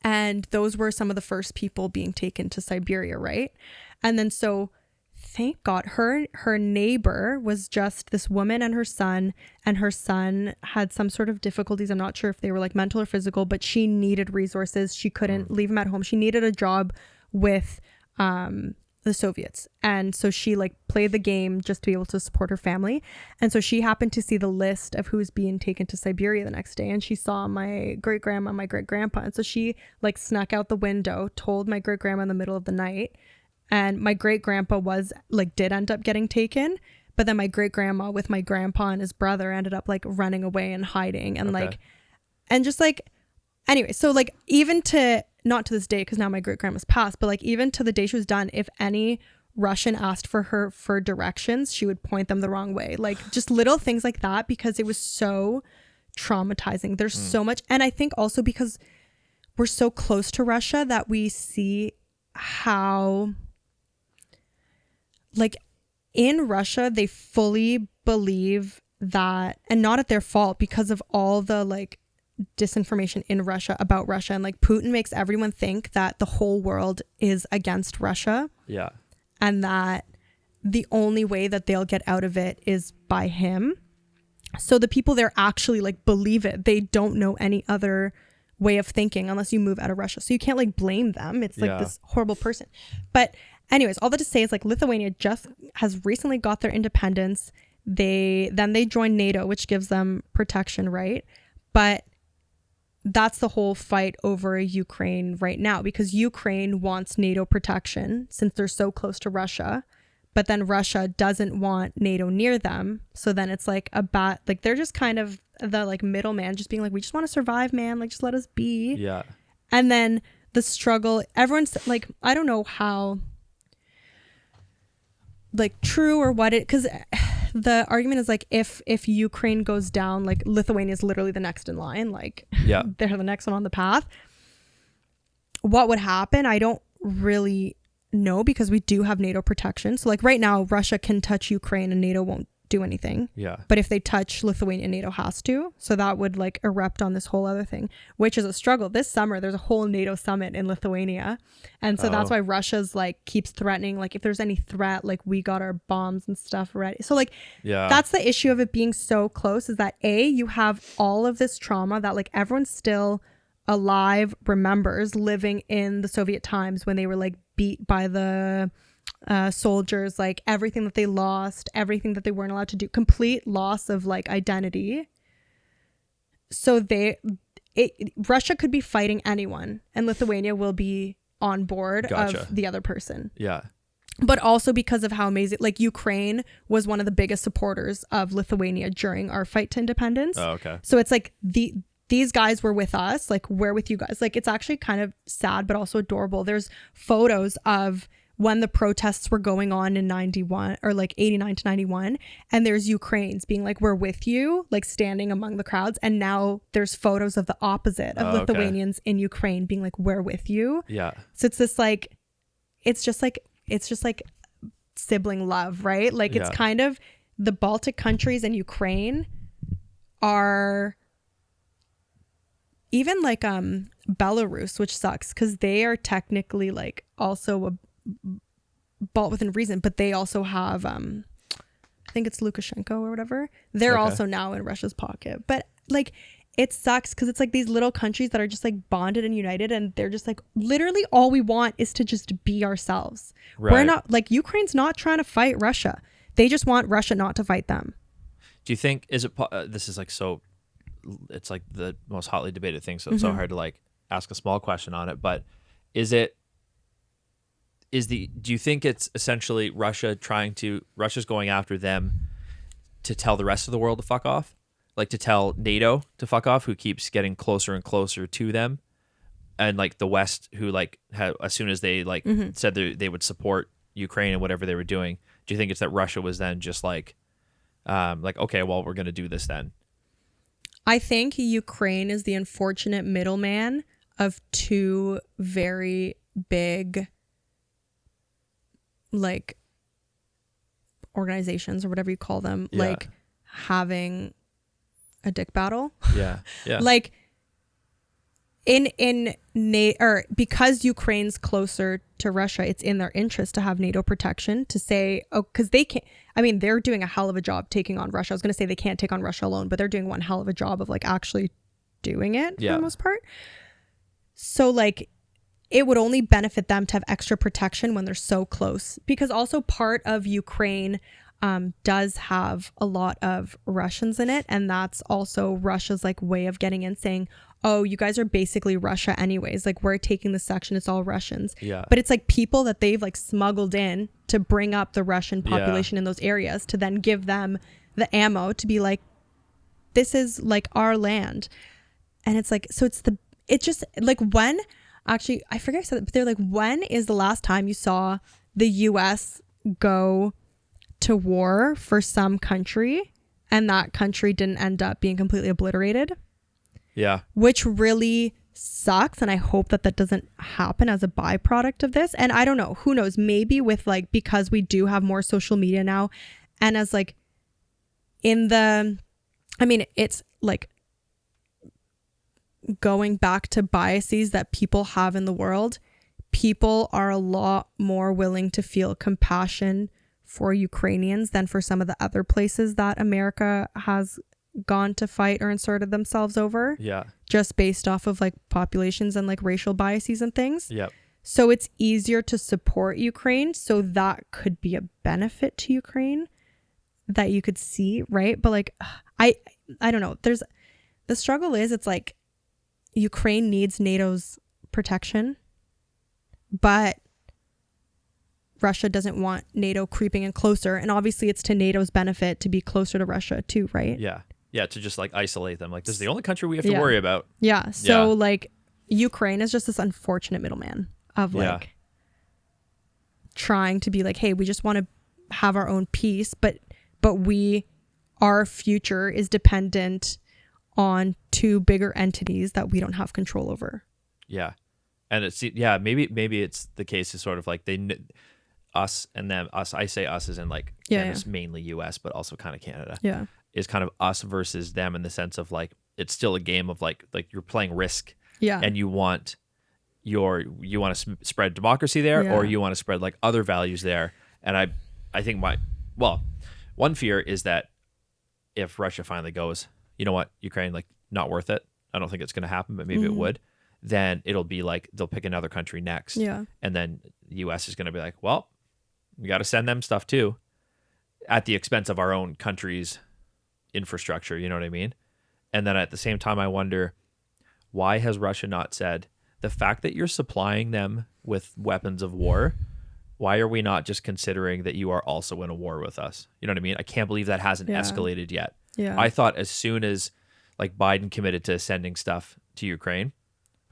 and those were some of the first people being taken to Siberia, right? And then so thank God, her neighbor was just this woman and her son had some sort of difficulties. I'm not sure if they were like mental or physical, but she needed resources. She couldn't leave him at home. She needed a job with the Soviets. And so she like played the game just to be able to support her family. And so she happened to see the list of who's being taken to Siberia the next day. And she saw my great grandma, my great grandpa. And so she like snuck out the window, told my great grandma in the middle of the night. And my great grandpa did end up getting taken, but then my great grandma with my grandpa and his brother ended up like running away and hiding, and anyway, so like even to, not to this day, because now my great grandma's passed, but like even to the day she was done, if any Russian asked for her for directions, she would point them the wrong way. Like just little things like that, because it was so traumatizing. There's so much. And I think also because we're so close to Russia that we see how, like in Russia, they fully believe that, and not at their fault, because of all the like disinformation in Russia about Russia, and like Putin makes everyone think that the whole world is against Russia. Yeah. And that the only way that they'll get out of it is by him. So the people there actually like believe it. They don't know any other way of thinking unless you move out of Russia. So you can't like blame them. It's like this horrible person. But anyways, all that to say is like Lithuania just has recently got their independence. They joined NATO, which gives them protection, right? But that's the whole fight over Ukraine right now, because Ukraine wants NATO protection since they're so close to Russia, but then Russia doesn't want NATO near them. So then it's like like they're just kind of the like middleman, just being like, we just want to survive, man. Like, just let us be. Yeah. And then the struggle, everyone's like, I don't know how like true or what it, because the argument is like, if Ukraine goes down, like Lithuania is literally the next in line. Like, yeah, they're the next one on the path. What would happen? I don't really know, because we do have NATO protection. So like right now, Russia can touch Ukraine and NATO won't do anything. Yeah. But if they touch Lithuania, NATO has to. So that would like erupt on this whole other thing, which is a struggle. This summer, there's a whole NATO summit in Lithuania. And so that's why Russia's like keeps threatening, like if there's any threat, like we got our bombs and stuff ready. So like, yeah, that's the issue of it being so close, is that you have all of this trauma that like everyone's still alive remembers, living in the Soviet times when they were like beat by the soldiers, like everything that they lost, everything that they weren't allowed to do, complete loss of like identity. So Russia could be fighting anyone and Lithuania will be on board of the other person. Yeah. But also because of how amazing, like Ukraine was one of the biggest supporters of Lithuania during our fight to independence. Oh, okay. So it's like these guys were with us, like we're with you guys. Like it's actually kind of sad, but also adorable. There's photos of when the protests were going on in 91 or like 89 to 91. And there's Ukrainians being like, we're with you, like standing among the crowds. And now there's photos of the opposite of Lithuanians in Ukraine being like, we're with you. Yeah. So it's this like, it's just like sibling love, right? Like it's kind of the Baltic countries and Ukraine are even like Belarus, which sucks because they are technically like also a Balt within reason, but they also have I think it's Lukashenko or whatever. They're also now in Russia's pocket. But like it sucks because it's like these little countries that are just like bonded and united, and they're just like literally all we want is to just be ourselves. Right. We're not like Ukraine's not trying to fight Russia. They just want Russia not to fight them. Do you think this is like so it's like the most hotly debated thing, so it's so hard to like ask a small question on it, but do you think it's essentially Russia's going after them to tell the rest of the world to fuck off? Like to tell NATO to fuck off, who keeps getting closer and closer to them, and like the West, who like as soon as they like said they would support Ukraine and whatever they were doing, do you think it's that Russia was then just like okay, well, we're gonna do this then? I think Ukraine is the unfortunate middleman of two very big like organizations or whatever you call them, like having a dick battle. Yeah. Like or because Ukraine's closer to Russia, it's in their interest to have NATO protection, to say, because they can't, I mean, they're doing a hell of a job taking on Russia. I was going to say they can't take on Russia alone, but they're doing one hell of a job of like actually doing it for the most part. So like it would only benefit them to have extra protection when they're so close, because also part of Ukraine does have a lot of Russians in it. And that's also Russia's like way of getting in, saying, oh, you guys are basically Russia anyways. Like we're taking this section. It's all Russians. Yeah. But it's like people that they've like smuggled in to bring up the Russian population in those areas, to then give them the ammo to be like, this is like our land. And it's like, so it's just like when, actually, I forget I said it, but they're like, when is the last time you saw the US go to war for some country and that country didn't end up being completely obliterated? Yeah. Which really sucks. And I hope that doesn't happen as a byproduct of this. And I don't know, who knows, maybe with like, because we do have more social media now, and as like it's like going back to biases that people have in the world, people are a lot more willing to feel compassion for Ukrainians than for some of the other places that America has gone to fight or inserted themselves over. Yeah. Just based off of like populations and like racial biases and things. Yep. So it's easier to support Ukraine. So that could be a benefit to Ukraine that you could see, right? But like, I don't know. The struggle is, it's like Ukraine needs NATO's protection, but Russia doesn't want NATO creeping in closer. And obviously it's to NATO's benefit to be closer to Russia too, right? Yeah. Yeah, to just like isolate them. Like, this is the only country we have to worry about. Yeah. So like Ukraine is just this unfortunate middleman of like trying to be like, hey, we just want to have our own peace, but our future is dependent on two bigger entities that we don't have control over. Yeah. And it's, maybe it's the case is sort of like us and them, us, I say us as in like, Canada's mainly US, but also kind of Canada. Yeah. Is kind of us versus them in the sense of like, it's still a game of like you're playing Risk. Yeah. And you want to spread democracy there, or you want to spread like other values there. And I think one fear is that if Russia finally goes, you know what, Ukraine, like, not worth it. I don't think it's going to happen, but maybe it would. Then it'll be like they'll pick another country next. Yeah. And then the US is going to be like, well, we got to send them stuff too, at the expense of our own country's infrastructure. You know what I mean? And then at the same time, I wonder, why has Russia not said, the fact that you're supplying them with weapons of war, why are we not just considering that you are also in a war with us? You know what I mean? I can't believe that hasn't escalated yet. Yeah. I thought as soon as like Biden committed to sending stuff to Ukraine,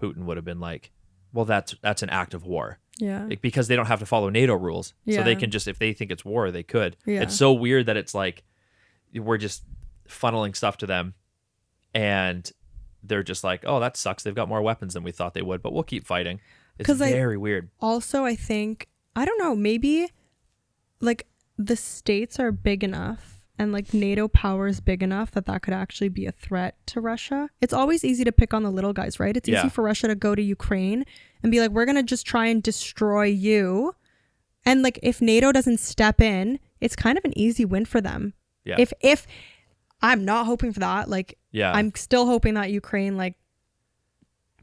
Putin would have been like, well, that's an act of war. Yeah. Like, because they don't have to follow NATO rules. So they can just, if they think it's war, they could. Yeah. It's so weird that it's like, we're just funneling stuff to them and they're just like, oh, that sucks. They've got more weapons than we thought they would, but we'll keep fighting. It's very weird. Also, I think, I don't know, maybe like the states are big enough and like NATO power is big enough that could actually be a threat to Russia. It's always easy to pick on the little guys, right? It's easy for Russia to go to Ukraine and be like, we're going to just try and destroy you. And like, if NATO doesn't step in, it's kind of an easy win for them. Yeah. If I'm not hoping for that, like, I'm still hoping that Ukraine like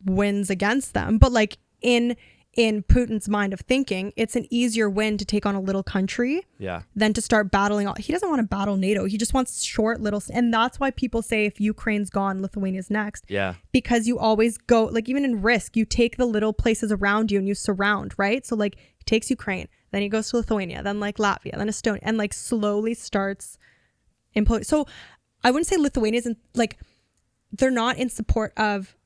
wins against them. But like in Putin's mind of thinking, it's an easier win to take on a little country than to start battling. He doesn't want to battle NATO. He just wants short little. And that's why people say if Ukraine's gone, Lithuania's next. Yeah. Because you always go, like, even in Risk, you take the little places around you and you surround, right? So like he takes Ukraine, then he goes to Lithuania, then like Latvia, then Estonia, and like slowly starts imploding. So I wouldn't say Lithuania's like, they're not in support of,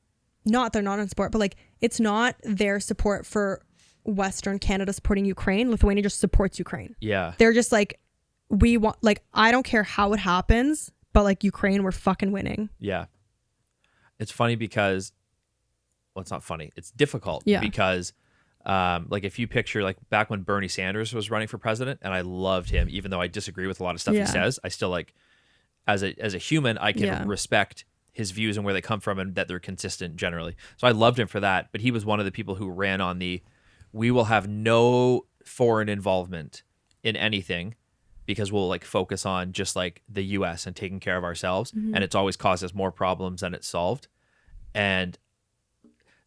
they're not in support, but like, it's not their support for Western Canada supporting Ukraine. Lithuania just supports Ukraine. Yeah. They're just like, we want, like, I don't care how it happens, but like Ukraine, we're fucking winning. Yeah. It's funny because, well, it's not funny. It's difficult because like if you picture like back when Bernie Sanders was running for president, and I loved him, even though I disagree with a lot of stuff he says, I still like, as a human, I can respect his views and where they come from and that they're consistent generally. So I loved him for that. But he was one of the people who ran on we will have no foreign involvement in anything because we'll like focus on just like the US and taking care of ourselves. Mm-hmm. And it's always caused us more problems than it's solved. And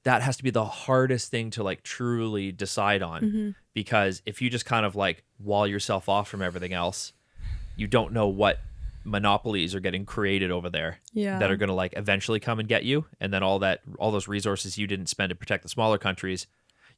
that has to be the hardest thing to like truly decide on, because if you just kind of like wall yourself off from everything else, you don't know what monopolies are getting created over there that are going to like eventually come and get you, and then all those resources you didn't spend to protect the smaller countries,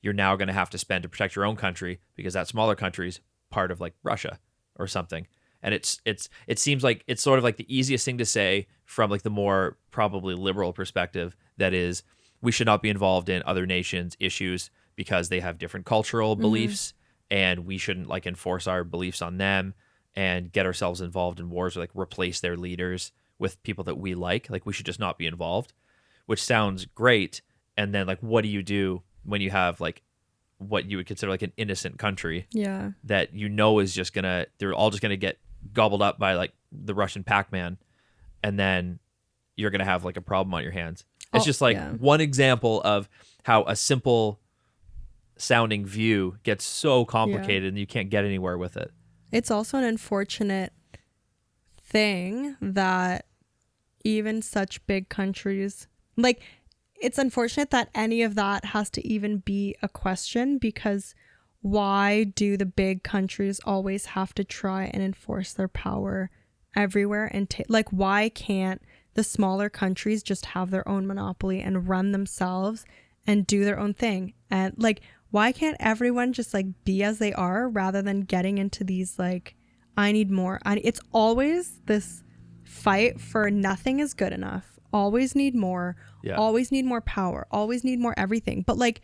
you're now going to have to spend to protect your own country because that smaller country's part of like Russia or something. And it seems like it's sort of like the easiest thing to say from like the more probably liberal perspective, that is, we should not be involved in other nations' issues because they have different cultural beliefs, and we shouldn't like enforce our beliefs on them and get ourselves involved in wars or like replace their leaders with people that we like. Like, we should just not be involved, which sounds great. And then like, what do you do when you have like what you would consider like an innocent country that you know is just they're all just gonna get gobbled up by like the Russian Pac-Man, and then you're gonna have like a problem on your hands. It's just like one example of how a simple sounding view gets so complicated and you can't get anywhere with it. It's also an unfortunate thing that even such big countries, like, it's unfortunate that any of that has to even be a question, because why do the big countries always have to try and enforce their power everywhere? And like, why can't the smaller countries just have their own monopoly and run themselves and do their own thing? And like, why can't everyone just like be as they are rather than getting into these like, I need more. It's always this fight for nothing is good enough. Always need more. Yeah. Always need more power. Always need more everything. But like,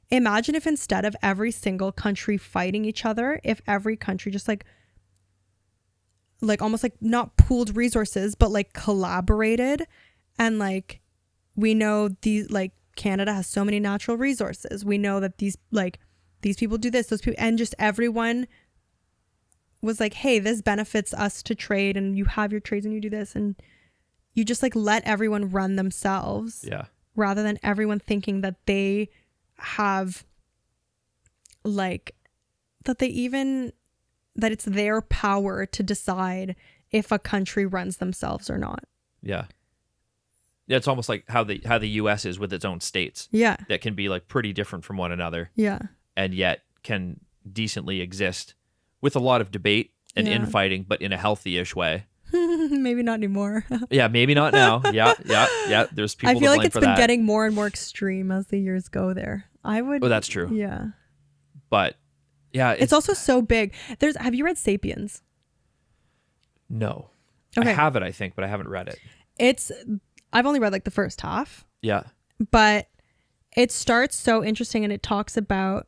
imagine if instead of every single country fighting each other, if every country just like almost like not pooled resources, but like collaborated. And like, we know these, like Canada has so many natural resources. We know that these people do this, those people, and just everyone was like, hey, this benefits us to trade, and you have your trades and you do this, and you just like let everyone run themselves. Yeah. Rather than everyone thinking that they have like, that it's their power to decide if a country runs themselves or not. Yeah. Yeah, it's almost like how the US is with its own states. Yeah. That can be like pretty different from one another. Yeah. And yet can decently exist with a lot of debate and infighting, but in a healthy-ish way. Maybe not anymore. Yeah, maybe not now. Yeah. There's people. I feel like it's been getting more and more extreme as the years go there. Oh, that's true. Yeah. But yeah, it's also so big. Have you read Sapiens? No. Okay. I have it, I think, but I haven't read it. I've only read like the first half. Yeah. But it starts so interesting, and it talks about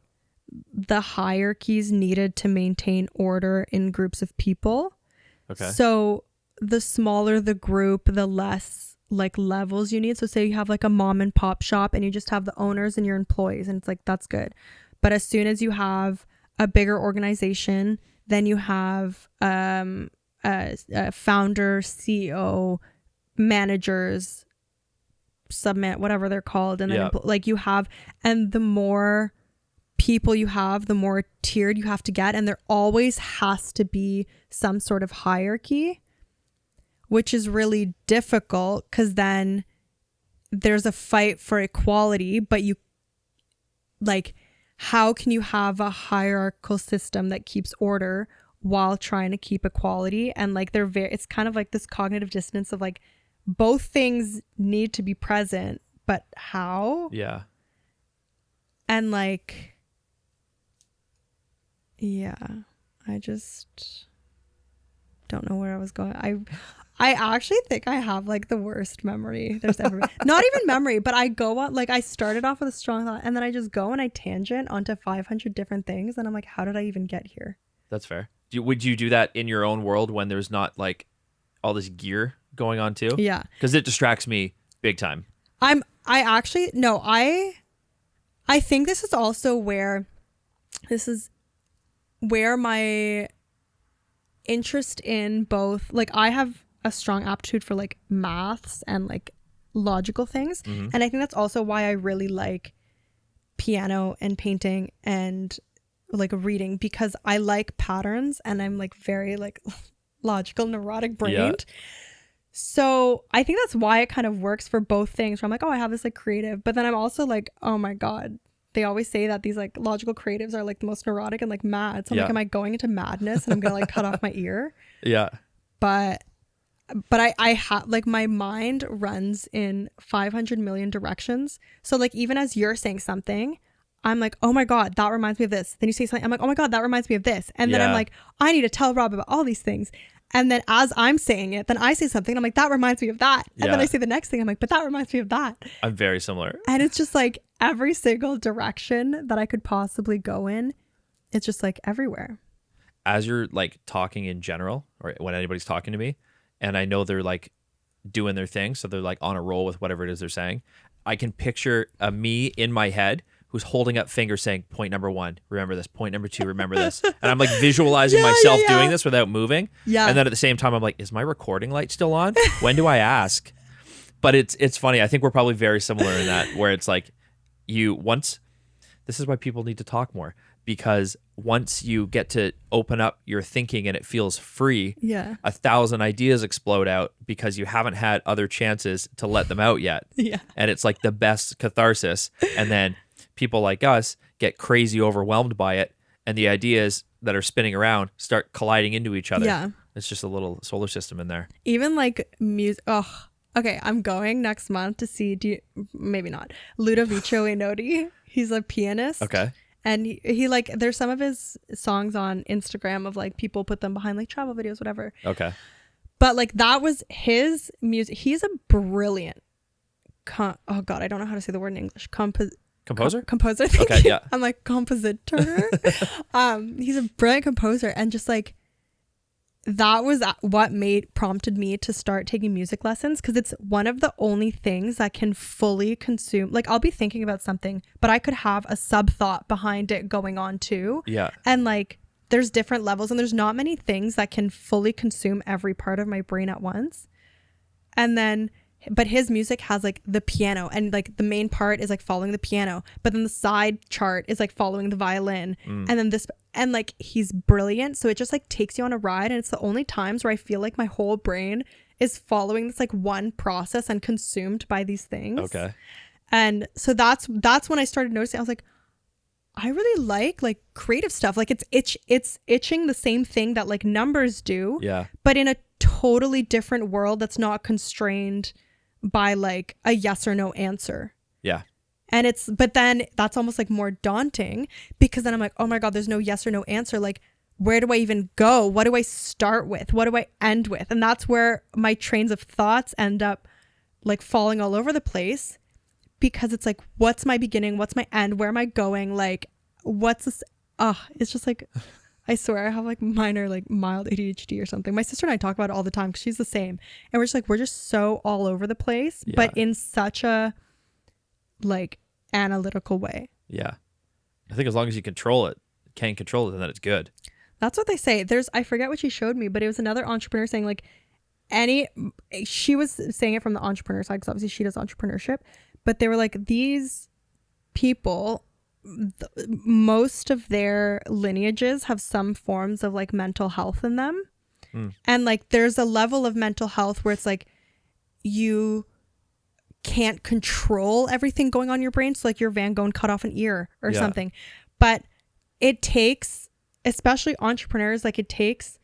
the hierarchies needed to maintain order in groups of people. Okay. So the smaller the group, the less like levels you need. So say you have like a mom and pop shop and you just have the owners and your employees, and it's like, that's good. But as soon as you have a bigger organization, then you have a founder, CEO, managers, whatever they're called, and then like you have, and the more people you have, the more tiered you have to get, and there always has to be some sort of hierarchy, which is really difficult because then there's a fight for equality. But you like, how can you have a hierarchical system that keeps order while trying to keep equality? And like it's kind of like this cognitive dissonance of like, both things need to be present, but how? Yeah. And like, yeah, I just don't know where I was going. I actually think I have like the worst memory there's ever been. Not even memory, but I go on, like I started off with a strong thought and then I just go and I tangent onto 500 different things. And I'm like, how did I even get here? That's fair. Would you do that in your own world when there's not like all this gear going on too? Yeah. Because it distracts me big time. I think this is also where my interest in both, like I have a strong aptitude for like maths and like logical things. Mm-hmm. And I think that's also why I really like piano and painting and like reading, because I like patterns and I'm like very like logical, neurotic brained. Yeah. So I think that's why it kind of works for both things, where I'm like, oh, I have this like creative, but then I'm also like, oh my God, they always say that these like logical creatives are like the most neurotic and like mad. So I'm like, am I going into madness and I'm gonna like cut off my ear? Yeah. But I have like, my mind runs in 500 million directions. So like, even as you're saying something, I'm like, oh my God, that reminds me of this. Then you say something, I'm like, oh my God, that reminds me of this. And then I'm like, I need to tell Rob about all these things. And then as I'm saying it, then I say something, I'm like, that reminds me of that. And then I say the next thing, I'm like, but that reminds me of that. I'm very similar. And it's just like every single direction that I could possibly go in, it's just like everywhere. As you're like talking in general, or when anybody's talking to me, and I know they're like doing their thing, so they're like on a roll with whatever it is they're saying, I can picture a me in my head who's holding up fingers saying, point number 1, remember this. Point number 2, remember this. And I'm like visualizing myself doing this without moving. Yeah. And then at the same time, I'm like, is my recording light still on? When do I ask? But it's funny. I think we're probably very similar in that, where it's like this is why people need to talk more, because once you get to open up your thinking and it feels free, 1,000 ideas explode out because you haven't had other chances to let them out yet. Yeah. And it's like the best catharsis. And then people like us get crazy overwhelmed by it, and the ideas that are spinning around start colliding into each other. Yeah. It's just a little solar system in there. Even like music. Oh, okay. I'm going next month to see, maybe not, Ludovico Einaudi. He's a pianist. Okay. And he like, there's some of his songs on Instagram of like people put them behind like travel videos, whatever. Okay. But like that was his music. He's a brilliant, oh God, I don't know how to say the word in English. Composer? Okay, yeah. I'm like compositor. He's a brilliant composer, and just like that was what prompted me to start taking music lessons, because it's one of the only things that can fully consume. Like I'll be thinking about something, but I could have a sub thought behind it going on too. Yeah. And like there's different levels, and there's not many things that can fully consume every part of my brain at once. And then, but his music has like the piano, and like the main part is like following the piano, but then the side chart is like following the violin. And then this, and like he's brilliant, so it just like takes you on a ride, and it's the only times where I feel like my whole brain is following this like one process and consumed by these things. Okay. And so that's when I started noticing. I was like, I really like creative stuff. Like it's itching the same thing that like numbers do. Yeah. But in a totally different world that's not constrained by like a yes or no answer. Yeah. And but then that's almost like more daunting, because then I'm like, oh my God, there's no yes or no answer. Like, where do I even go? What do I start with? What do I end with? And that's where my trains of thoughts end up like falling all over the place, because it's like, what's my beginning? What's my end? Where am I going? Like, what's this? It's just like, I swear I have like minor, like mild ADHD or something. My sister and I talk about it all the time because she's the same. And we're just like, we're just so all over the place, but in such a like analytical way. Yeah. I think as long as you can control it, then it's good. That's what they say. I forget what she showed me, but it was another entrepreneur saying like she was saying it from the entrepreneur side, because obviously she does entrepreneurship, but they were like, these people, most of their lineages have some forms of like mental health in them. And like there's a level of mental health where it's like you can't control everything going on in your brain, so like your Van Gogh cut off an ear or something, but it takes, especially entrepreneurs, like it takes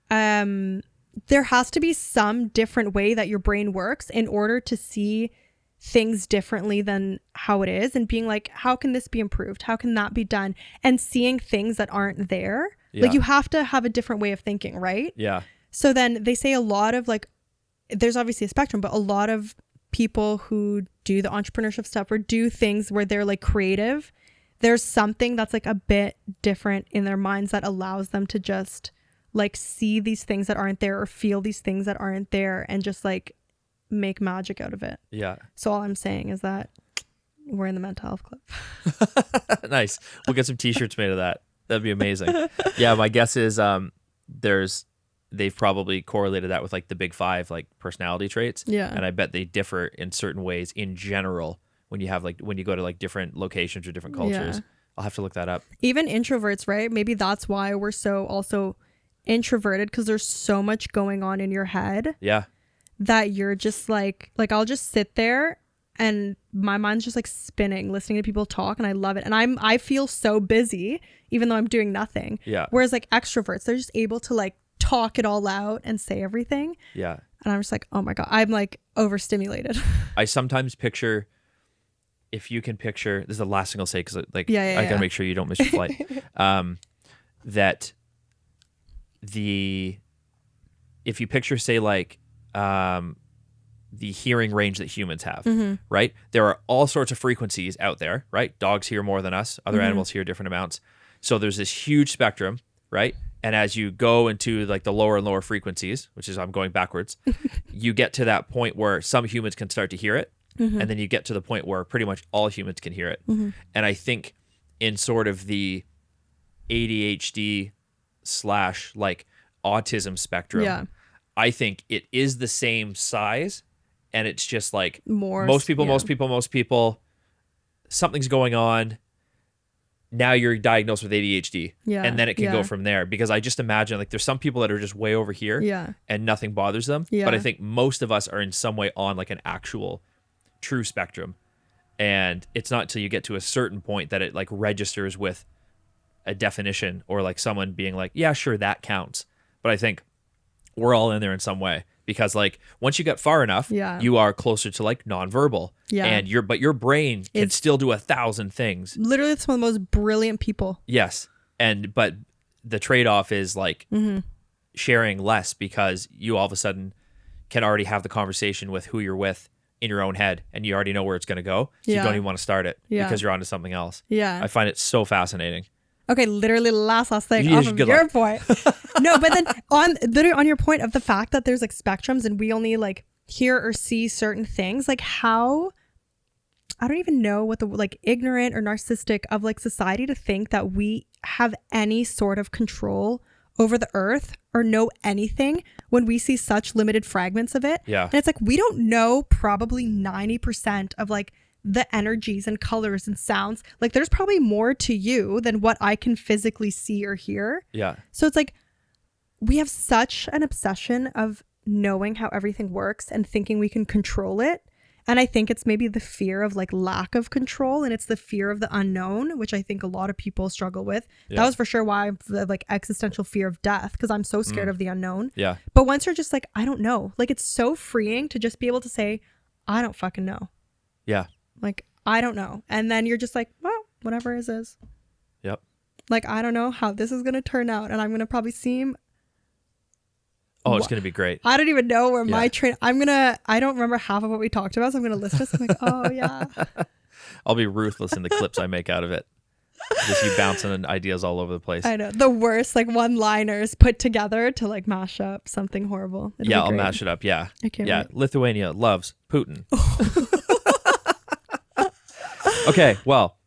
there has to be some different way that your brain works in order to see things differently than how it is, and being like, how can this be improved? How can that be done? And seeing things that aren't there. Like you have to have a different way of thinking, right? Yeah. So then they say a lot of like, there's obviously a spectrum, but a lot of people who do the entrepreneurship stuff or do things where they're like creative, there's something that's like a bit different in their minds that allows them to just like see these things that aren't there, or feel these things that aren't there, and just like make magic out of it. Yeah. So all I'm saying is that we're in the mental health club. Nice. We'll get some t-shirts made of that. That'd be amazing. Yeah, my guess is they've probably correlated that with like the big 5 like personality traits. Yeah. And I bet they differ in certain ways in general when you go to like different locations or different cultures. Yeah. I'll have to look that up. Even introverts, right? Maybe that's why we're so also introverted, because there's so much going on in your head. Yeah. That you're just like I'll just sit there and my mind's just like spinning, listening to people talk, and I love it. And I feel so busy even though I'm doing nothing. Yeah. Whereas like extroverts, they're just able to like talk it all out and say everything. Yeah. And I'm just like, oh my God, I'm like overstimulated. I sometimes picture, if you can picture, this is the last thing I'll say, because like I gotta make sure you don't miss your flight. That if you picture, say like the hearing range that humans have, right? There are all sorts of frequencies out there, right? Dogs hear more than us. Other animals hear different amounts. So there's this huge spectrum, right? And as you go into like the lower and lower frequencies, which is, I'm going backwards, you get to that point where some humans can start to hear it. And then you get to the point where pretty much all humans can hear it. And I think in sort of the ADHD / like autism spectrum, I think it is the same size, and it's just like most people, something's going on. Now you're diagnosed with ADHD, and then it can go from there. Because I just imagine like there's some people that are just way over here, and nothing bothers them. But I think most of us are in some way on like an actual true spectrum, and it's not until you get to a certain point that it like registers with a definition, or like someone being like, yeah, sure, that counts. But I think we're all in there in some way. because like once you get far enough, you are closer to like nonverbal. Yeah. And your brain can still do 1,000 things. Literally, it's one of the most brilliant people. Yes. But the trade-off is like sharing less, because you all of a sudden can already have the conversation with who you're with in your own head, and you already know where it's going to go. So you don't even want to start it because you're onto something else. Yeah. I find it so fascinating. Okay, literally last thing off of your point. No, but then on your point of the fact that there's like spectrums and we only like hear or see certain things, like how, I don't even know what the like ignorant or narcissistic of like society to think that we have any sort of control over the earth or know anything when we see such limited fragments of it. Yeah. And it's like, we don't know probably 90% of like the energies and colors and sounds. Like there's probably more to you than what I can physically see or hear. Yeah. So it's like we have such an obsession of knowing how everything works and thinking we can control it. And I think it's maybe the fear of like lack of control, and it's the fear of the unknown, which I think a lot of people struggle with. Yeah. That was for sure why the like existential fear of death, because I'm so scared of the unknown. Yeah. But once you're just like, I don't know, like it's so freeing to just be able to say, I don't fucking know. Yeah. Like, I don't know. And then you're just like, well, whatever it is. Yep. Like, I don't know how this is going to turn out. And I'm going to probably seem. Oh, it's going to be great. I don't even know where my train. I don't remember half of what we talked about. So I'm going to list this. I'm like, oh, yeah. I'll be ruthless in the clips I make out of it. Just you bouncing ideas all over the place. I know. The worst, like, one-liners put together to, like, mash up something horrible. I'll mash it up. Yeah. I can't wait. Lithuania loves Putin. Okay, well,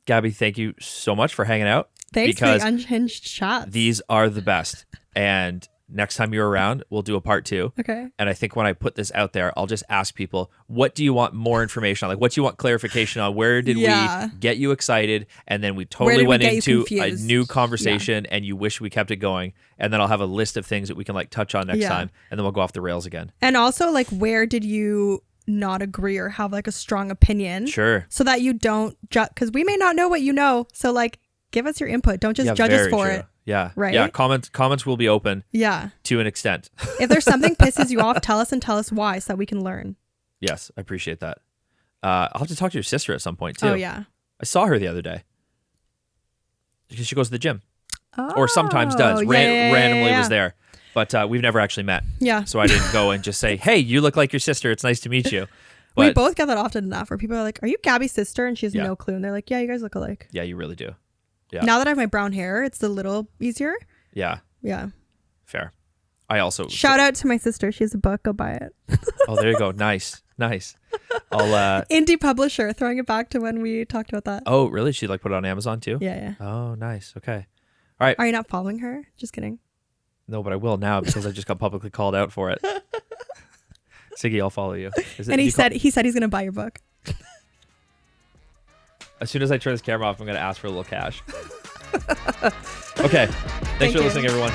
Gabby, thank you so much for hanging out. Thanks for the unhinged shots. These are the best. And next time you're around, we'll do a part 2. Okay. And I think when I put this out there, I'll just ask people, what do you want more information on? Like, what do you want clarification on? Where did we get you excited? And then we totally went into a new conversation and you wish we kept it going. And then I'll have a list of things that we can like touch on next time. And then we'll go off the rails again. And also, like, where did you not agree or have like a strong opinion? Sure. So that you don't judge, because we may not know what you know. So like, give us your input. Don't just judge us for it. Yeah. Right. Yeah. Comments will be open. Yeah. To an extent. If there's something pisses you off, tell us why, so that we can learn. Yes, I appreciate that. I'll have to talk to your sister at some point too. Oh yeah. I saw her the other day. Because she goes to the gym. Oh, or sometimes does. Randomly was there. But we've never actually met. Yeah. So I didn't go and just say, hey, you look like your sister. It's nice to meet you. But we both get that often enough where people are like, are you Gabby's sister? And she has no clue. And they're like, yeah, you guys look alike. Yeah, you really do. Yeah. Now that I have my brown hair, it's a little easier. Yeah. Yeah. Fair. I also... Shout out to my sister. She has a book. Go buy it. Oh, there you go. Nice. I'll... Indie publisher. Throwing it back to when we talked about that. Oh, really? She like put it on Amazon too? Yeah. Oh, nice. Okay. All right. Are you not following her? Just kidding. No, but I will now because I just got publicly called out for it. Siggy, I'll follow you. And he said he's going to buy your book. As soon as I turn this camera off, I'm going to ask for a little cash. Okay. Thanks for listening, everyone.